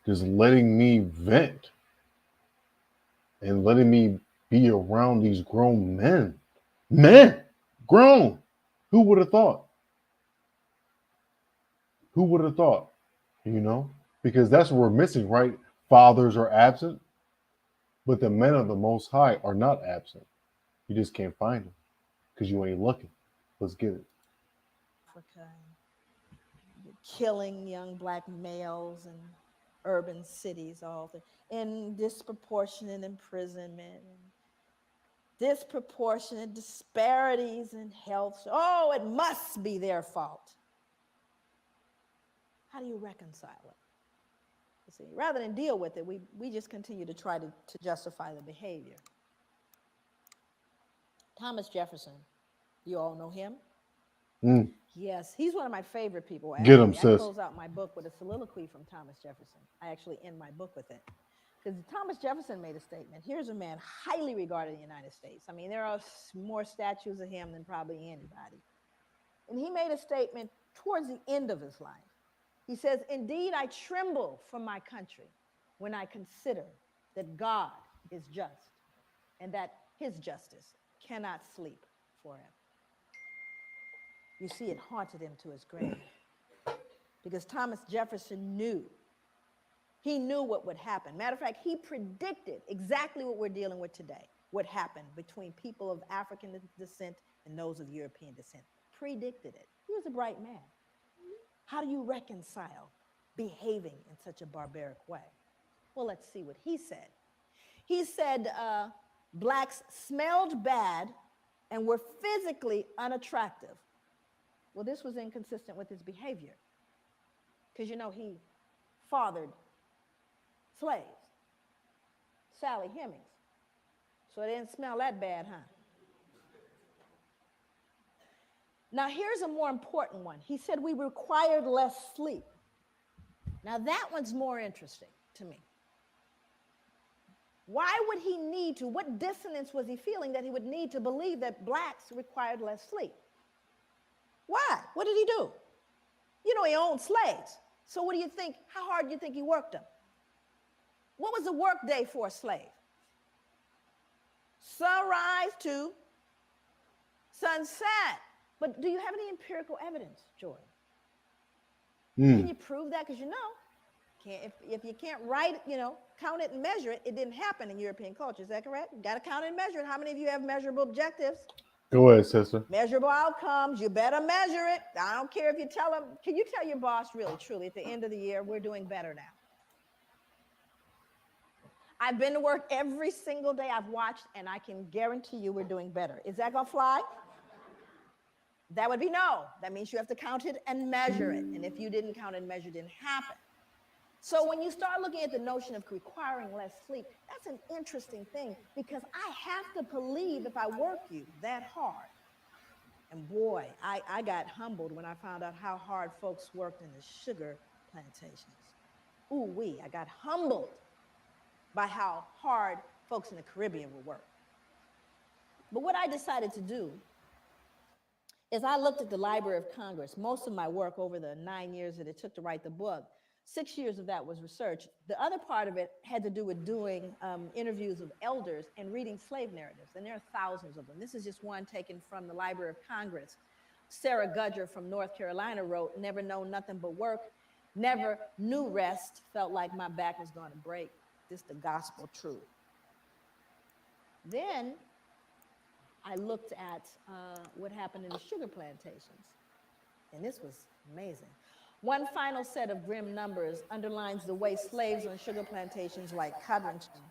just letting me vent and letting me be around these grown men. Men, grown. Who would have thought? Who would have thought? You know, because that's what we're missing, right? Fathers are absent, but the men of the Most High are not absent. You just can't find them because you ain't looking. Let's get it. Africa, killing young black males in urban cities, all the in disproportionate imprisonment. disproportionate disparities in health. Oh, it must be their fault. How do you reconcile it? You see, rather than deal with it, we just continue to try to justify the behavior. Thomas Jefferson, you all know him? Mm. Yes, he's one of my favorite people. Actually. Get him, I sis. close out my book with a soliloquy from Thomas Jefferson. I actually end my book with it. Because Thomas Jefferson made a statement. Here's a man highly regarded in the United States. I mean, there are more statues of him than probably anybody. And he made a statement towards the end of his life. He says, "Indeed, I tremble for my country when I consider that God is just and that his justice cannot sleep forever." You see, it haunted him to his grave because Thomas Jefferson knew. He knew what would happen. Matter of fact, he predicted exactly what we're dealing with today, what happened between people of African descent and those of European descent. Predicted it. He was a bright man. How do you reconcile behaving in such a barbaric way? Well, let's see what he said. He said blacks smelled bad and were physically unattractive. Well, this was inconsistent with his behavior because, you know, he fathered slaves, Sally Hemings. So it didn't smell that bad, huh? Now, here's a more important one. He said we required less sleep. Now, that one's more interesting to me. Why would he need to? What dissonance was he feeling that he would need to believe that blacks required less sleep? Why? What did he do? You know, he owned slaves. So what do you think? How hard do you think he worked them? What was a work day for a slave? Sunrise to sunset. But do you have any empirical evidence, Jordan? Can you prove that? Because you know, if you can't write, you know, count it and measure it, it didn't happen in European culture. Is that correct? You got to count it and measure it. How many of you have measurable objectives? Go ahead, sister. Measurable outcomes. You better measure it. I don't care if you tell them. Can you tell your boss really, truly, at the end of the year, we're doing better now? I've been to work every single day I've watched, and I can guarantee you we're doing better. Is that going to fly? That would be no. That means you have to count it and measure it. And if you didn't count it and measure it, it didn't happen. So when you start looking at the notion of requiring less sleep, that's an interesting thing because I have to believe if I work you that hard. And boy, I got humbled when I found out how hard folks worked in the sugar plantations. Ooh-wee, I got humbled by how hard folks in the Caribbean would work. But what I decided to do is I looked at the Library of Congress. Most of my work over the 9 years that it took to write the book, 6 years of that was research. The other part of it had to do with doing interviews of elders and reading slave narratives, and there are thousands of them. This is just one taken from the Library of Congress. Sarah Gudger from North Carolina wrote, "Never known nothing but work, never knew rest, felt like my back was going to break. This the gospel truth." Then I looked at what happened in the sugar plantations, and this was amazing. One final set of grim numbers underlines the way slaves on sugar plantations like Codrington,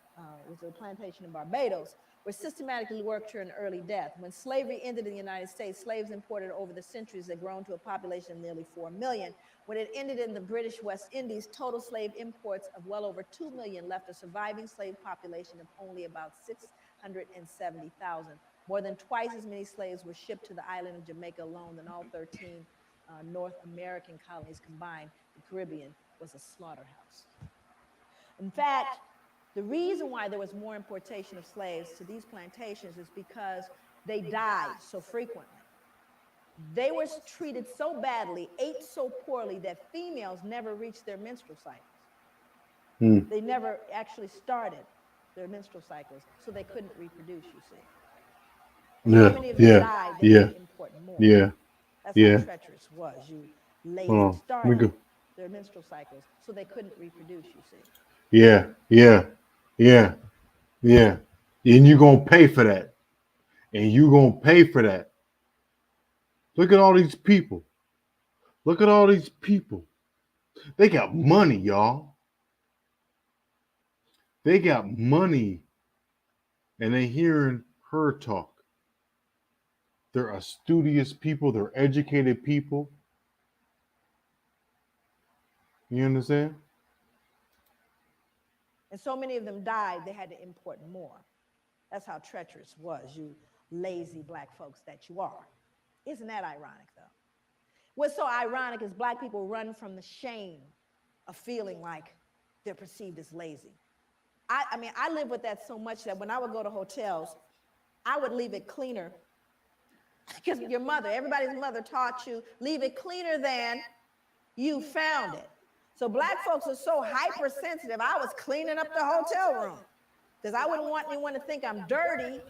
which was a plantation in Barbados, were systematically worked to an early death. When slavery ended in the United States, slaves imported over the centuries had grown to a population of nearly 4 million. When it ended in the British West Indies, total slave imports of well over 2 million left a surviving slave population of only about 670,000. More than twice as many slaves were shipped to the island of Jamaica alone than all 13 North American colonies combined. The Caribbean was a slaughterhouse. In fact, the reason why there was more importation of slaves to these plantations is because they died so frequently. They were treated so badly, ate so poorly, that females never reached their menstrual cycles. They never actually started their menstrual cycles, so they couldn't reproduce, you see. Yeah, Many of them died, they had to import more. That's how treacherous it was. You ladies started their menstrual cycles, so they couldn't reproduce, you see. Yeah. And you're going to pay for that. And you're going to pay for that. Look at all these people. Look at all these people. They got money, y'all. They got money. And they hearing her talk. They're a studious people. They're educated people. You understand? And so many of them died, they had to import more. That's how treacherous was, you lazy black folks that you are. Isn't that ironic, though? What's so ironic is black people run from the shame of feeling like they're perceived as lazy. I mean, I live with that so much that when I would go to hotels, I would leave it cleaner. Because your mother, everybody's mother taught you, leave it cleaner than you found it. So black folks are so hypersensitive. I was cleaning up the hotel room because I wouldn't want anyone to think I'm dirty,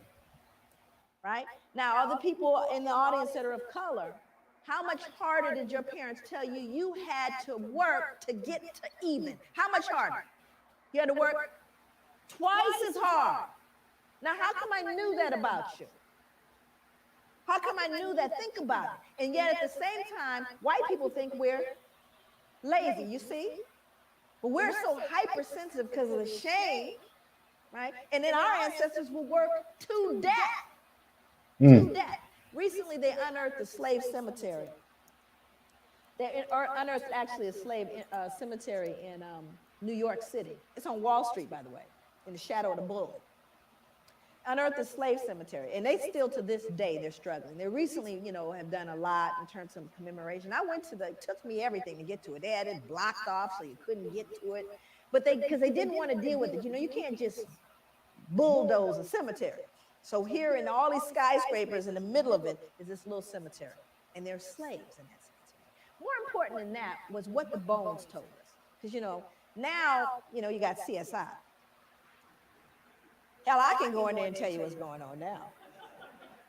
right? Now, other people in the audience that are of color, how much harder did your parents tell you you had to work to get to even? How much harder? You had to work twice as hard. Now, how come I knew that about you? How come I knew that? Think about it. And yet at the same time, white people think we're lazy, you see? But we're so hypersensitive because of the shame, right? And then our ancestors will work to death. To death. Recently, they unearthed the slave cemetery. They unearthed actually a slave cemetery in New York City. It's on Wall Street, by the way, in the shadow of the bull. Unearthed the slave cemetery, and they still to this day they're struggling. They recently, have done a lot in terms of commemoration. I went to it took me everything to get to it. They had it blocked off so you couldn't get to it, but because they didn't want to deal with it. You can't just bulldoze a cemetery. So here in all these skyscrapers in the middle of it is this little cemetery, and there's slaves in that cemetery. More important than that was what the bones told us, because now you got CSI. Hell, I can go in there and tell you what's going on now.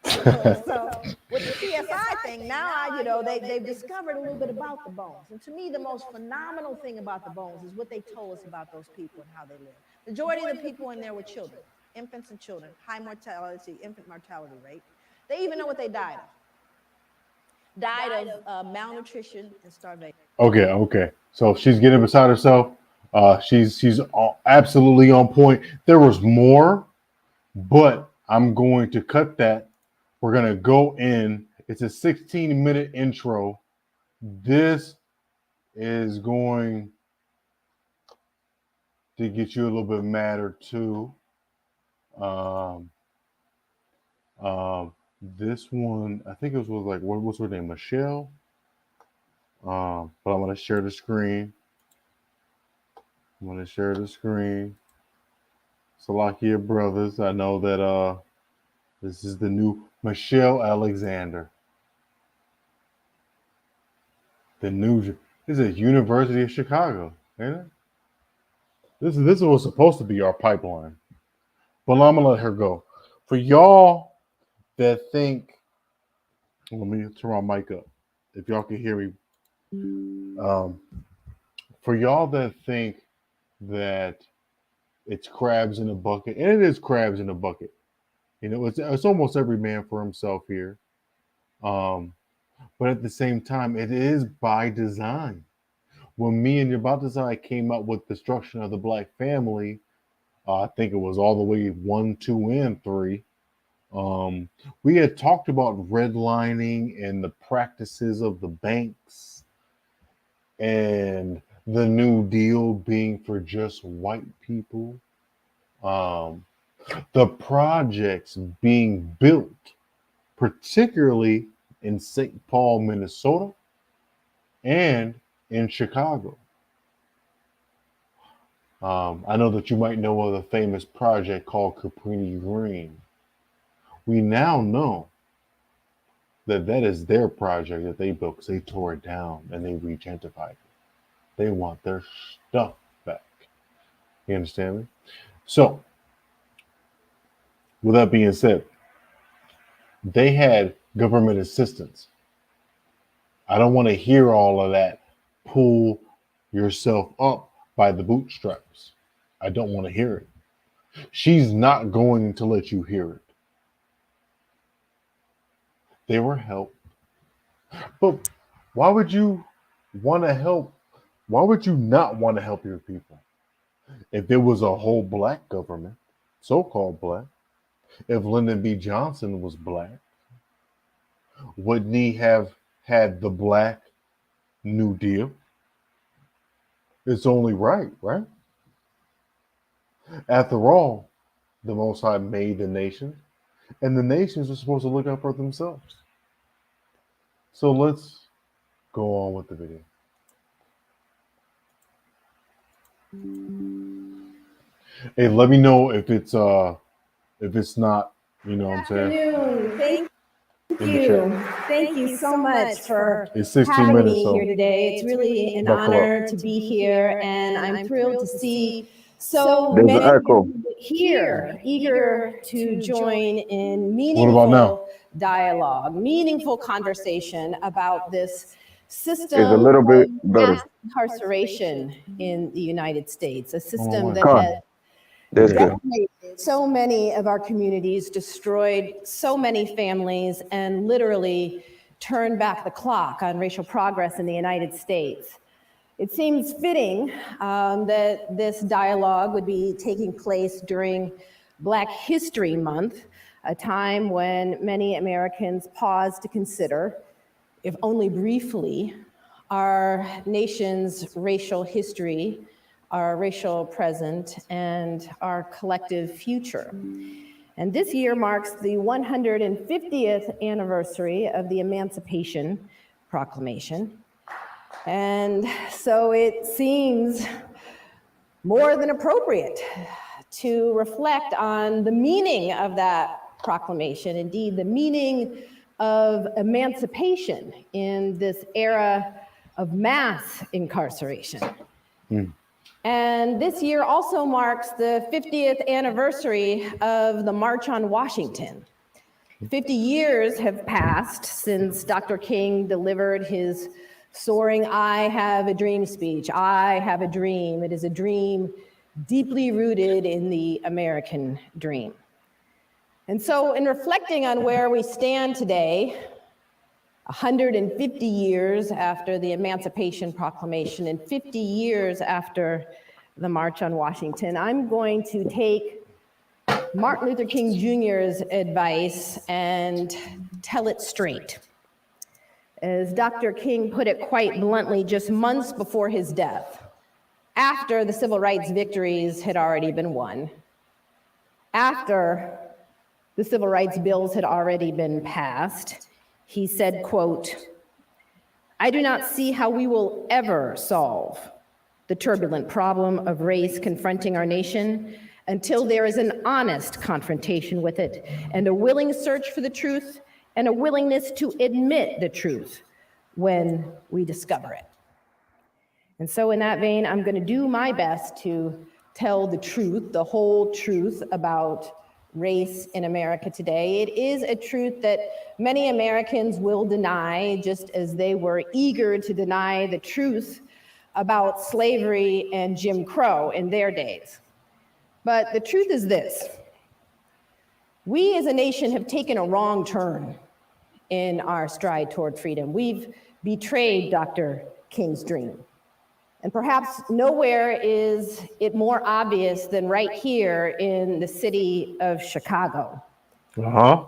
So with the CSI thing, now they've discovered a little bit about the bones. And to me, the most phenomenal thing about the bones is what they told us about those people and how they live. Majority of the people in there were children, infants and children, high mortality, infant mortality rate. They even know what they died of. Died of malnutrition and starvation. Okay. So she's getting beside herself. She's absolutely on point. There was more, but I'm going to cut that. We're going to go in. It's a 16-minute intro. This is going to get you a little bit madder too. This one, I think it was like, what's her name? Michelle. But I'm going to share the screen. Salakia Brothers. I know that this is the new Michelle Alexander. This is University of Chicago, ain't it? This was supposed to be our pipeline. But I'm gonna let her go. For y'all that think, let me turn my mic up if y'all can hear me. For y'all that think that it's crabs in a bucket, and it is crabs in a bucket. It's almost every man for himself here. But at the same time, it is by design. When me and Yabatazai came up with Destruction of the Black Family, I think it was all the way 1, 2, and 3. We had talked about redlining and the practices of the banks and the New Deal being for just white people. The projects being built, particularly in St. Paul, Minnesota, and in Chicago. I know that you might know of the famous project called Cabrini Green. We now know that is their project that they built because they tore it down and they regentrified it. They want their stuff back. You understand me? So, with that being said, they had government assistance. I don't want to hear all of that. Pull yourself up by the bootstraps. I don't want to hear it. She's not going to let you hear it. They were helped. But why would you want to help? Why would you not want to help your people? If there was a whole black government, so-called black, If Lyndon B. Johnson was black, wouldn't he have had the Black New Deal? It's only right, right? After all, the Most High made the nation, and the nations are supposed to look out for themselves. So let's go on with the video. Hey, let me know if it's not, you know what I'm saying? Afternoon. Thank In the chat. you. Thank you so much for It's 16 having minutes, me so here today. It's really an buckle up. honor to be here, and I'm thrilled to see so There's an many echo. of you here eager to join in What about now? meaningful dialogue, meaningful conversation about this It's a system little of bit better. mass incarceration in the United States, a system that Con. has That's good. decimated so many of our communities, destroyed so many families, and literally turned back the clock on racial progress in the United States. It seems fitting that this dialogue would be taking place during Black History Month, a time when many Americans pause to consider, if only briefly, our nation's racial history, our racial present, and our collective future. And this year marks the 150th anniversary of the Emancipation Proclamation. And so it seems more than appropriate to reflect on the meaning of that proclamation, indeed, the meaning of emancipation in this era of mass incarceration. And this year also marks the 50th anniversary of the March on Washington. 50 years have passed since Dr. King delivered his soaring "I have a dream" speech. I have a dream. It is a dream deeply rooted in the American dream. And so in reflecting on where we stand today, 150 years after the Emancipation Proclamation and 50 years after the March on Washington, I'm going to take Martin Luther King Jr.'s advice and tell it straight. As Dr. King put it quite bluntly, just months before his death, after the civil rights victories had already been won, after the civil rights bills had already been passed, he said, quote, "I do not see how we will ever solve the turbulent problem of race confronting our nation until there is an honest confrontation with it and a willing search for the truth and a willingness to admit the truth when we discover it." And so in that vein, I'm going to do my best to tell the truth, the whole truth about race in America today. It is a truth that many Americans will deny, just as they were eager to deny the truth about slavery and Jim Crow in their days. But the truth is this: we as a nation have taken a wrong turn in our stride toward freedom. We've betrayed Dr. King's dream. And perhaps nowhere is it more obvious than right here in the city of Chicago.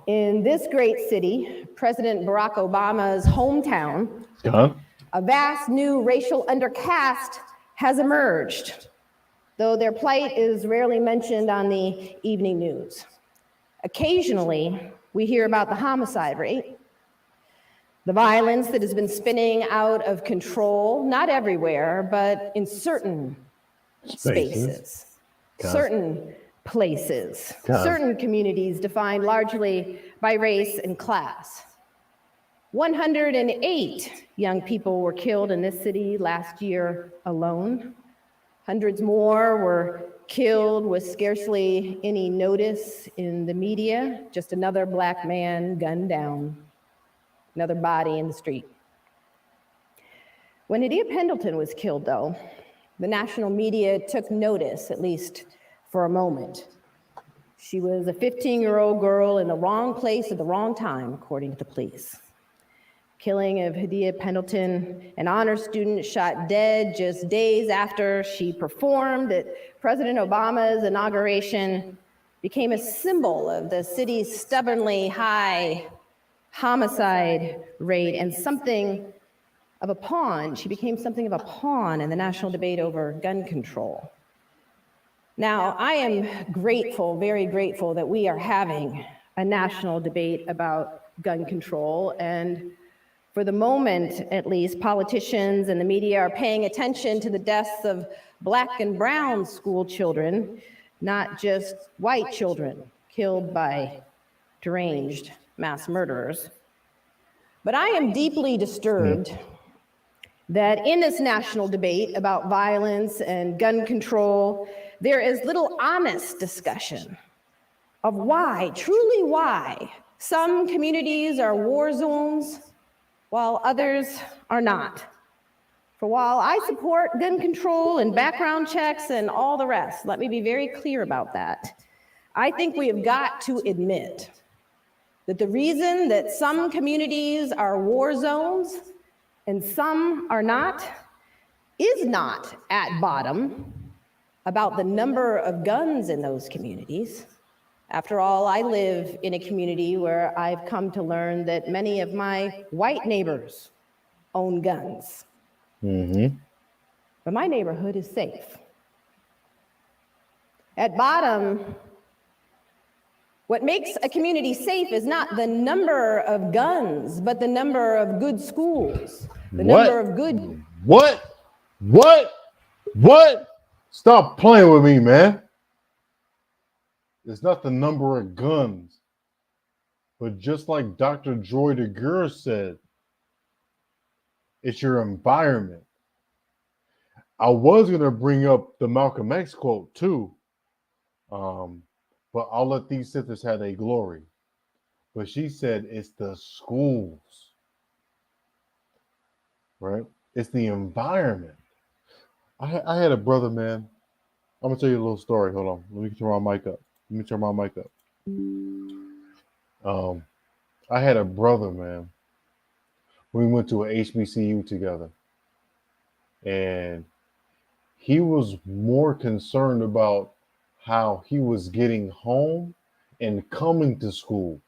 In this great city, President Barack Obama's hometown, a vast new racial undercaste has emerged, though their plight is rarely mentioned on the evening news. Occasionally, we hear about the homicide rate, the violence that has been spinning out of control, not everywhere, but in certain spaces, certain places, certain communities defined largely by race and class. 108 young people were killed in this city last year alone. Hundreds more were killed with scarcely any notice in the media. Just another Black man gunned down, another body in the street. When Adia Pendleton was killed, though, the national media took notice, at least for a moment. She was a 15-year-old girl in the wrong place at the wrong time, according to the police. Killing of Adia Pendleton, an honor student shot dead just days after she performed at President Obama's inauguration, became a symbol of the city's stubbornly high homicide rate and something of a pawn. She became something of a pawn in the national debate over gun control. Now, I am grateful, very grateful, that we are having a national debate about gun control. And for the moment, at least, politicians and the media are paying attention to the deaths of Black and brown school children, not just white children killed by deranged mass murderers. But I am deeply disturbed that in this national debate about violence and gun control, there is little honest discussion of why, truly why, some communities are war zones while others are not. For while I support gun control and background checks and all the rest, let me be very clear about that, I think we have got to admit that the reason that some communities are war zones and some are not is not at bottom about the number of guns in those communities. After all, I live in a community where I've come to learn that many of my white neighbors own guns. But my neighborhood is safe. At bottom, what makes a community safe is not the number of guns, but the number of good schools, the number of good... What? Stop playing with me, man. It's not the number of guns, but just like Dr. Joy DeGuer said, it's your environment. I was going to bring up the Malcolm X quote too, but I'll let these sisters have their glory. But she said it's the schools, right? It's the environment. I had a brother, man. I'm gonna tell you a little story. Hold on. Let me turn my mic up. I had a brother, man. We went to an HBCU together, and he was more concerned about how he was getting home and coming to school.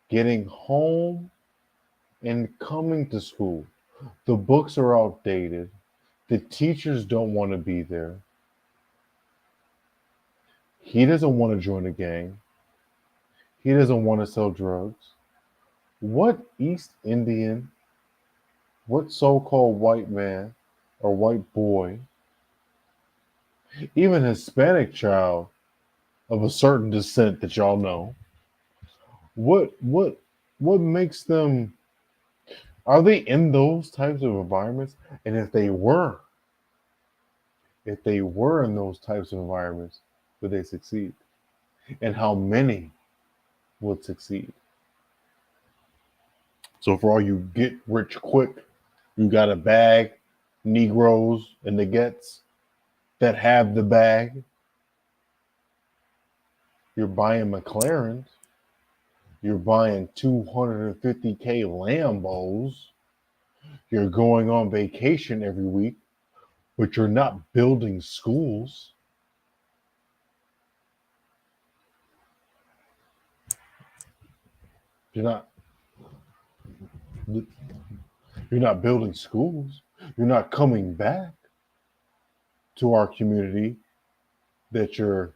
Getting home and coming to school. The books are outdated. The teachers don't want to be there. He doesn't want to join a gang. He doesn't want to sell drugs. What East Indian, what so-called white man or white boy, even Hispanic child of a certain descent that y'all know, what makes them, are they in those types of environments? And if they were in those types of environments, would they succeed? And how many would succeed? So for all you get rich quick, you got a bag, Negroes and the Gets that have the bag. You're buying McLarens. You're buying 250K Lambos. You're going on vacation every week, but you're not building schools. You're not building schools. You're not coming back to our community that you're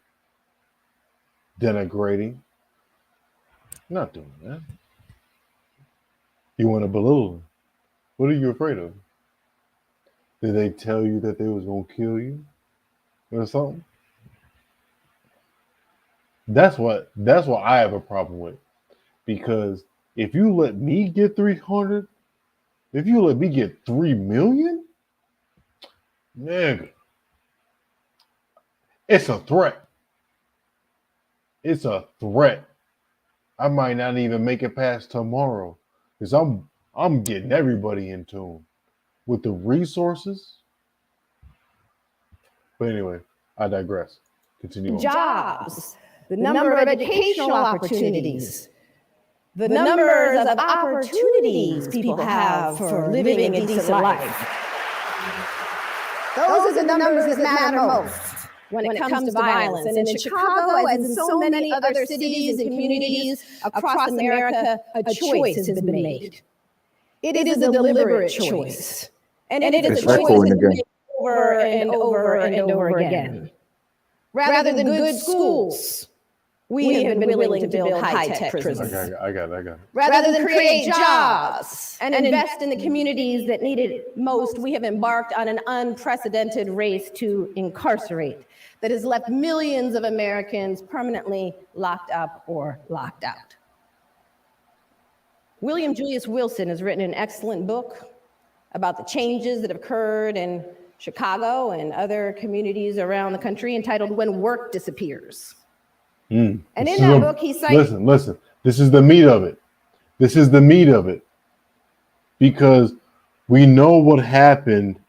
denigrating. You're not doing that. You want to belittle them. What are you afraid of? Did they tell you that they was going to kill you or something? That's what I have a problem with. Because if you let me get 300, if you let me get 3 million, nigga, it's a threat. It's a threat. I might not even make it past tomorrow because I'm getting everybody in tune with the resources. But anyway, I digress. Continue on. Jobs, the number of educational opportunities, the numbers of opportunities people have for living a decent life. Those are the numbers that matter most. when it comes to violence. And in Chicago, as in so many other cities and communities across America, a choice has been made. It is a deliberate choice. And it is a choice that's made over and over and over again. Rather than good schools, we have been willing to build high-tech prisons. I got it. Rather than create jobs and invest in the communities that need it most, we have embarked on an unprecedented race to incarcerate that has left millions of Americans permanently locked up or locked out. William Julius Wilson has written an excellent book about the changes that have occurred in Chicago and other communities around the country entitled When Work Disappears. And in that book, he cites... Listen. This is the meat of it. Because we know what happened.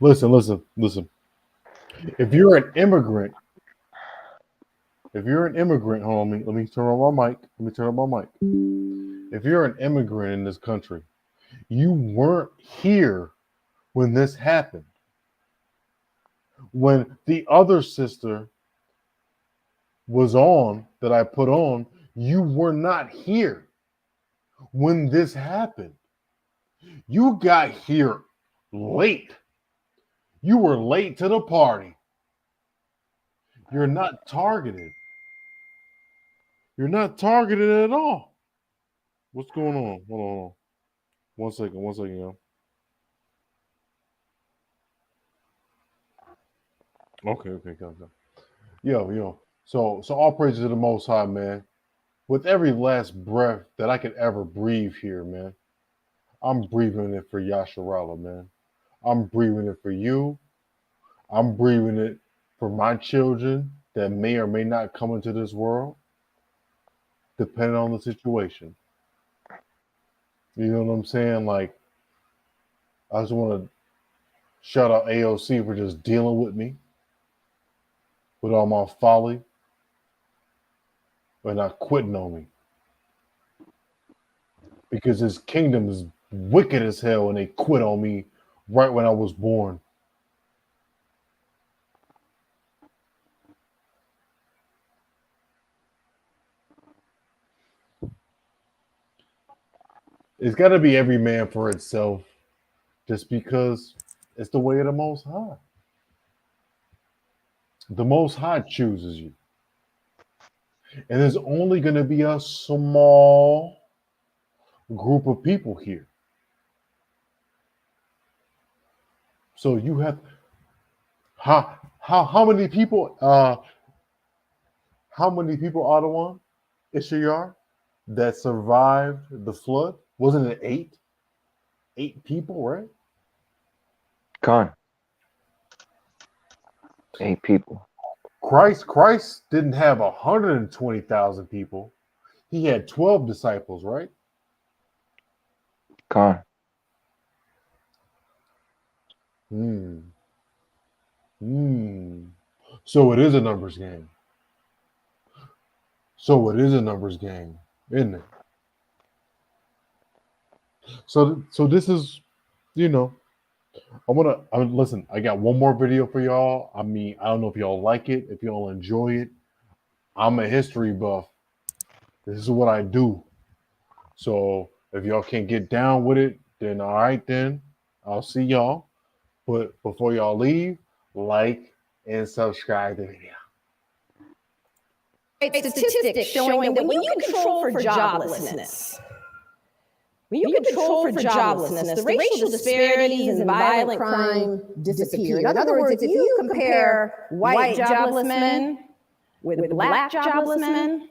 Listen. If you're an immigrant, hold on, let me turn on my mic. If you're an immigrant in this country, you weren't here when this happened. When the other sister was on, that I put on, you were not here when this happened. You got here late. You were late to the party. You're not targeted. You're not targeted at all. What's going on? Hold on. One second, yo. Okay, go. Yo. So all praises to the Most High, man. With every last breath that I could ever breathe here, man, I'm breathing it for Yasharala, man. I'm breathing it for you. I'm breathing it for my children that may or may not come into this world, depending on the situation. You know what I'm saying? Like, I just want to shout out AOC for just dealing with me, with all my folly, but not quitting on me. Because his kingdom is wicked as hell and they quit on me right when I was born. It's got to be every man for itself, just because it's the way of the Most High. The Most High chooses you. And there's only going to be a small group of people here. So you have how many people Ottawa, Ishayar, that survived the flood? Wasn't it 8? 8 people, right? Con. 8 people. Christ didn't have 120,000 people. He had 12 disciples, right? Con. So it is a numbers game. Isn't it? So this is, listen, I got one more video for y'all. I mean, I don't know if y'all like it, if y'all enjoy it. I'm a history buff. This is what I do. So if y'all can't get down with it, then all right, then I'll see y'all. But before y'all leave, like and subscribe to the video. Statistics showing that when you control for joblessness, the racial disparities and violent crime disappear. In other words, if you compare white jobless men with black jobless men,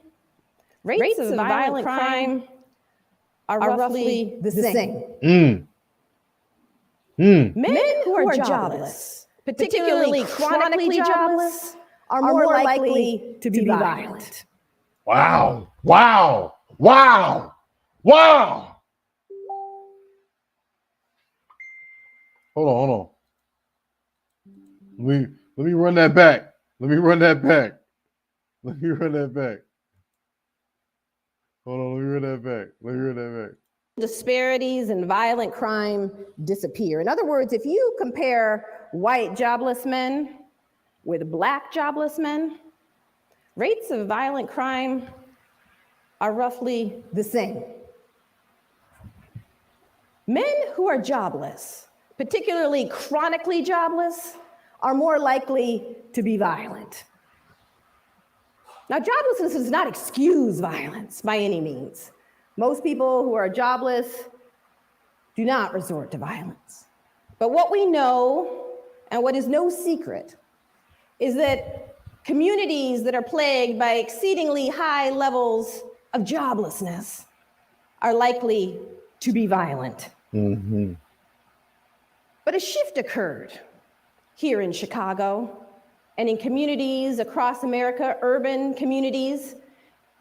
rates of violent crime are roughly the same. Men who are jobless, particularly chronically jobless, are more likely to be violent. Wow. Hold on. Let me run that back. Hold on, let me run that back. Disparities and violent crime disappear. In other words, if you compare white jobless men with Black jobless men, rates of violent crime are roughly the same. Men who are jobless, particularly chronically jobless, are more likely to be violent. Now, joblessness does not excuse violence by any means. Most people who are jobless do not resort to violence. But what we know, and what is no secret, is that communities that are plagued by exceedingly high levels of joblessness are likely to be violent. Mm-hmm. But a shift occurred here in Chicago and in communities across America, urban communities,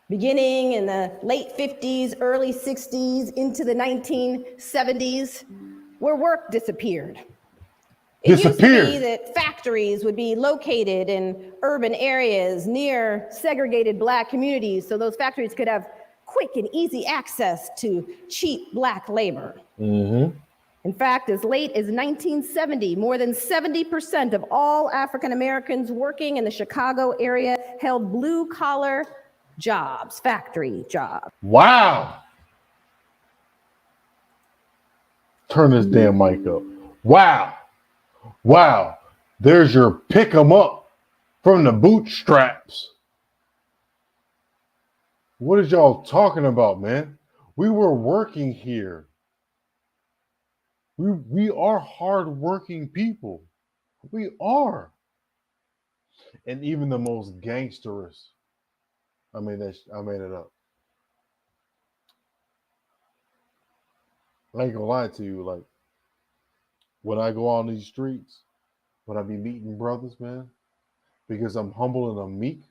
beginning in the late 50s, early 60s, into the 1970s, where work disappeared. It used to be that factories would be located in urban areas near segregated Black communities, so those factories could have quick and easy access to cheap Black labor. Mm-hmm. In fact, as late as 1970, more than 70% of all African Americans working in the Chicago area held blue-collar jobs, factory jobs. Wow. Turn this damn mic up. Wow. Wow. There's your pick 'em up from the bootstraps. What is y'all talking about, man? We were working here. We are hardworking people. We are. And even the most gangsterous. I made it up. I ain't gonna lie to you, like when I go on these streets, when I be meeting brothers, man, because I'm humble and I'm meek,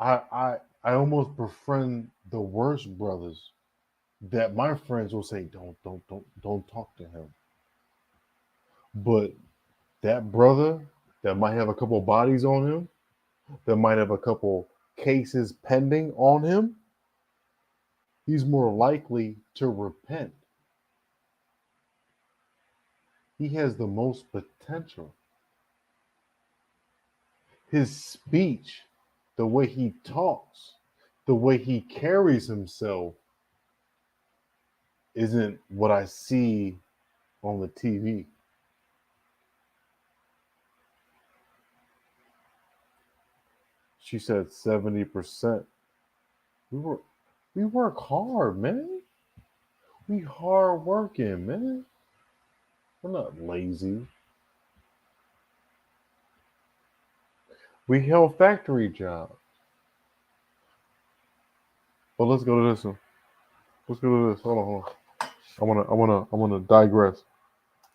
I almost befriend the worst brothers that my friends will say, don't talk to him. But that brother that might have a couple bodies on him, that might have a couple cases pending on him, he's more likely to repent. He has the most potential. His speech, the way he talks, the way he carries himself isn't what I see on the TV. She said 70%. We work hard, man. We hard working, man. We're not lazy. We held factory jobs. But let's go to this one. Let's go to this. Hold on. I wanna digress.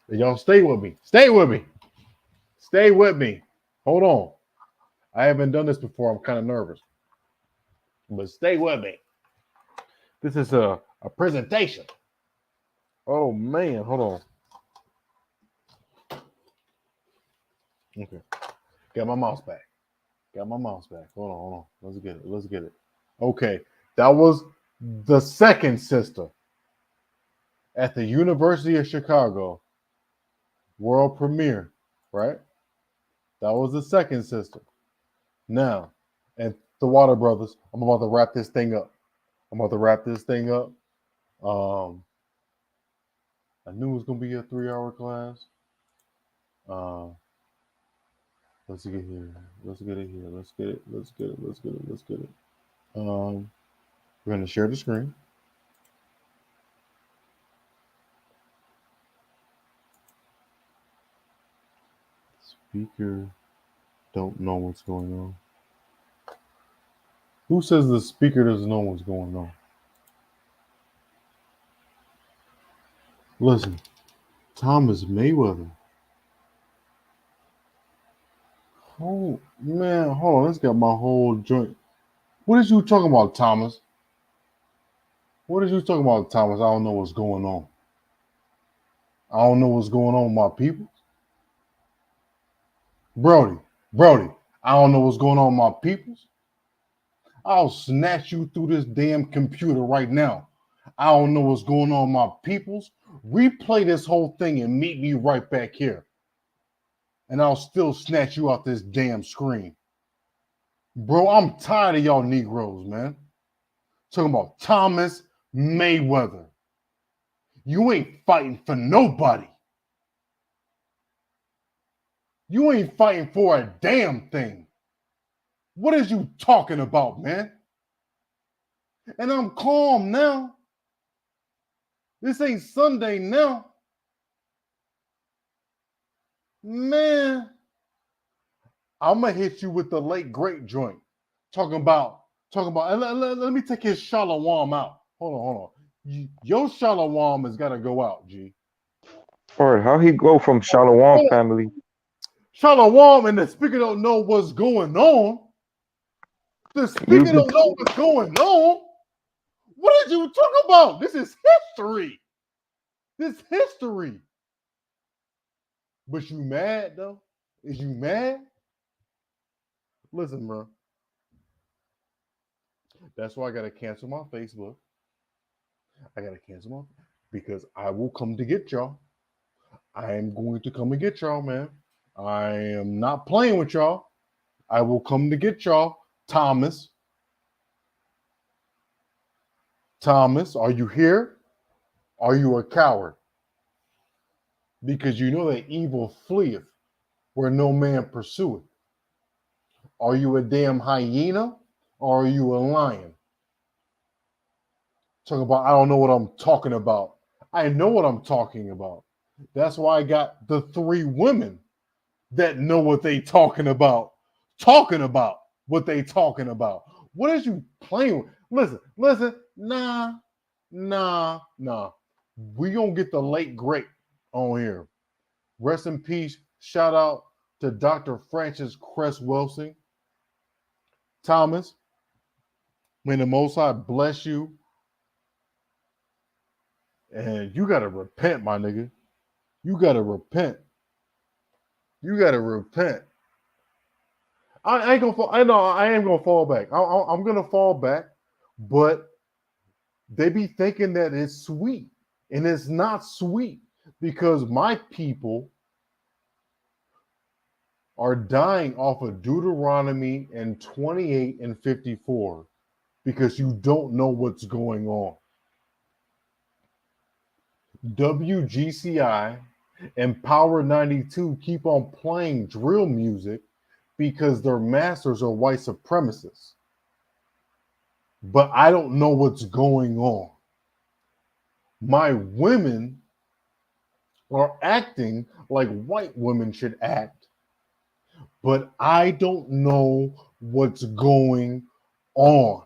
And y'all stay with me. Stay with me. Stay with me. Hold on. I haven't done this before. I'm kind of nervous. But stay with me. This is a presentation. Oh man, hold on. Okay. Got my mouse back. Hold on. Let's get it. Okay. That was the second sister at the University of Chicago world premiere, right? That was the second sister. Now, and the Water Brothers, I'm about to wrap this thing up. I knew it was going to be a 3-hour class. Let's get here. Let's get it. We're going to share the screen. Speaker don't know what's going on. Who says the speaker doesn't know what's going on? Listen, Thomas Mayweather. Oh man, hold on. Let's get my whole joint. What is you talking about, Thomas? I don't know what's going on. I don't know what's going on with my people. Brody, I don't know what's going on with my peoples. I'll snatch you through this damn computer right now. I don't know what's going on with my peoples. Replay this whole thing and meet me right back here. and I'll still snatch you off this damn screen. Bro, I'm tired of y'all Negroes, man. Talking about Thomas Mayweather. You ain't fighting for nobody. You ain't fighting for a damn thing. What is you talking about, man? And I'm calm now. This ain't Sunday now. Man, I'm gonna hit you with the late great joint. Talking about, let me take his shalom out. Hold on. Your shalom has got to go out, G. Or how he go from Shalom family? Shalom and the speaker don't know what's going on. The speaker don't know what's going on. What did you talk about? This is history. This history. But you mad though? Is you mad? Listen, bro. That's why I gotta cancel my Facebook. I gotta cancel my because I will come to get y'all. I am going to come and get y'all, man. I am not playing with y'all. I will come to get y'all. Thomas. Thomas, are you here? Are you a coward? Because you know that evil fleeth where no man pursueth. Are you a damn hyena or are you a lion? Talk about, I don't know what I'm talking about. I know what I'm talking about. That's why I got the 3 women that know what they talking about what they talking about. What is you playing with? Listen, nah. We gonna get the late great on here. Rest in peace. Shout out to Dr. Francis Cress Wilson. Thomas, may the Most High bless you. And you gotta repent, my nigga. You gotta repent. I ain't gonna fall. I know I am gonna fall back. I'm gonna fall back, but they be thinking that it's sweet, and it's not sweet because my people are dying off of Deuteronomy and 28 and 54 because you don't know what's going on. WGCI and Power 92 keep on playing drill music because their masters are white supremacists. But I don't know what's going on. My women are acting like white women should act, but I don't know what's going on.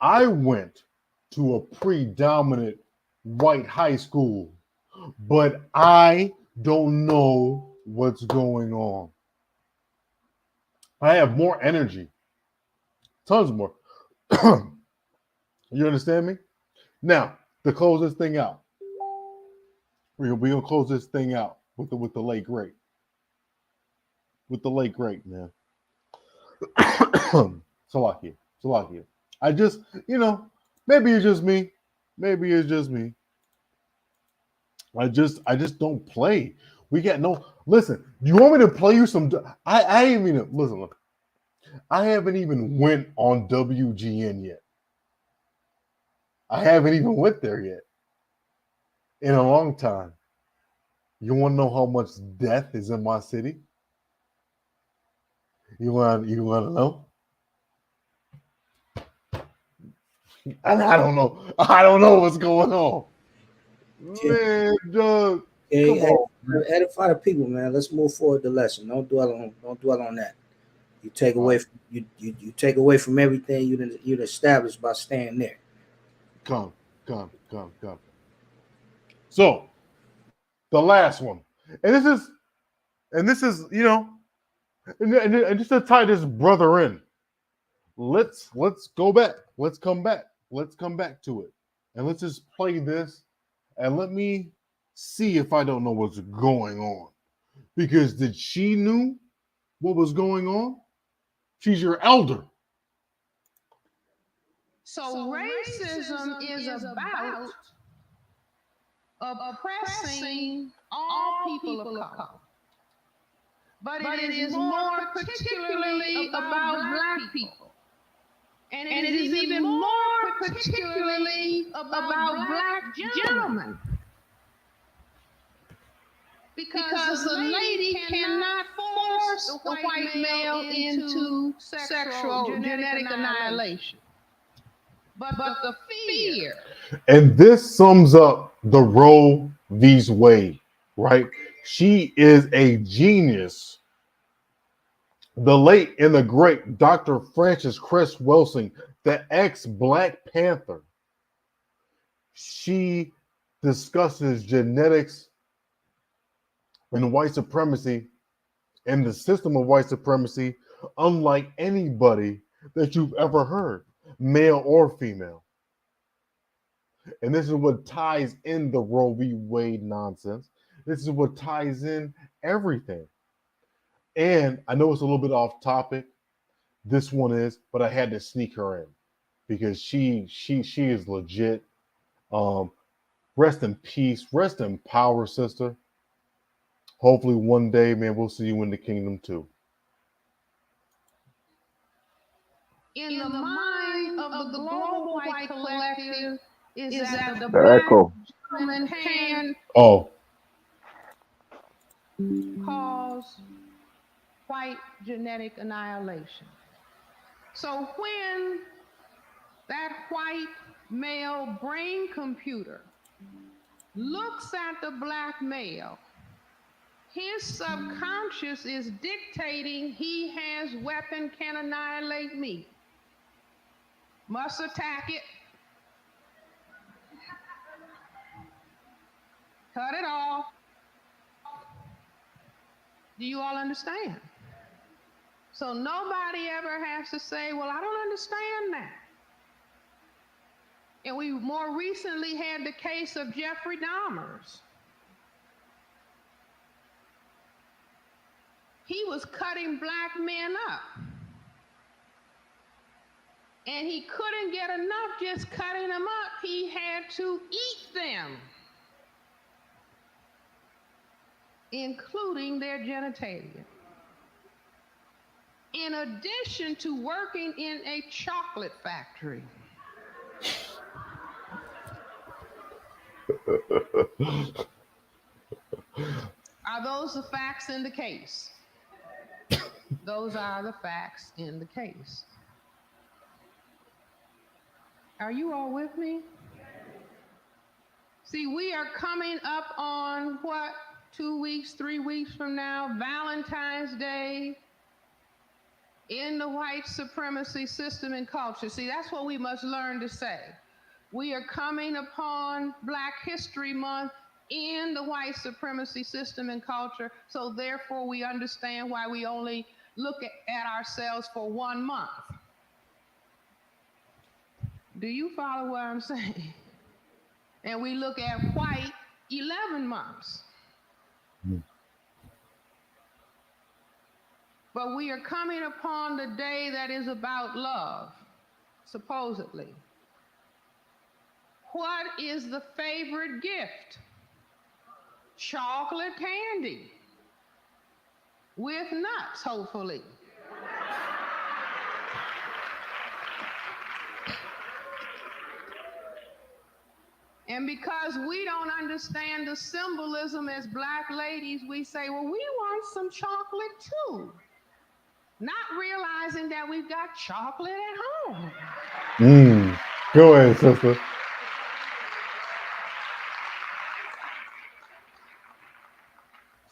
I went to a predominant white high school, but I don't know what's going on. I have more energy, tons more. You understand me? Now, to close this thing out, we're gonna close this thing out with the late great. With the late great, man. Salakia. I just, maybe it's just me. I just don't play. We got no. Listen, you want me to play you some? I ain't even listen. Look, I haven't even went on WGN yet. I haven't even went there yet in a long time. You want to know how much death is in my city? You want to know? I don't know. I don't know what's going on. Man, Doug. Edify the people, man. Let's move forward the lesson. Don't dwell on that. You take away from you take away from everything you'd established by staying there. Come. So the last one, and this is, and just to tie this brother in, let's go back. Let's come back to it, and let's just play this, and let me see if I don't know what's going on, because did she knew what was going on? She's your elder. So racism is about oppressing all people of color. but it is more particularly about black people. And it is even more particularly about black gentlemen. Because the lady cannot force the white male into sexual genetic annihilation. But the fear. And this sums up the Roe v. Wade, right? She is a genius. The late and the great Dr. Frances Cress Welsing, the ex-Black Panther, she discusses genetics and white supremacy and the system of white supremacy unlike anybody that you've ever heard, male or female. And this is what ties in the Roe v. Wade nonsense. This is what ties in everything. And I know it's a little bit off topic. This one is, but I had to sneak her in because she is legit. Rest in peace, rest in power, sister. Hopefully one day, man, we'll see you in the kingdom too. In the mind of the global white collective is that the The echo. gentleman can cause white genetic annihilation. So when that white male brain computer looks at the black male, his subconscious is dictating he has weapon, can annihilate me. Must attack it. Cut it off. Do you all understand? So nobody ever has to say, well, I don't understand that. And we more recently had the case of Jeffrey Dahmer's. He was cutting black men up. And he couldn't get enough just cutting them up. He had to eat them, including their genitalia. In addition to working in a chocolate factory. Are those the facts in the case? Those are the facts in the case. Are you all with me? See, we are coming up on what, 2 weeks, 3 weeks from now, Valentine's Day in the white supremacy system and culture. See, that's what we must learn to say. We are coming upon Black History Month in the white supremacy system and culture, so therefore we understand why we only look at ourselves for 1 month. Do you follow what I'm saying? And we look at white 11 months. But we are coming upon the day that is about love, supposedly. What is the favorite gift? Chocolate candy with nuts, hopefully. And because we don't understand the symbolism as Black ladies, we say, well, we want some chocolate too. Not realizing that we've got chocolate at home. Go ahead, sister.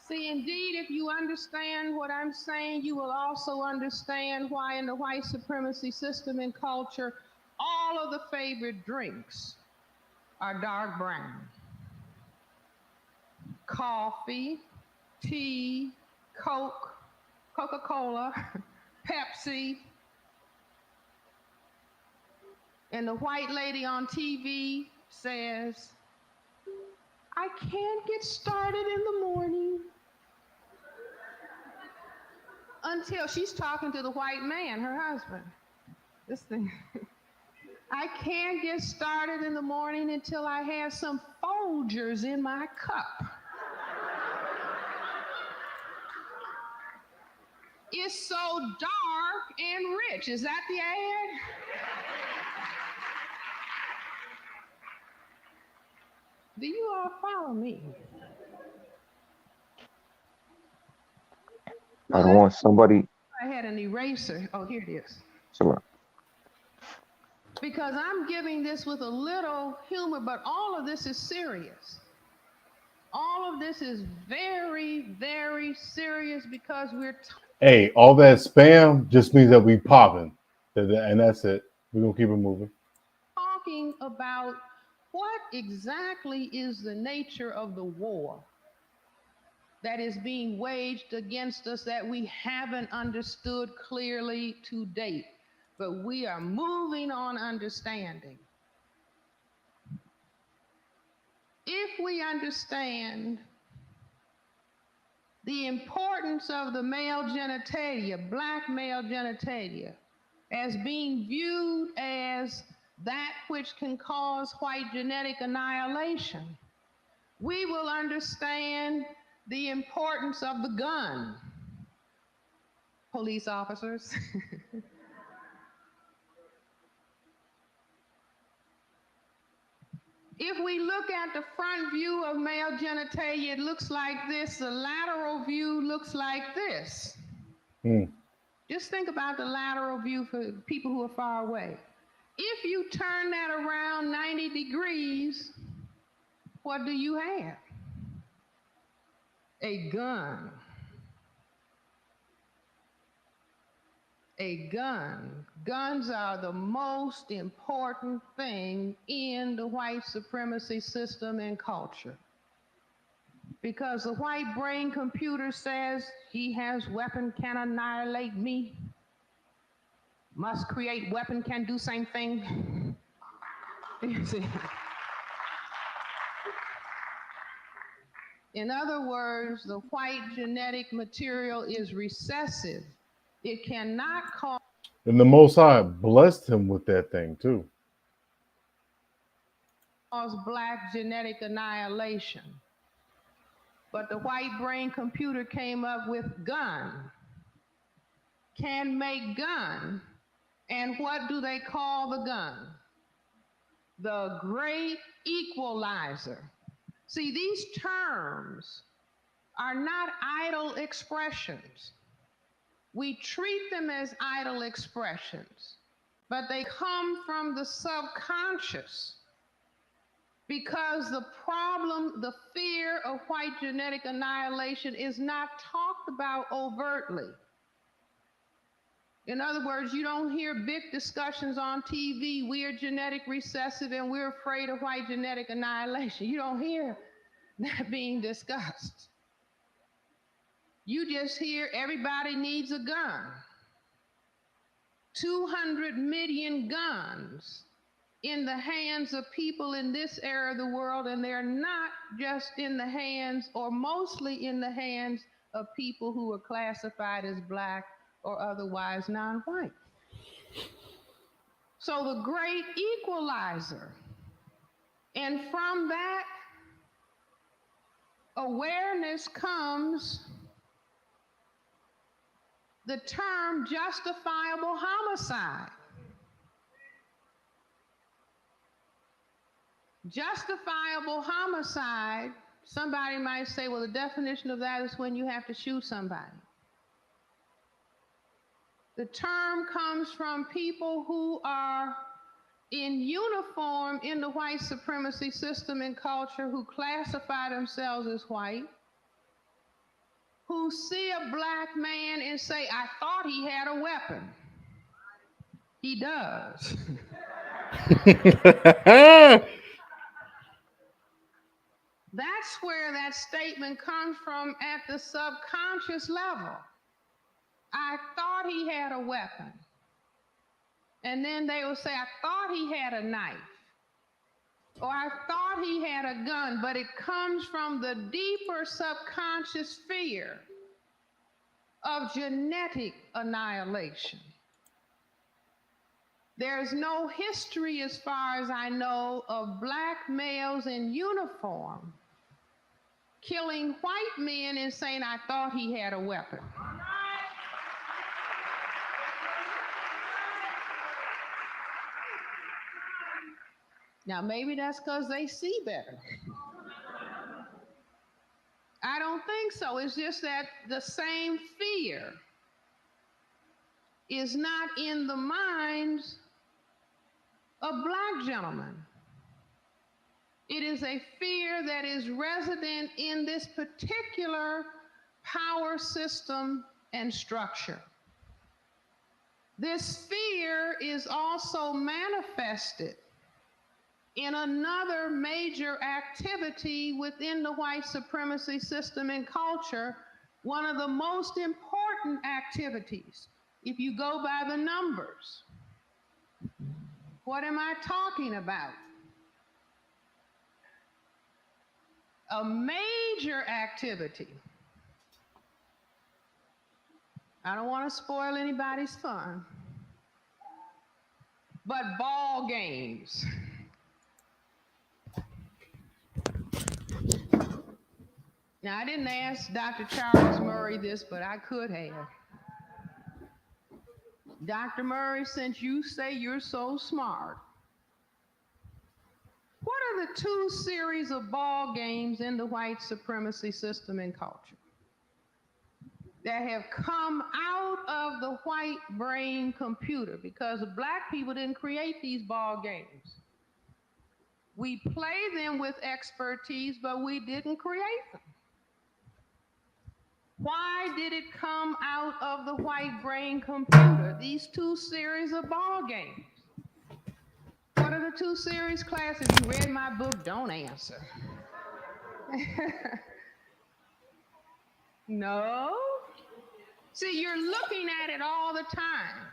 See, indeed, if you understand what I'm saying, you will also understand why in the white supremacy system and culture, all of the favorite drinks are dark brown. Coffee, tea, Coke, Coca-Cola, Pepsi. And the white lady on TV says, I can't get started in the morning until she's talking to the white man, her husband. This thing. I can't get started in the morning until I have some Folgers in my cup. is so dark and rich. Is that the ad? Do you all follow me? I don't want somebody. I had an eraser. Oh, here it is. Sure. Because I'm giving this with a little humor, but all of this is serious. All of this is very, very serious because Hey, all that spam just means that we popping, and that's it. We're gonna keep it moving. talking about what exactly is the nature of the war that is being waged against us that we haven't understood clearly to date, but we are moving on understanding. If we understand the importance of the male genitalia, black male genitalia, as being viewed as that which can cause white genetic annihilation, we will understand the importance of the gun. Police officers. If we look at the front view of male genitalia, it looks like this. The lateral view looks like this. Just think about the lateral view for people who are far away. If you turn that around 90 degrees, what do you have? A gun. A gun. Guns are the most important thing in the white supremacy system and culture. Because the white brain computer says he has weapon, can annihilate me. Must create weapon, can do same thing. You see? In other words, the white genetic material is recessive. It cannot cause. And the Most High blessed him with that thing too. Cause black genetic annihilation. But the white brain computer came up with gun. Can make gun. And what do they call the gun? The great equalizer. See, these terms are not idle expressions. We treat them as idle expressions, but they come from the subconscious because the problem, the fear of white genetic annihilation is not talked about overtly. In other words, you don't hear big discussions on TV, we are genetic recessive and we're afraid of white genetic annihilation. You don't hear that being discussed. You just hear everybody needs a gun. 200 million guns in the hands of people in this era of the world, and they're not just in the hands or mostly in the hands of people who are classified as black or otherwise non-white. So the great equalizer. And from that awareness comes the term justifiable homicide. Justifiable homicide, somebody might say, well, the definition of that is when you have to shoot somebody. The term comes from people who are in uniform in the white supremacy system and culture, who classify themselves as white, who see a black man and say, I thought he had a weapon. He does. That's where that statement comes from at the subconscious level. I thought he had a weapon. And then they will say, I thought he had a knife. Or I thought he had a gun, but it comes from the deeper subconscious fear of genetic annihilation. There's no history, as far as I know, of black males in uniform killing white men and saying, I thought he had a weapon. Now, maybe that's because they see better. I don't think so. It's just that the same fear is not in the minds of Black gentlemen. It is a fear that is resident in this particular power system and structure. This fear is also manifested in another major activity within the white supremacy system and culture, one of the most important activities, if you go by the numbers. What am I talking about? A major activity. I don't want to spoil anybody's fun, but ball games. Now, I didn't ask Dr. Charles Murray this, but I could have. Dr. Murray, since you say you're so smart, what are the two series of ball games in the white supremacy system and culture that have come out of the white brain computer? Because Black people didn't create these ball games. We play them with expertise, but we didn't create them. Why did it come out of the white brain computer, these two series of ball games? What are the two series, class? If you read my book, don't answer. No? See, you're looking at it all the time.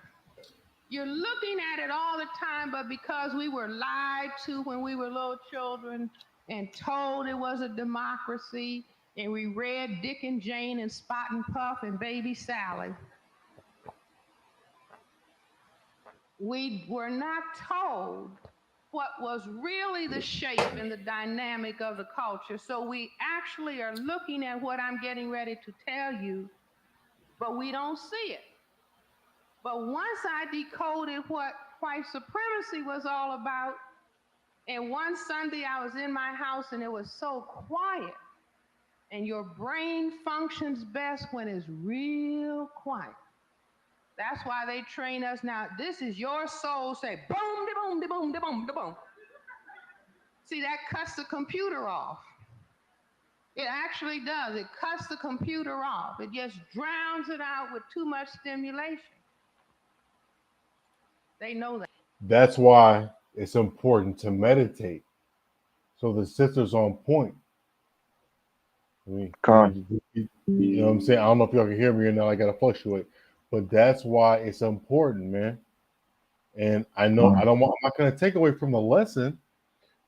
You're looking at it all the time, but because we were lied to when we were little children and told it was a democracy, and we read Dick and Jane and Spot and Puff and Baby Sally, we were not told what was really the shape and the dynamic of the culture. So we actually are looking at what I'm getting ready to tell you, but we don't see it. But once I decoded what white supremacy was all about, and one Sunday I was in my house and it was so quiet, and your brain functions best when it's real quiet. That's why they train us now. This is your soul. Say boom, de boom, de boom, de boom, de boom. See, that cuts the computer off. It actually does. It cuts the computer off. It just drowns it out with too much stimulation. They know that. That's why it's important to meditate. So the sister's on point. I mean, you know what I'm saying? I don't know if y'all can hear me or not. I got to fluctuate. But that's why it's important, man. And I know I'm not going to take away from the lesson,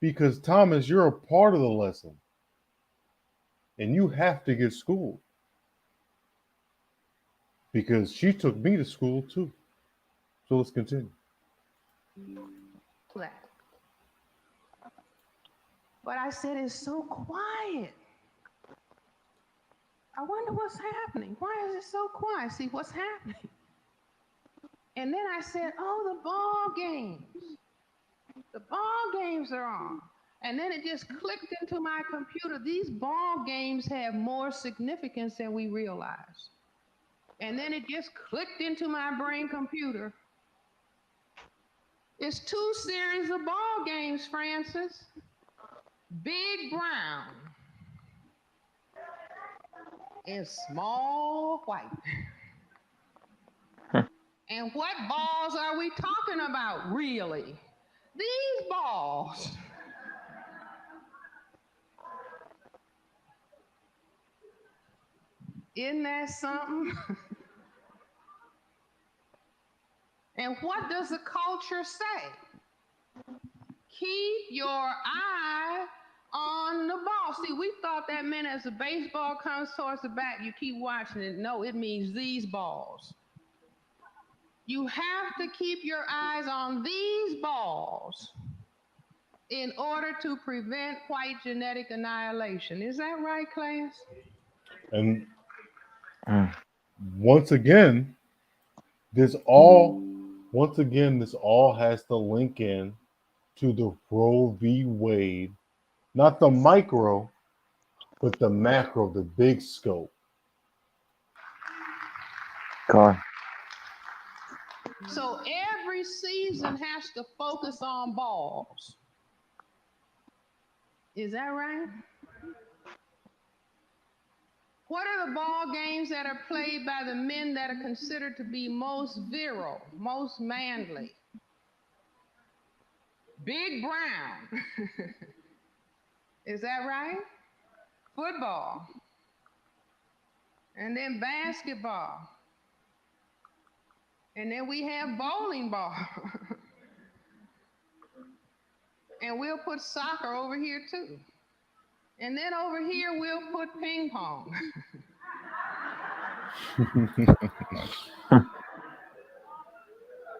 because Thomas, you're a part of the lesson. And you have to get schooled. Because she took me to school too. So let's continue. But I said, it's so quiet. I wonder what's happening. Why is it so quiet? See what's happening. And then I said, oh, the ball games. The ball games are on. And then it just clicked into my computer. These ball games have more significance than we realize. And then it just clicked into my brain computer. It's two series of ball games, Francis. Big brown and small white. And what balls are we talking about, really? These balls. Isn't that something? And what does the culture say? Keep your eye on the ball. See, we thought that meant as the baseball comes towards the bat, you keep watching it. No, it means these balls. You have to keep your eyes on these balls in order to prevent white genetic annihilation. Is that right, class? And once again, this all has to link in to the Roe v. Wade, not the micro, but the macro, the big scope? God. So every season has to focus on balls. Is that right? What are the ball games that are played by the men that are considered to be most virile, most manly? Big Brown. Is that right? Football. And then basketball. And then we have bowling ball. And we'll put soccer over here too. And then over here we'll put ping pong.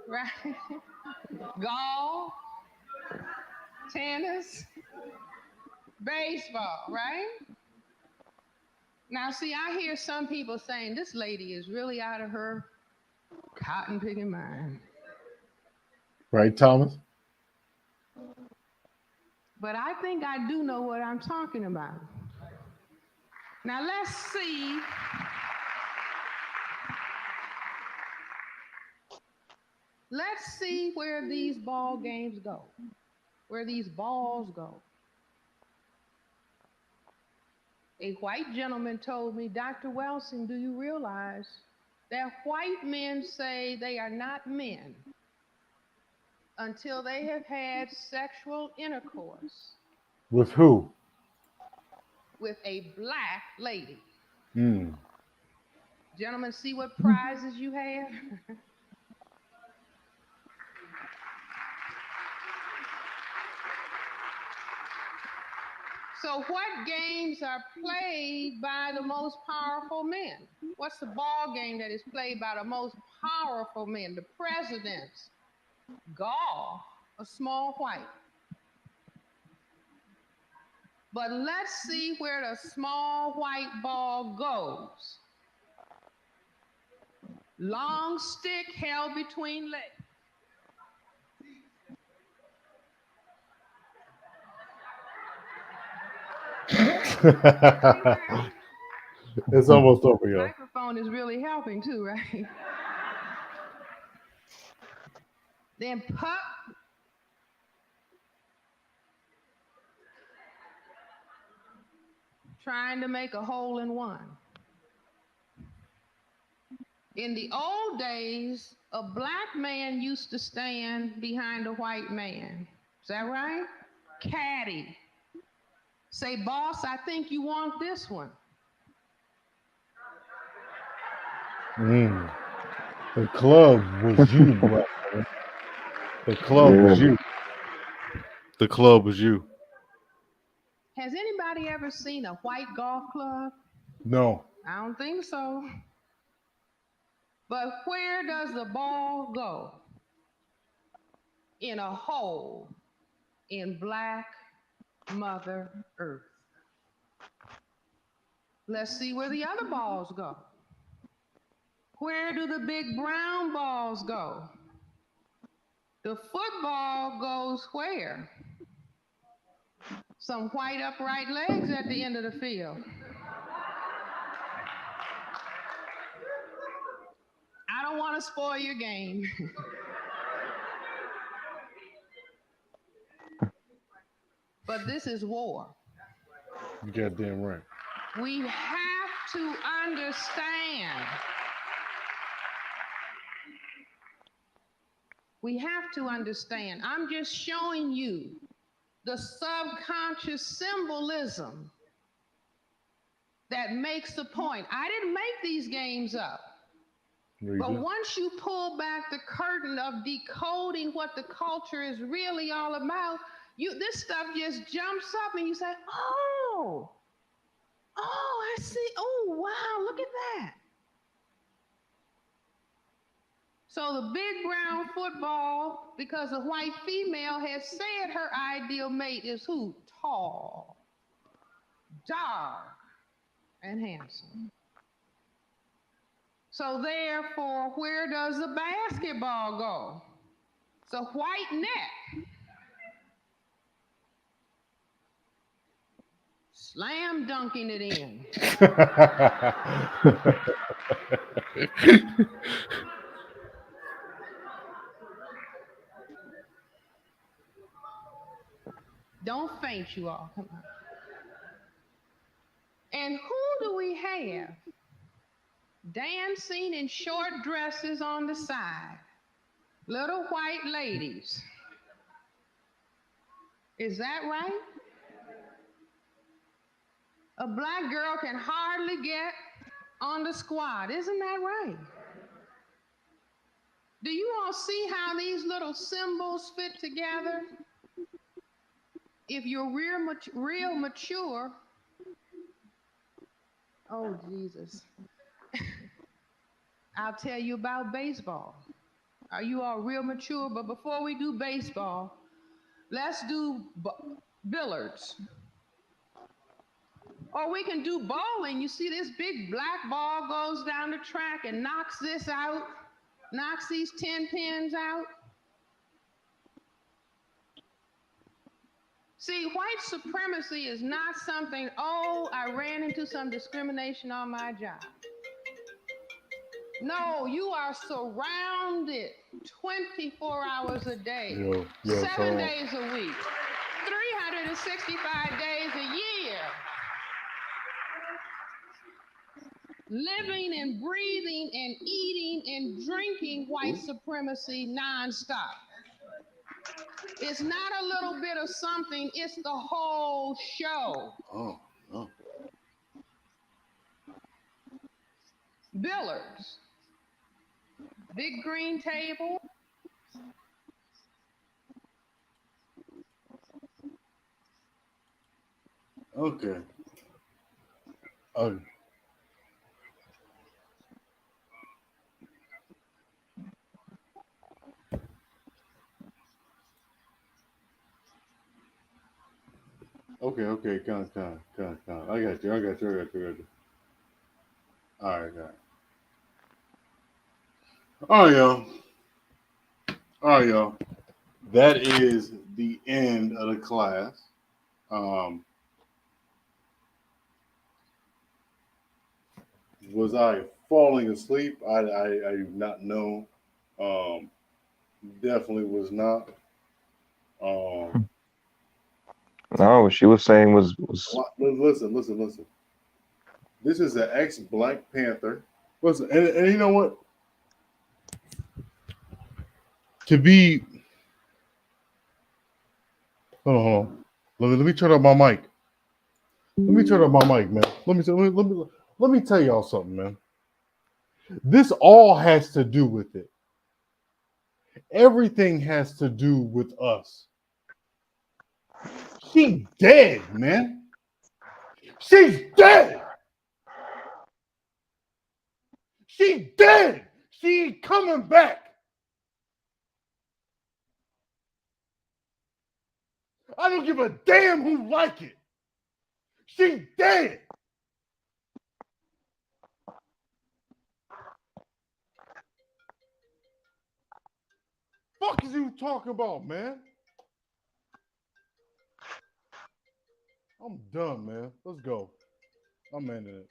Right? Golf, tennis, baseball, right? Now, see, I hear some people saying this lady is really out of her cotton picking mind. Right, Thomas? But I think I do know what I'm talking about. Now, let's see. Let's see where these ball games go, where these balls go. A white gentleman told me, Dr. Welsing, do you realize that white men say they are not men until they have had sexual intercourse With who? with a black lady? Mm. Gentlemen, see what prizes you have? So what games are played by the most powerful men? What's the ball game that is played by the most powerful men, the presidents? Golf, a small white. But let's see where the small white ball goes. Long stick held between legs. It's almost over, The y'all. microphone is really helping too, right? Then puck. Trying to make a hole in one. In the old days, a black man used to stand behind a white man. Is that right? Caddy. Say, boss, I think you want this one. Mm. The club was you, brother. The club was you. The club was you. Has anybody ever seen a white golf club? No. I don't think so. But where does the ball go? In a hole in black Mother Earth. Let's see where the other balls go. Where do the big brown balls go? The football goes where? Some white upright legs at the end of the field. I don't want to spoil your game. But this is war. You goddamn right. We have to understand. We have to understand. I'm just showing you the subconscious symbolism that makes the point. I didn't make these games up. But once you pull back the curtain of decoding what the culture is really all about, this stuff just jumps up and you say, oh, I see. Oh, wow, look at that. So the big brown football, because a white female has said her ideal mate is who? Tall, dark, and handsome. So therefore, where does the basketball go? It's a white net. slam dunking it in. Don't faint, you all. Come on. And who do we have dancing in short dresses on the side? Little white ladies. Is that right? A black girl can hardly get on the squad. Isn't that right? Do you all see how these little symbols fit together? If you're real mature, oh Jesus, I'll tell you about baseball. Are you all real mature? But before we do baseball, let's do billiards. Or we can do bowling. You see this big black ball goes down the track and knocks this out, knocks these 10 pins out. See, white supremacy is not something, oh, I ran into some discrimination on my job. No, you are surrounded 24 hours a day, 7 days a week, 365 days a year, living and breathing and eating and drinking white supremacy nonstop. It's not a little bit of something, it's the whole show. Oh, no. Billiards. Big green table. Okay. Okay, come. I got you. All right. All right, y'all. That is the end of the class. Was I falling asleep? I do not know. Definitely was not. No, what she was saying was Listen. This is an ex-Black Panther. Listen, and you know what? To be, hold on. Let me turn up my mic. Let me turn up my mic, man. Let me tell y'all something, man. This all has to do with it. Everything has to do with us. She's dead, man. She's dead. She's dead. She ain't coming back. I don't give a damn who like it. She's dead. Fuck is you talking about, man? I'm done, man. Let's go. I'm ending it.